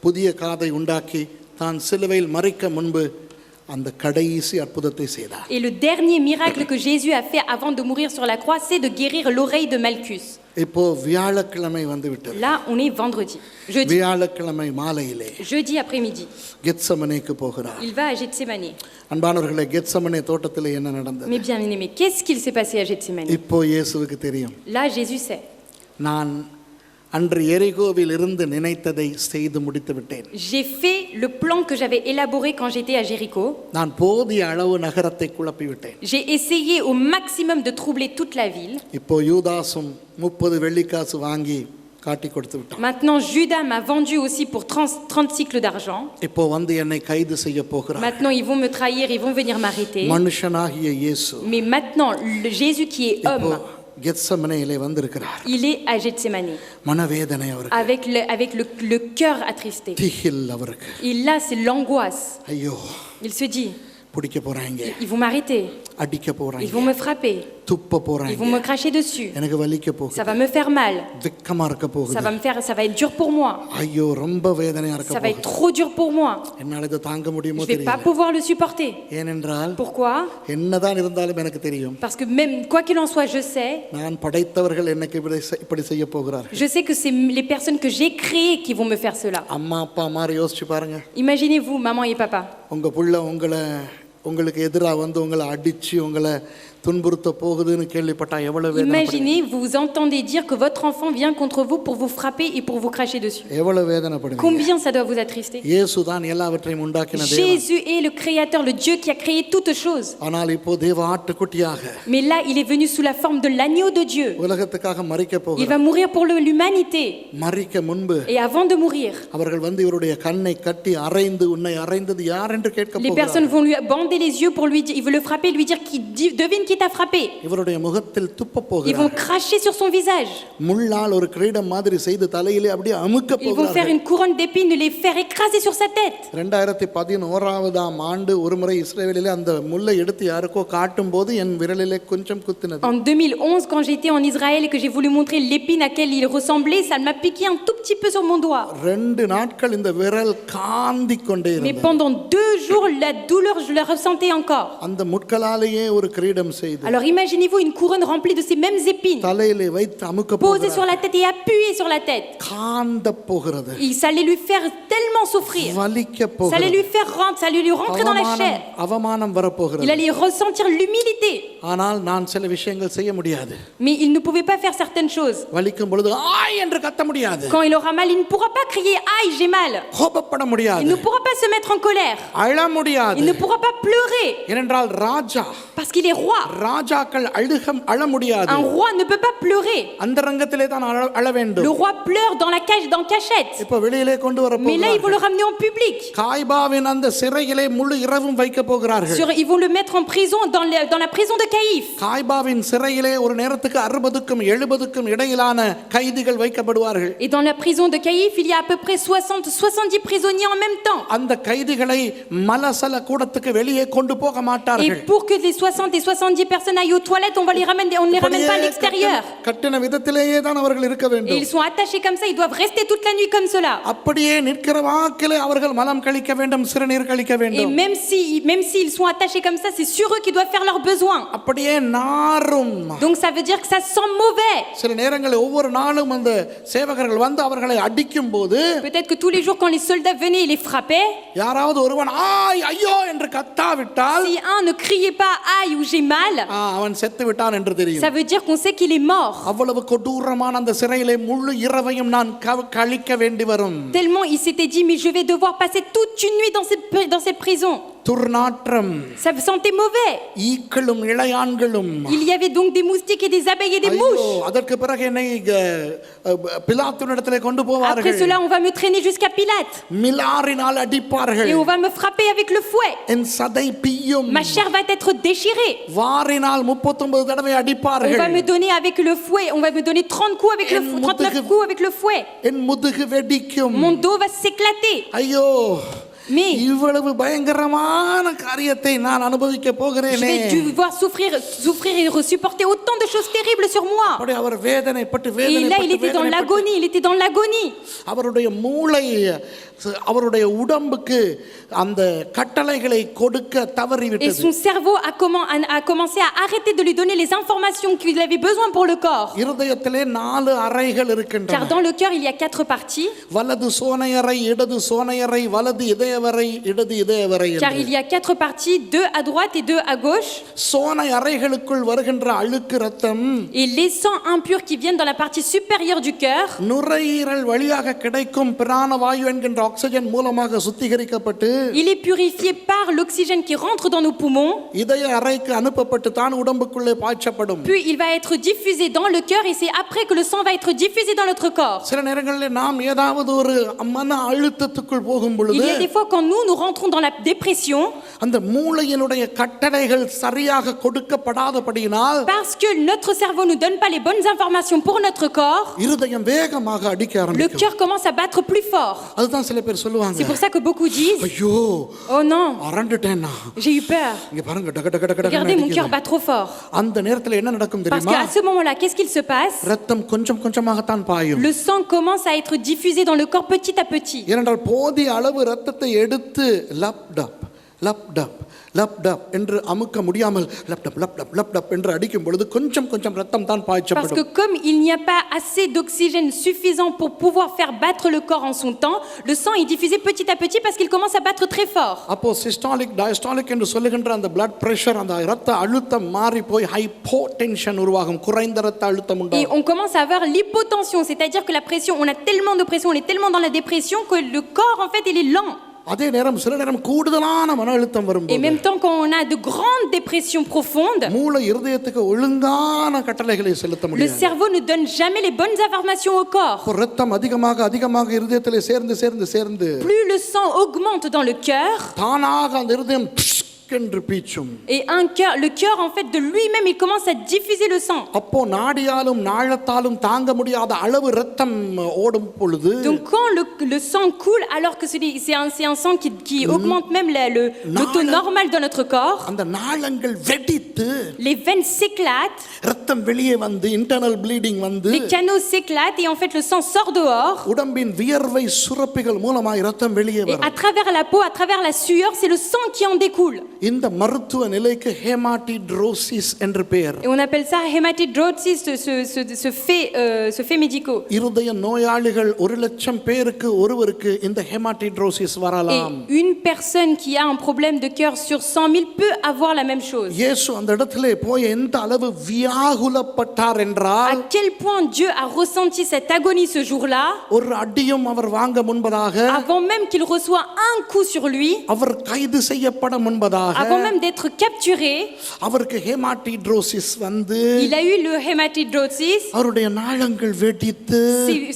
புதிய காதை உண்டாக்கி தான் சிலுவையில் மரிக்க முன்பு அந்த கடைசி அற்புதத்தை செய்தார். Et le dernier miracle que Jésus a fait avant de mourir sur la croix, c'est de guérir l'oreille de Malchus. இப்போ வியாழக்கிழமை வந்து விட்டது. Là, on est vendredi. Jeudi. வியாழக்கிழமை மாலையிலே Jeudi après-midi. கெத்சமனேக்கு போகிறார். Il va à Gethsémanée. அன்பானவர்களே, கெத்சமனே தோட்டத்திலே என்ன நடந்தது? Mais bien aimé, qu'est-ce qu'il s'est passé à Gethsémanée? இப்போ இயேசுவுக்கு தெரியும். Là, Jésus sait. நான் அன்று எரிகோவில் இருந்து நினைத்ததை செய்து முடித்து விட்டேன். J'ai fait le plan que j'avais élaboré quand j'étais à Jéricho. நான் போதிய அளவு நகரத்தை குழப்பி விட்டேன். J'ai essayé au maximum de troubler toute la ville. இப்போ யூதாசும் 30 வெள்ளிக்காசு வாங்கி காட்டி கொடுத்து விட்டான். Maintenant, Judas m'a vendu aussi pour 30 cycles d'argent. இப்போ வந்து என்னை கைது செய்ய போகிறார். Maintenant, ils vont me trahir, ils vont venir m'arrêter. மனுஷனாகிய இயேசு Mais maintenant, le Jésus qui est இப்போ homme, கெத்சமனேயிலே வந்திருக்கிறார். il est à Gethsémanée. மனவேதனை அவருக்கு. Avec le cœur attristé. திகில் அவருக்கு. Et là, c'est l'angoisse. ஐயோ, Il se dit, பிடிக்க போறாங்க, ils vont m'arrêter, அடிக்க ils போறாங்க, vont me frapper, துப்ப ils vont போறாங்க, me cracher dessus, எனக்கு வலிக்க ça போகுது, va me faire mal, வெக்கமா இருக்க போகுது, ça va être dur pour moi, ஐயோ ரொம்ப வேதனையா இருக்க ça va être போகுது, trop dur pour moi, என்னால இதை தாங்க முடியுமோ je vais pas தெரியல. pouvoir le supporter. ஏனென்றால் Pourquoi? என்னதான் இருந்தாலும் எனக்கு தெரியும், Parce que même quoi qu'il en soit, je sais நான் படைத்தவர்கள் எனக்கு இப்படி செய்ய போகிறார். Je sais que c'est les personnes que j'ai créées qui vont me faire cela. அம்மா அப்பா மாதிரி யோசிச்சு பாருங்க. Imaginez-vous, maman et papa. உங்க புள்ள உங்களுக்கு எதிராக வந்து உங்களை அடிச்சு உங்களை துன்புறுத்த போகுதுன்னு கேள்விப்பட்டா எவ்வளவு வேதனைப்படுவீங்க? Imaginez, vous entendez dire que votre enfant vient contre vous pour vous frapper et pour vous cracher dessus. எவ்வளவு வேதனைப்படுவீங்க? Combien ça doit vous attrister? இயேசு தான் எல்லாவற்றையும் உண்டாக்கின தேவன். Jésus est le créateur, le Dieu qui a créé toutes choses. ஆனால் இப்போ தேவ ஆட்டுக்குட்டியாக Mais là, il est venu sous la forme de l'agneau de Dieu. உலகத்துக்காக மரிக்க Il போகிறார். va mourir pour l'humanité. மரிக்க முன்பு Et avant de mourir, அவர்கள் வந்து இவருடைய கண்ணை கட்டி அறைந்து உன்னை அறைந்தது யார் என்று கேட்க les personnes போகிறார்கள். vont lui bander les yeux pour lui dire, il veut le frapper, lui dire devine qui t'a frappé. இவருடைய முகத்தில் துப்ப Ils போகிறார். vont cracher sur son visage. முள்ளால் ஒரு கிரீடம் மாதிரி செய்து தலையிலே அப்படியே அமுக்க Ils vont faire போகிறார்கள். une couronne d'épines et les faire écraser sur sa tête. 2011ஆம் ஆண்டு ஒருமுறை இஸ்ரவேலிலே அந்த முள்ளை எடுத்து யாருக்கோ காட்டும் போது என் விரலிலே கொஞ்சம் குத்தினது. En 2011, quand j'étais en Israël et que j'ai voulu montrer l'épine à laquelle il ressemblait, ça m'a piqué un tout petit peu sur mon doigt. 2 நாட்கள் இந்த விரல் காந்திக் கொண்டே Mais இருந்தது. pendant 2 jours, la douleur, je la ressentais encore. அந்த முட்களாலேயே ஒரு கிரீடம் செய்து Alors imaginez-vous une couronne remplie de ces mêmes épines, தலையிலே வைத்து அமுக்க posée போகிறார். sur la tête et appuyée sur la tête. காந்த போகிறது. Et ça allait lui faire tellement souffrir. வலிக்க Ça allait போகிறது. lui faire rentrer, ça allait lui rentrer dans la chair. அவமானம் Il வரப்போகிறது. allait ressentir l'humilité. ஆனால் நான் சில விஷயங்கள் செய்ய முடியாது. Mais il ne pouvait pas faire certaines choses. வலிக்கும் பொழுது ஆய் என்று கத்த முடியாது. Quand il aura mal, il ne pourra pas crier « Aïe, j'ai mal ». கோபப்பட Il முடியாது. ne pourra pas se mettre en colère. அழ முடியாது. Il ne pourra pas pleurer ஏனென்றால் ராஜா parce qu'il est roi. ராஜாக்கள் அழ முடியாது. Un roi ne peut pas pleurer. அந்த ரங்கத்திலே தான் அழ Le வேண்டும். roi pleure dans la cage, dans cachette. இப்ப வெளியிலே கொண்டு வர Mais là, ils vont le போகிறார்கள். ramener en public. காய்பாவின் அந்த சிறையிலே முழு இரவும் வைக்க போகிறார்கள். Ils vont le mettre en prison, dans la prison de Caïphe. காய்பாவின் சிறையிலே ஒரு நேரத்துக்கு 60க்கும் 70க்கும் இடையிலான கைதிகள் வைக்கப்படுவார்கள். Et dans la prison de Caïphe, il y a à peu près 70 prisonniers en même temps. அந்த கைதிகளை மலசல கூடத்துக்கு வெளியே கொண்டு போக Et மாட்டார்கள். pour que les 60 et 70 personnes aillent aux toilettes, on ne les ramène pas à l'extérieur. கட்டின விதத்திலேயே தான் அவர்கள் இருக்க Et வேண்டும். ils sont attachés comme ça, ils doivent rester toute la nuit comme cela. அப்படியே நிற்கிற வாக்கிலே அவர்கள் மலம் கழிக்க வேண்டும், சிறுநீர் கழிக்க Et வேண்டும். même s'ils sont attachés comme ça, c'est sur eux qu'ils doivent faire leurs besoins. அப்படியே நாரும். Donc ça veut dire que ça sent mauvais. சில நேரங்களில் ஒவ்வொரு நாளும் அந்த சேவகர்கள் வந்து அவர்களை அடிக்கும் போது Peut-être que tous les jours quand les soldats venaient, ils les frappaient. யாராவது ஒருவன் ஆய் ஐயோ என்று கத்தாவிட்டால் Si un ne criait pas aïe ou j'ai mal, அவன் செத்து விட்டான் என்று தெரியும். ça veut dire qu'on sait qu'il est mort. அவ்வளவு கொடூரமான அந்த சிறையிலே முழு இரவையும் நான் கழிக்க வேண்டி வரும். Tellement il s'était dit mais je vais devoir passer toute une nuit dans cette prison. துர்நாற்றம், Ça sentait mauvais. ஈக்களும் இளையான்களும். Il y avait donc des moustiques et des abeilles et des ஐயோ, mouches. அதற்கு பிறகு என்னை பிலாத்துவினிடத்திலே கொண்டு Après போவார்கள். cela, on va me traîner jusqu'à Pilate மிலாரினால் அடிப்பார்கள். et on va me frapper avec le fouet. என் சதை பிய்யும். Ma chair va être déchirée. வாரினால் 39 தடவை On அடிப்பார்கள். va me donner avec le fouet, on va me donner 30 coups avec le fouet, 39 coups avec le fouet. என் முதுகு வெடிக்கும். Mon dos va s'éclater. ஐயோ, Mais இவ்வளவு பயங்கரமான காரியத்தை நான் அனுபவிக்க je போகிறேனே. vais devoir souffrir et supporter autant de choses terribles sur moi. அப்படி அவர் வேதனைப்பட்டு Et là, il était dans l'agonie, il était dans l'agonie. அவருடைய மூளை அவருடைய உடம்புக்கு அந்த கட்டளைகளை கொடுக்க Et தவறிவிட்டது. son cerveau a commencé à arrêter de lui donner les informations qu'il avait besoin pour le corps. இருதயத்திலே 4 அறைகள் Car இருக்கின்றன. dans le cœur, il y a 4 parties. வலது சோனையறை, இடது சோனையறை, வலது இதயவரை, இடது இதயவரை. Car il y a 4 parties, 2 à droite et 2 à gauche. சோனை அறைகளுக்குள் வருகின்ற அழுக்கு ரத்தம் Et les sangs impurs qui viennent dans la partie supérieure du cœur, நுரையீரல் வழியாக கிடைக்கும் பிராணவாயு என்கின்ற ஆக்சிஜன் மூலமாக சுத்திகரிக்கப்பட்டு il est purifié par l'oxygène qui rentre dans nos poumons. இதய அறைக்கு அனுப்பப்பட்டு தான் உடம்புக்குள்ளே பாய்ச்சப்படும். Puis il va être diffusé dans le cœur et c'est après que le sang va être diffusé dans notre corps. சில நேரங்களில் நாம் ஏதாவது ஒரு மன அழுத்தத்துக்குள் போகும் பொழுது Il y a des fois quand nous rentrons dans la dépression, அந்த மூளையினுடைய கட்டளைகள் சரியாக கொடுக்கப்படாதபடியினால் parce que notre cerveau ne donne pas les bonnes informations pour notre corps, இருதயம் வேகமாக அடிக்க le ஆரம்பிக்கும். cœur commence à battre plus fort. அதுதான் சில பேர் சொல்லுவாங்க, C'est pour ça que beaucoup disent ஐயோ oh non, அரண்டுட்டேன்னா. j'ai eu peur. இங்க பாருங்க டக டக டக Regardez, டகன்னு mon cœur அடிக்குது. bat trop fort. அந்த நேரத்துல என்ன நடக்கும் Parce தெரியுமா? qu'à ce moment-là, qu'est-ce qu'il se passe? ரத்தம் கொஞ்சம் கொஞ்சமாகத்தான் பாயும். Le sang commence à être diffusé dans le corps petit à petit. ஏனென்றால் போதிய அளவு ரத்தத்தை எடுத்து lub dub lub dub lub dub என்று அமுக்க முடியாமல் lub dub lub dub lub dub என்று அடிக்கும் பொழுது கொஞ்சம் கொஞ்சம் ரத்தம் தான் Parce que பாய்ச்சப்படும். comme il n'y a pas assez d'oxygène suffisant pour pouvoir faire battre le corps en son temps, le sang est diffusé petit à petit parce qu'il commence à battre très fort. அப்போ systolic diastolic என்று சொல்லுகின்ற அந்த blood pressure, அந்த இரத்த அழுத்தம் மாறி போய் ஹைப்போடென்ஷன் உருவாகும், குறைந்த இரத்த அழுத்தம் Et உண்டாகும். on commence à avoir l'hypotension, c'est-à-dire que la pression, on a tellement de pression, on est tellement dans la dépression que le corps en fait il est lent. அதே நேரம் சில நேரம் கூடுதலான மன அழுத்தம் Et வரும்போது même temps quand on a de grandes dépressions profondes, மூளை இருதயத்துக்கு ஒழுங்கான கட்டளைகளை செலுத்த le முடியாது. cerveau ne donne jamais les bonnes informations au corps. இப்போ ரத்தம் அதிகமாக அதிகமாக இருதயத்திலே சேர்ந்து சேர்ந்து சேர்ந்து Plus le sang augmente dans le cœur, தானாக அந்த இருதயம் என்று பீச்சும். et le cœur en fait de lui-même il commence à diffuser le sang. அப்போ நாடியாலும் நாளத்தாலும் தாங்க முடியாத அளவு ரத்தம் ஓடும் பொழுது Donc quand le sang coule alors que c'est un sang qui augmente même le taux normal dans notre corps, அந்த நாளங்கள் வெடித்து les veines s'éclatent, ரத்தம் வெளியே வந்து இன்டர்னல் ப்ளீடிங் வந்து les canaux s'éclatent et en fait le sang sort dehors. உடம்பின் வியர்வை சுரப்பிகள் மூலமாய் ரத்தம் வெளியே Et வரும். à travers la peau, à travers la sueur, c'est le sang qui en découle. இந்த மருத்துவ நிலைக்கு ஹேமாட்டிட்ரோசிஸ் என்று பெயர். Et on appelle ça hématidrosis, ce fait médicaux. இருதய நோயாளிகள் 1,00,000 பேருக்கு ஒருவருக்கு இந்த ஹேமாட்டிட்ரோசிஸ் Et வரலாம். une personne qui a un problème de cœur sur 100 000 peut avoir la même chose. இயேசு அந்த இடத்திலே போய் எந்த அளவு வியாகுலப்பட்டார் என்றால் À quel point Dieu a ressenti cette agonie ce jour-là, ஒரு அடியும் அவர் வாங்க முன்பதாக, avant même qu'il reçoit un coup sur lui, அவர் கைது செய்யப்பட முன்பதாக, avant même d'être capturé, அவருக்கு ஹேமாட்டிட்ரோசிஸ் வந்து il a eu le hématidrosis, அவருடைய நாளங்கள் வெடித்து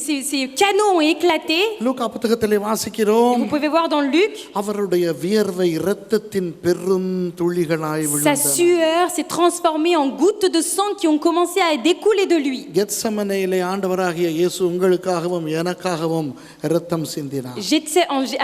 ses canaux ont éclaté. லூக்கா புத்தகத்திலே வாசிக்கிறோம், Vous pouvez voir dans Luc, அவருடைய வியர்வை இரத்தத்தின் பெரும் துளிகளாய் sa விழுந்தன. sueur s'est transformée en gouttes de sang qui ont commencé à découler de lui. கெத்சமனேயிலே ஆண்டவராகிய இயேசு உங்களுக்காகவும் எனக்காகவும் இரத்தம் சிந்தினார்.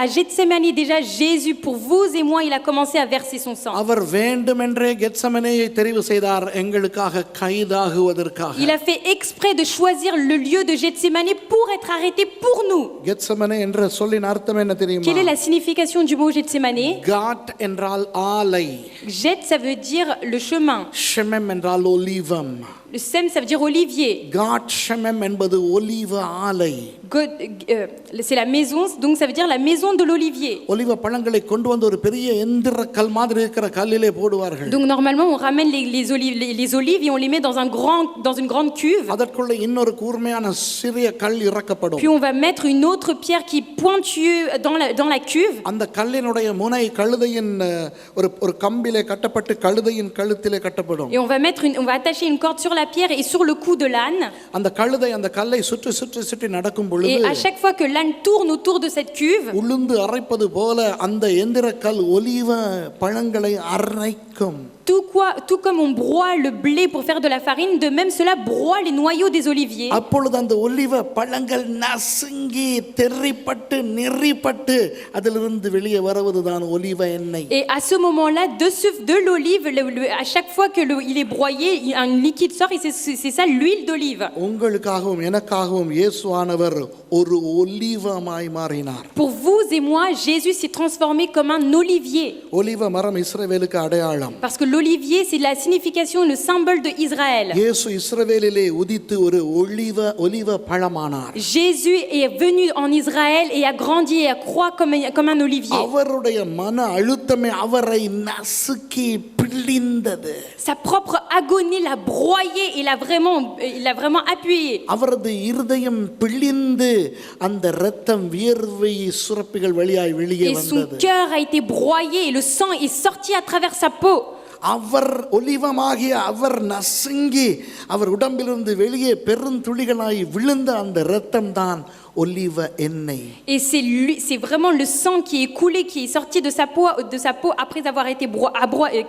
À Gethsémani, déjà Jésus, pour vous et moi, il a commencé à verser son sang. அவர் வேண்டுமென்றே கெத்சமனேயை தெரிவு செய்தார் எங்களுக்காக கைதாகுவதற்காக. Il a fait exprès de choisir le lieu de Gethsémani pour être arrêté pour nous. Gethsemane என்ற சொல்லின் அர்த்தம் என்ன தெரியுமா? Quelle est la signification du mot Gethsémani? காட் என்றால் ஆலை, Geth, ça veut dire le chemin. ஷெமெம் என்றால் ஒலிவம். Le sem, ça veut dire olivier. காட் ஷெமெம் என்பது ஒலிவ ஆலை. C'est la maison, donc ça veut dire la maison de l'olivier. ஒலிவ பழங்களை கொண்டு வந்து ஒரு பெரிய எந்திர கல் மாதிரி இருக்கிற கல்லிலே போடுவார்கள். Donc normalement, on ramène les olives et on les met dans une grande cuve. அதற்குள்ள இன்னொரு கூர்மையான சிறிய கல் இறக்கப்படும். Puis on va mettre une autre pierre qui est pointueuse dans la cuve. அந்த கல்லினுடைய முனை கழுதையின் ஒரு கம்பிலே கட்டப்பட்டு கழுதையின் கழுத்திலே கட்டப்படும். Et on va attacher une corde sur la pierre et sur le cou de l'âne. அந்த கழுதை அந்த கல்லை சுற்றி சுற்றி சுற்றி நடக்கும் பொழுது Et à chaque fois que l'âne tourne autour de cette cuve, உளுந்து அரைப்பது போல அந்த எந்திர கல் ஒலிவ பழங்களை அரைக்கும். tout comme on broie le blé pour faire de la farine, de même cela broie les noyaux des oliviers. அப்பொழுது அந்த ஒலிவ பழங்கள் நசுங்கி தெறிப்பட்டு நெறிப்பட்டு அதிலிருந்து வெளியே வருவதுதான் ஒலிவ எண்ணெய். Et à ce moment-là, de l'olive, à chaque fois que il est broyé, un liquide sort et c'est ça l'huile d'olive. உங்களுக்காகவும் எனக்காகவும் இயேசுவானவர் ஒரு ஒலிவமாய் மாறினார். Pour vous et moi, Jésus s'est transformé comme un olivier. ஒலிவ மரம் இஸ்ரவேலுக்கு அடையாளம். Parce que l'olivier, c'est la signification, le symbole de Israël. இயேசு இஸ்ரவேலிலே உதித்து ஒரு ஒலிவ பழமானார். Jésus est venu en Israël et a grandi et a croît comme un olivier. அவருடைய மன அழுத்தமே அவரை நசுக்கி பிழிந்தது. Sa propre agonie l'a broyé et il l'a vraiment appuyé. அவரது இருதயம் பிழிந்து அந்த இரத்தம் வியர்வை சுரப்பிகள் வெளியாய் வெளியே Et son வந்தது. cœur a été broyé et le sang est sorti à travers sa peau. அவர் ஒலிவமாகிய அவர் நசுங்கி அவர் உடம்பிலிருந்து வெளியே பெருந்துளிகளாய் விழுந்த அந்த இரத்தம் தான் ஒலிவ எண்ணெய். Et c'est vraiment le sang qui est coulé, qui est sorti de sa peau après avoir été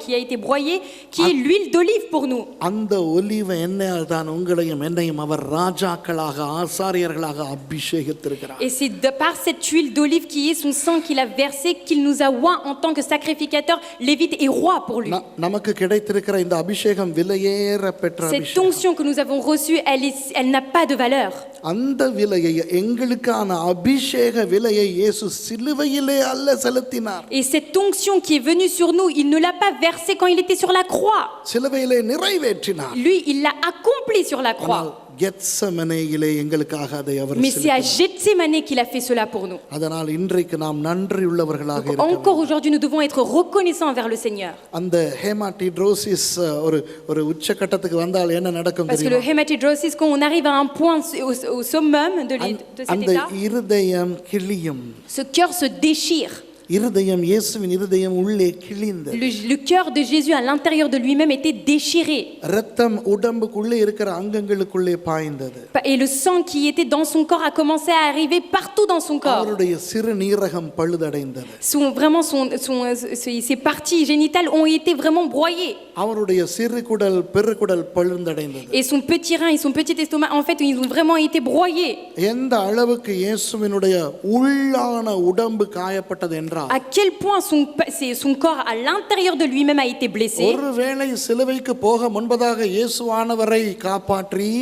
qui a été broyé, qui est l'huile d'olive pour nous. அந்த ஒலிவ எண்ணெயால் தான் உங்களையும் என்னையும் அவர் ராஜாக்களாக ஆசாரியர்களாக அபிஷேகித்திருக்கிறார். Et c'est par cette huile d'olive qui est son sang qu'il a versé qu'il nous a oint en tant que sacrificateur, lévite et roi pour lui. நமக்கு கிடைத்திருக்கிற இந்த அபிஷேகம் விலையேற பெற்ற Cette அபிஷேகம். onction que nous avons reçue, elle n'a pas de valeur. அந்த விலையை எங்களுக்கான அபிஷேக விலையை இயேசு சிலுவையிலே அல்ல செலுத்தினார். Et cette onction qui est venue sur nous, il ne l'a pas versée quand il était sur la croix. சிலுவையிலே நிறைவேற்றினார். Lui, il l'a accompli sur la croix. கெத்செமனேயிலே எங்களுக்காக அதை அவர் Mais c'est à Gethsémané qu'il a fait cela pour nous. அதனால் இன்றைக்கு நாம் நன்றியுள்ளவர்களாக இருக்க வேண்டும். Encore aujourd'hui, nous devons être reconnaissants envers le Seigneur. அந்த ஹேமாட்டிட்ரோசிஸ் ஒரு உச்சக்கட்டத்துக்கு வந்தால் என்ன நடக்கும் Parce que le தெரியுமா? hématidrosis, quand on arrive à un point au summum de cet அந்த état, இருதயம் கிளியும். ce cœur se déchire. இருதயம் இயேசுவின் இருதயம் உள்ளே கிழிந்தது. Le cœur de Jésus à l'intérieur de lui-même était déchiré. இரத்தம் உடம்புக்குள்ளே இருக்கிற அங்கங்களுக்குள்ளே பாய்ந்தது. Et le sang qui était dans son corps a commencé à arriver partout dans son corps. அவருடைய சிறுநீரகம் பழுதடைந்தது. Ses parties génitales ont été vraiment broyées. அவருடைய சிறுகுடல் பெருகுடல் பழுதடைந்தது. Et son petit rein et son petit estomac, en fait, ils ont vraiment été broyés. எந்த அளவுக்கு இயேசுவினுடைய உள்ளான உடம்பு காயப்பட்டது என்றால், À quel point son corps à l'intérieur de lui-même a été blessé. ஒருவேளை சிலுவைக்கு போக முன்பதாக இயேசுவானவரை காப்பாற்றி,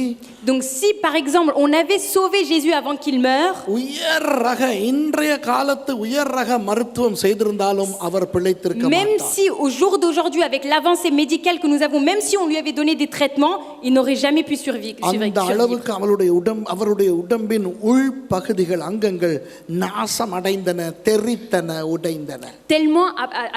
Donc si par exemple on avait sauvé Jésus avant qu'il meure, உயர் ரக இன்றைய காலத்து உயர் ரக மருத்துவம் செய்திருந்தாலும் அவர் பிழைத்திருக்க même மாட்டார். si au jour d'aujourd'hui avec l'avancée médicale que nous avons, même si on lui avait donné des traitements, il n'aurait jamais pu survivre. அந்த அளவுக்கு அவருடைய உடம்பின் உள் பகுதிகள் அங்கங்கள் நாசமடைந்தன, தெரித்தன, உடைந்தன. Tellement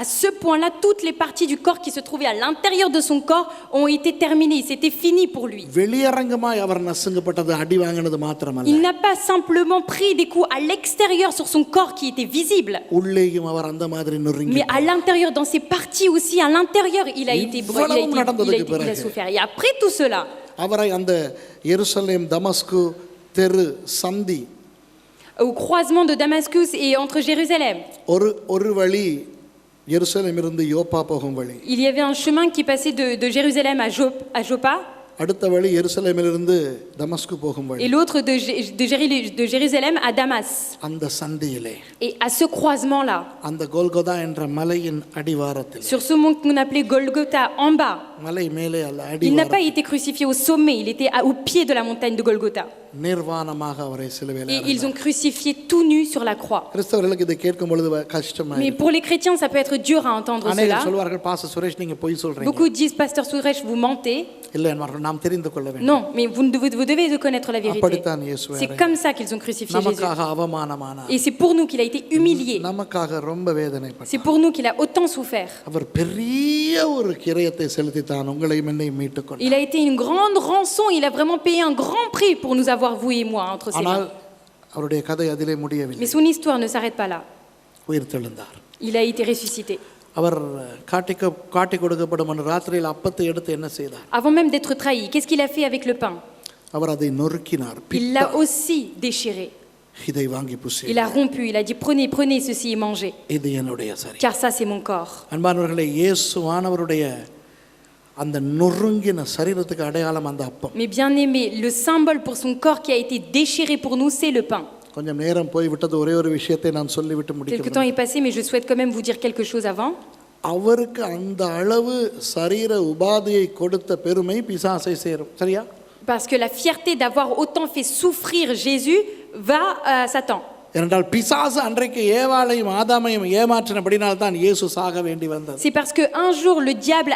à ce point-là, toutes les parties du corps qui se trouvaient à l'intérieur de son corps ont été terminées. C'était fini pour lui. வெளியரங்கமாய் அவர் நசுங்கப்பட்டது, அடி வாங்கினது மாத்திரமல்ல, Il n'a pas simplement pris des coups à l'extérieur sur son corps qui était visible, உள்ளேயும் அவர் அந்த மாதிரி நொறுங்கி. mais à l'intérieur, dans ses parties aussi, à l'intérieur, il a souffert. Et après tout cela, அவரை அந்த எருசலேம் தமஸ்கு தெரு சந்தி, au croisement de Damascus et entre Jérusalem, ஒரு வழி எருசலேமிலிருந்து யோப்பா போகும் வழி, il y avait un chemin qui passait de Jérusalem à Joppa, அடுத்த வழி எருசலேமிலிருந்து தமஸ்கு போகும் வழி, et l'autre de Jérusalem à Damas. அந்த சந்தியிலே, Et à ce croisement-là, அந்த கோல்கொதா என்ற மலையின் அடிவாரத்தில், sur ce mont qu'on appelait Golgotha en bas, மலை மேலே அல்ல il n'a pas அடிவாரத்தில், été crucifié au sommet, il était au pied de la montagne de Golgotha. நிர்வாணமாக அவரை சிலுவையில் Et ils அறைந்தார். ont crucifié tout nu sur la croix. கிறிஸ்தவர்களுக்கு இதை கேட்கும் பொழுது கஷ்டமா Mais pour les chrétiens, ça peut être dur à entendre அநேகர் cela. சொல்வார்கள், பாஸ்டர் சுரேஷ் நீங்க பொய் சொல்றீங்க. Beaucoup disent, Pasteur Suresh, vous mentez. இல்லை என்பார்கள், நாம் தெரிந்து கொள்ள வேண்டும். Non, mais vous devez connaître la vérité. அப்படித்தான் இயேசுவை C'est comme ça qu'ils ont crucifié Jésus. நமக்காக அவமானமானார். Et c'est pour nous qu'il a été humilié. நமக்காக ரொம்ப வேதனைப்பட்டார். C'est pour nous qu'il a autant souffert. அவர் பெரிய ஒரு கிரயத்தை செலுத்தித்தான் உங்களையும் என்னையும் மீட்டுக் கொண்டார். Il a été une grande rançon, il a vraiment payé un grand prix pour nous avoir, vous et moi, entre ses ஆனால் mains. அவருடைய கதை அதிலே முடியவில்லை. Mais son histoire ne s'arrête pas là. உயிர்த்தெழுந்தார். Il a été ressuscité. அவர் காட்டி கொடுக்கப்படும் அந்த ராத்திரியில் அப்பத்தை எடுத்து என்ன செய்தார்? Avant même d'être trahi, qu'est-ce qu'il a fait avec le pain? அவர் அதை நொறுக்கினார். Il l'a aussi déchiré. இதை வாங்கி புசி. Il a rompu, il a dit prenez ceci et mangez. இது என்னுடைய சரீரம். Car ça c'est mon corps. அன்பானவர்களே, இயேசுவானவருடைய அந்த நொறுங்கின சரீரத்துக்கு அடையாளம் அந்த அப்பம். Mais bien aimé, le symbole pour son corps qui a été déchiré pour nous, c'est le pain. கொஞ்சம் நேரம் போய் விட்டது, ஒரே ஒரு விஷயத்தை நான் சொல்லிவிட்டு Quelque முடிக்கிறேன். temps est passé, mais je souhaite quand même vous dire quelque chose avant. அவருக்கு அந்த அளவு சரீர உபாதையை கொடுத்த பெருமை பிசாசை சேரும். சரியா? Parce que la fierté d'avoir autant fait souffrir Jésus va à Satan. ஏனென்றால் பிசாசு அன்றைக்கு ஏவாளையும் ஆதாமையும் ஏமாற்றினபடினால் தான் இயேசு சாக வேண்டி வந்தது. C'est parce que un jour le diable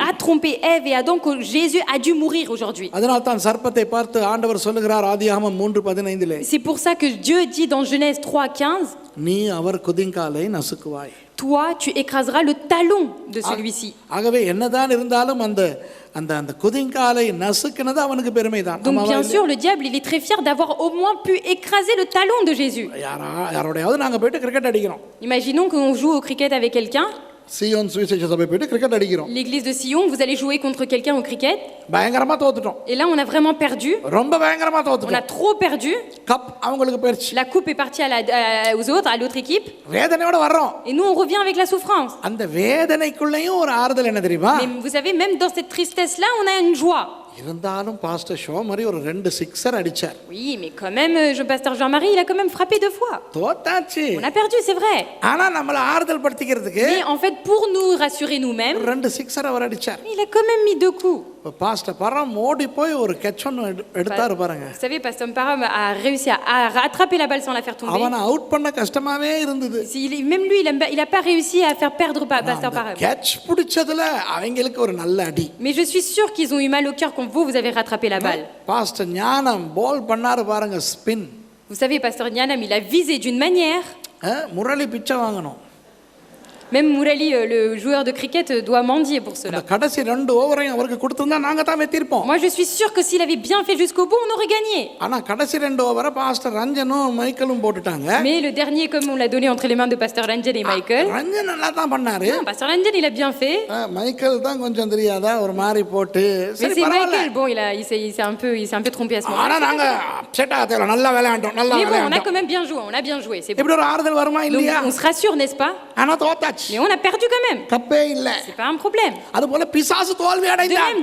a trompé Ève et Adam que Jésus a dû mourir aujourd'hui. அதனால் தான் சர்ப்பத்தை பார்த்து ஆண்டவர் சொல்லுகிறார் ஆதியாகமம் 3:15, C'est pour ça que Dieu dit dans Genèse 3:15, நீ அவர் குதிங்காலை நசுக்குவாய். toi tu écraseras le talon de celui-ci. ஆகவே என்னதான் இருந்தாலும் அந்த அந்த அந்த குதிங்காலை நசுக்கினது அவனுக்கு பெருமைதான். Donc bien sûr le diable il est très fier d'avoir au moins pu écraser le talon de Jésus. யாரோடையாவது நாங்க போயிட்டு கிரிக்கெட் அடிக்கிறோம். Imaginons qu'on joue au cricket avec quelqu'un. Zion சுவிசேஷ சபை போயிட்டு கிரிக்கெட் அடிக்கிறோம். L'église de Sion, vous allez jouer contre quelqu'un au cricket. பயங்கரமா தோத்துட்டோம். Et là on a vraiment perdu. ரொம்ப பயங்கரமா On a தோத்துட்டோம். trop perdu. கப் அவங்களுக்கு போயிடுச்சு. La coupe est partie aux autres, à l'autre équipe. வேதனையோட வர்றோம். Et nous on revient avec la souffrance. அந்த வேதனைக்குள்ளேயும் ஒரு ஆறுதல் என்ன தெரியுமா? Mais vous savez, même dans cette tristesse-là, on a une joie. இருந்தாலும் பாஸ்டர் ஷோ மாதிரி ஒரு 2 சிக்ஸர் அடிச்சார். Oui, mais quand même, pasteur Jean-Marie, il a quand même frappé 2 fois. தோத்தாச்சு. On a perdu, c'est vrai. ஆனா நம்மள ஆறுதல் படுத்திக்கிறதுக்கு Mais en fait, pour nous rassurer nous-mêmes, 2 சிக்ஸர் அவர் அடிச்சார். il a quand même mis 2 coups. Pastor பரம் ஓடி போய் ஒரு கெட்ச் ஒன்று எடுத்தாரு பாருங்க. Vous savez, Pasteur Param a réussi à rattraper la balle sans la faire tomber. அவனை அவுட் பண்ண கஷ்டமாவே இருந்தது. Même lui, il n'a pas réussi à faire perdre Pasteur Param. Catch பிடிச்சதுல அவங்களுக்கு ஒரு நல்ல அடி. Mais je suis sûre qu'ils ont eu mal au cœur quand vous avez rattrapé la balle. Pastor ஞானம் பால் பண்ணாரு பாருங்க, spin. Vous savez, Pasteur Nyanam, il a visé d'une manière. Murali பிச்சை வாங்கணும். Même Mourali, le joueur de cricket, doit mendier pour cela. கடைசி 2 ஓவரையும் அவருக்கு கொடுத்திருந்தா நாங்க தான் வெத்திருப்போம். Moi, je suis sûre que s'il avait bien fait jusqu'au bout, on aurait gagné. ஆனா கடைசி 2 ஓவரை பாஸ்டர் ரஞ்சனும் மைக்கேலும் போட்டுட்டாங்க. Mais le dernier, comme on l'a donné entre les mains de Pasteur Ranjan et Michael. Ranjan நல்லா தான் பண்ணாரு. Non, Pasteur Ranjan, il a bien fait. Michael தான் கொஞ்சம் தெரியாதா ஒரு மாதிரி போட்டு. Mais c'est Michael, bon, il s'est un peu trompé à ce moment. ஆனா நாங்க செட் ஆகல, நல்லா விளையாண்டோம், நல்லா Mais bon, on a விளையாண்டோம். quand même bien joué, on a bien joué, c'est bon. இப்படி ஒரு ஆறுதல் வருமா Donc, இல்லையா? on se rassure, n'est-ce pas? ஆனா தோத்தாச்சு. Mais on a perdu quand même. தப்பே இல்ல. C'est pas un problème. அதுபோல பிசாசு தோல்வி De அடைந்தான். même,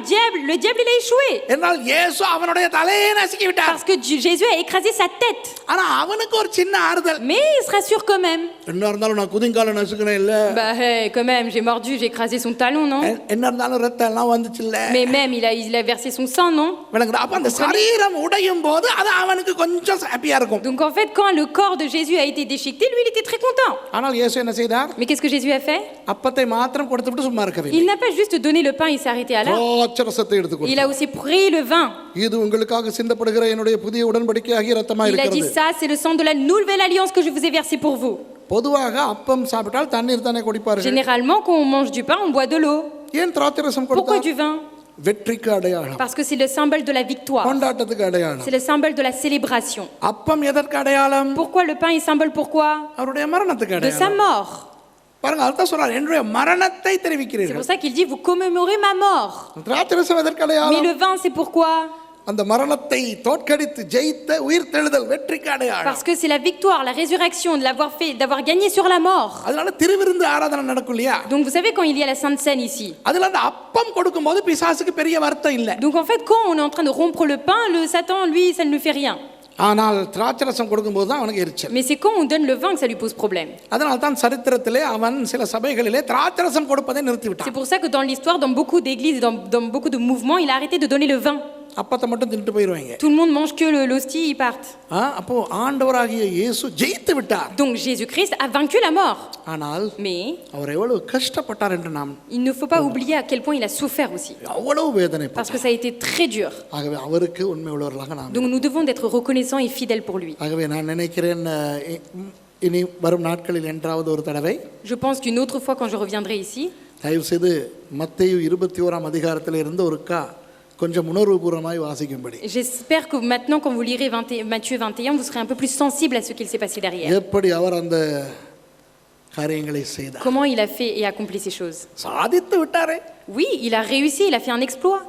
le diable, il a échoué. என்னால் இயேசு அவனுடைய தலையை நசுக்கி விட்டார். Parce que Jésus a écrasé sa tête. ஆனா அவனுக்கு ஒரு சின்ன ஆறுதல். Mais il se rassure quand même. என்ன இருந்தாலும் நான் குதிங்கால நசுக்கினேன் இல்ல. Bah, hey, quand même, j'ai mordu, j'ai écrasé son talon, non? என்ன இருந்தாலும் ரத்தம் எல்லாம் வந்துச்சு இல்ல. Mais même, il a versé son sang, non? விளங்குதா? அப்ப அந்த சரீரம் உடையும் போது அது அவனுக்கு கொஞ்சம் ஹாப்பியா இருக்கும். Donc en fait, quand le corps de Jésus a été déchiqueté, lui, il était très content. ஆனால் இயேசு என்ன செய்தார்? Mais qu'est-ce que Jésus a fait? அப்பத்தை மாத்திரம் கொடுத்துவிட்டு சும்மா இருக்கவில்லை. Il n'a pas juste donné le pain, il s'est arrêté à là. திராட்சரசத்தை எடுத்து Il கொடுத்தார். a aussi pris le vin. இது உங்களுக்காக சிந்தப்படுகிற என்னுடைய புதிய உடன்படிக்கையாகிய இரத்தமாக Il a dit இருக்கிறது. ça, c'est le sang de la nouvelle alliance que je vous ai versé pour vous. பொதுவாக அப்பம் சாப்பிட்டால் தண்ணீர் தானே குடிப்பார்கள். Généralement, quand on mange du pain, on boit de l'eau. ஏன் திராட்சரசம் Pourquoi கொடுத்தார்? du vin? வெற்றிக்கு அடையாளம், Parce que c'est le symbole de la victoire. கொண்டாட்டத்துக்கு அடையாளம். C'est le symbole de la célébration. அப்பம் எதற்கு அடையாளம்? Pourquoi le pain est symbole? Pourquoi? அவருடைய மரணத்துக்கு De sa அடையாளம். mort. பாருங்க, அர்த்தம் சொல்றார், என்னுடைய மரணத்தை C'est தெரிவிக்கிறீர்கள். pour ça qu'il dit, vous commémorez ma mort. திராட்சரசம் எதற்கு Mais அடையாளம்? le vin, c'est pourquoi? அந்த மரணத்தை தோற்கடித்து ஜெயித்த உயிர்த்தெழுதல் வெற்றிக்கு அடையாளம். Parce que c'est la victoire, la résurrection, de l'avoir fait, d'avoir gagné sur la mort. அதனால திருவிருந்து ஆராதனை நடக்கும் இல்லையா? Donc vous savez, quand il y a la Sainte Seine ici, அதுல அந்த அப்பம் கொடுக்கும்போது பிசாசுக்கு பெரிய வருத்தம் இல்ல. donc en fait, quand on est en train de rompre le pain, le Satan, lui, ça ne lui fait rien. ஆனால் திராட்சரசம் கொடுக்கும்போது தான் அவனுக்கு எரிச்சல். Mais c'est quand on donne le vin que ça lui pose problème. அதனால தான் சரித்திரத்திலே அவன் சில சபைகளிலே திராட்சரசம் கொடுப்பதை நிறுத்தி C'est விட்டான். pour ça que dans l'histoire, dans beaucoup d'églises, dans beaucoup de mouvements, il a arrêté de donner le vin. அப்பத்தை மட்டும் தின்னுட்டு போயிடுவாங்க. Tout le monde mange que l'hostie, ils partent. அப்போ ஆண்டவராகிய இயேசு ஜெயித்து விட்டார். Donc Jésus-Christ a vaincu la mort. ஆனால் Mais அவர் எவ்வளவு கஷ்டப்பட்டார் என்று நாம், il ne faut pas oublier à quel point il a souffert aussi. அவ்வளவு வேதனை. Parce que ça a été très dur. ஆகவே அவருக்கு உண்மை உள்ளவர்களாக நாம். Donc nous devons être reconnaissants et fidèles pour lui. ஆகவே நான் நினைக்கிறேன், இனி வரும் நாட்களில் என்றாவது ஒரு தடவை Je pense qu'une autre fois quand je reviendrai ici, தயவு செய்து மத்தேயு 21ஆம் அதிகாரத்தில் இருந்து ஒருக்கா கொஞ்சம் உணர்வுபூர்வமாய் வாசிக்கும்படி. j'espère que maintenant quand vous lirez Matthieu 21, vous serez un peu plus sensible à ce qu'il s'est passé derrière. எப்படி அவர் அந்த காரியங்களை செய்தார். Comment il a fait et accompli ces choses. சாதித்து விட்டாரே. Oui, il a réussi, il a fait un exploit.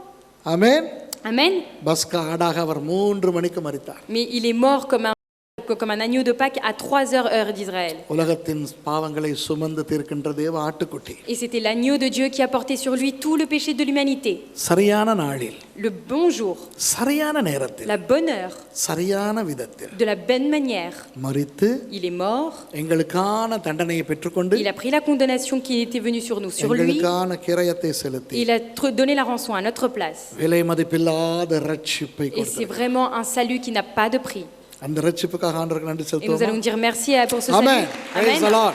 ஆமென். Amen. பஸ்கா ஆடாக அவர் 3 மணிக்கு மரித்தார். Mais il est mort comme un agneau de Pâques à 3h heure d'Israël. உலகத்தின் பாவங்களை சுமந்து தீர்க்கின்ற தேவ ஆட்டுக்குட்டி. Et c'était l'agneau de Dieu qui a porté sur lui tout le péché de l'humanité. சரியான நாளில், Le bon jour, சரியான நேரத்தில், la bonne heure, சரியான விதத்தில் de la bonne manière. மரித்து Il est mort. எங்களுக்கான தண்டனையை பெற்றுக்கொண்டு Il a pris la condamnation qui était venue sur nous, sur lui. எங்களுக்கான கிரயத்தை செலுத்தி Il a donné la rançon à notre place. விலை மதிப்பில்லாத ரட்சிப்பை Et c'est கொடுத்தார். vraiment un salut qui n'a pas de prix. அந்த ரட்சிப்புக்காக ஆண்டவருக்கு நன்றி Et nous செலுத்துவோம். allons dire merci pour ce amen. salut. Praise the Amen. Lord.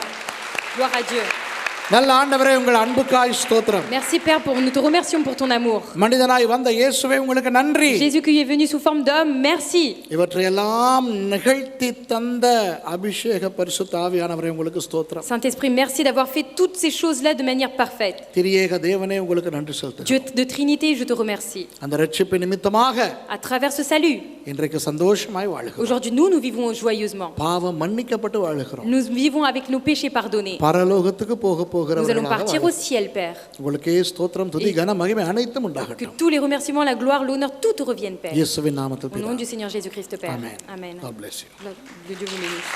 Gloire à Dieu. நல்ல ஆண்டவரே, உங்கள் அன்புக்காய் ஸ்தோத்திரம். Merci Père, nous te remercions pour ton amour. மனிதனாய் வந்த இயேசுவே உங்களுக்கு நன்றி. Jésus qui est venu sous forme d'homme, merci. இவற்றையெல்லாம் நிகழ்த்தி தந்த அபிஷேக பரிசுத்த ஆவியானவரே உங்களுக்கு ஸ்தோத்திரம். Saint-Esprit, merci d'avoir fait toutes ces choses-là de manière parfaite. திரியேக தேவனே உங்களுக்கு நன்றி செலுத்துகிறேன். Dieu de Trinité, je te remercie. அந்த ரட்சிப்பு நிமித்தமாக À travers ce salut, இன்றைக்கு சந்தோஷமாய் வாழுகிறோம். aujourd'hui nous vivons joyeusement. பாவம் மன்னிக்கப்பட்டு வாழுகிறோம். Nous vivons avec nos péchés pardonnés. பரலோகத்துக்கு போக Nous allons partir au ciel, Père. உங்களுக்கே ஸ்தோத்திரம், துதி, கன, மகிமை அனைத்தும் Que உண்டாகட்டும். tous les remerciements, la gloire, l'honneur, tout te reviennent, Père. இயேசுவின் நாமத்தில் Au nom பிதாவே. du Seigneur Jésus-Christ, Père. Amen. Amen. God bless you. Que Dieu vous bénisse.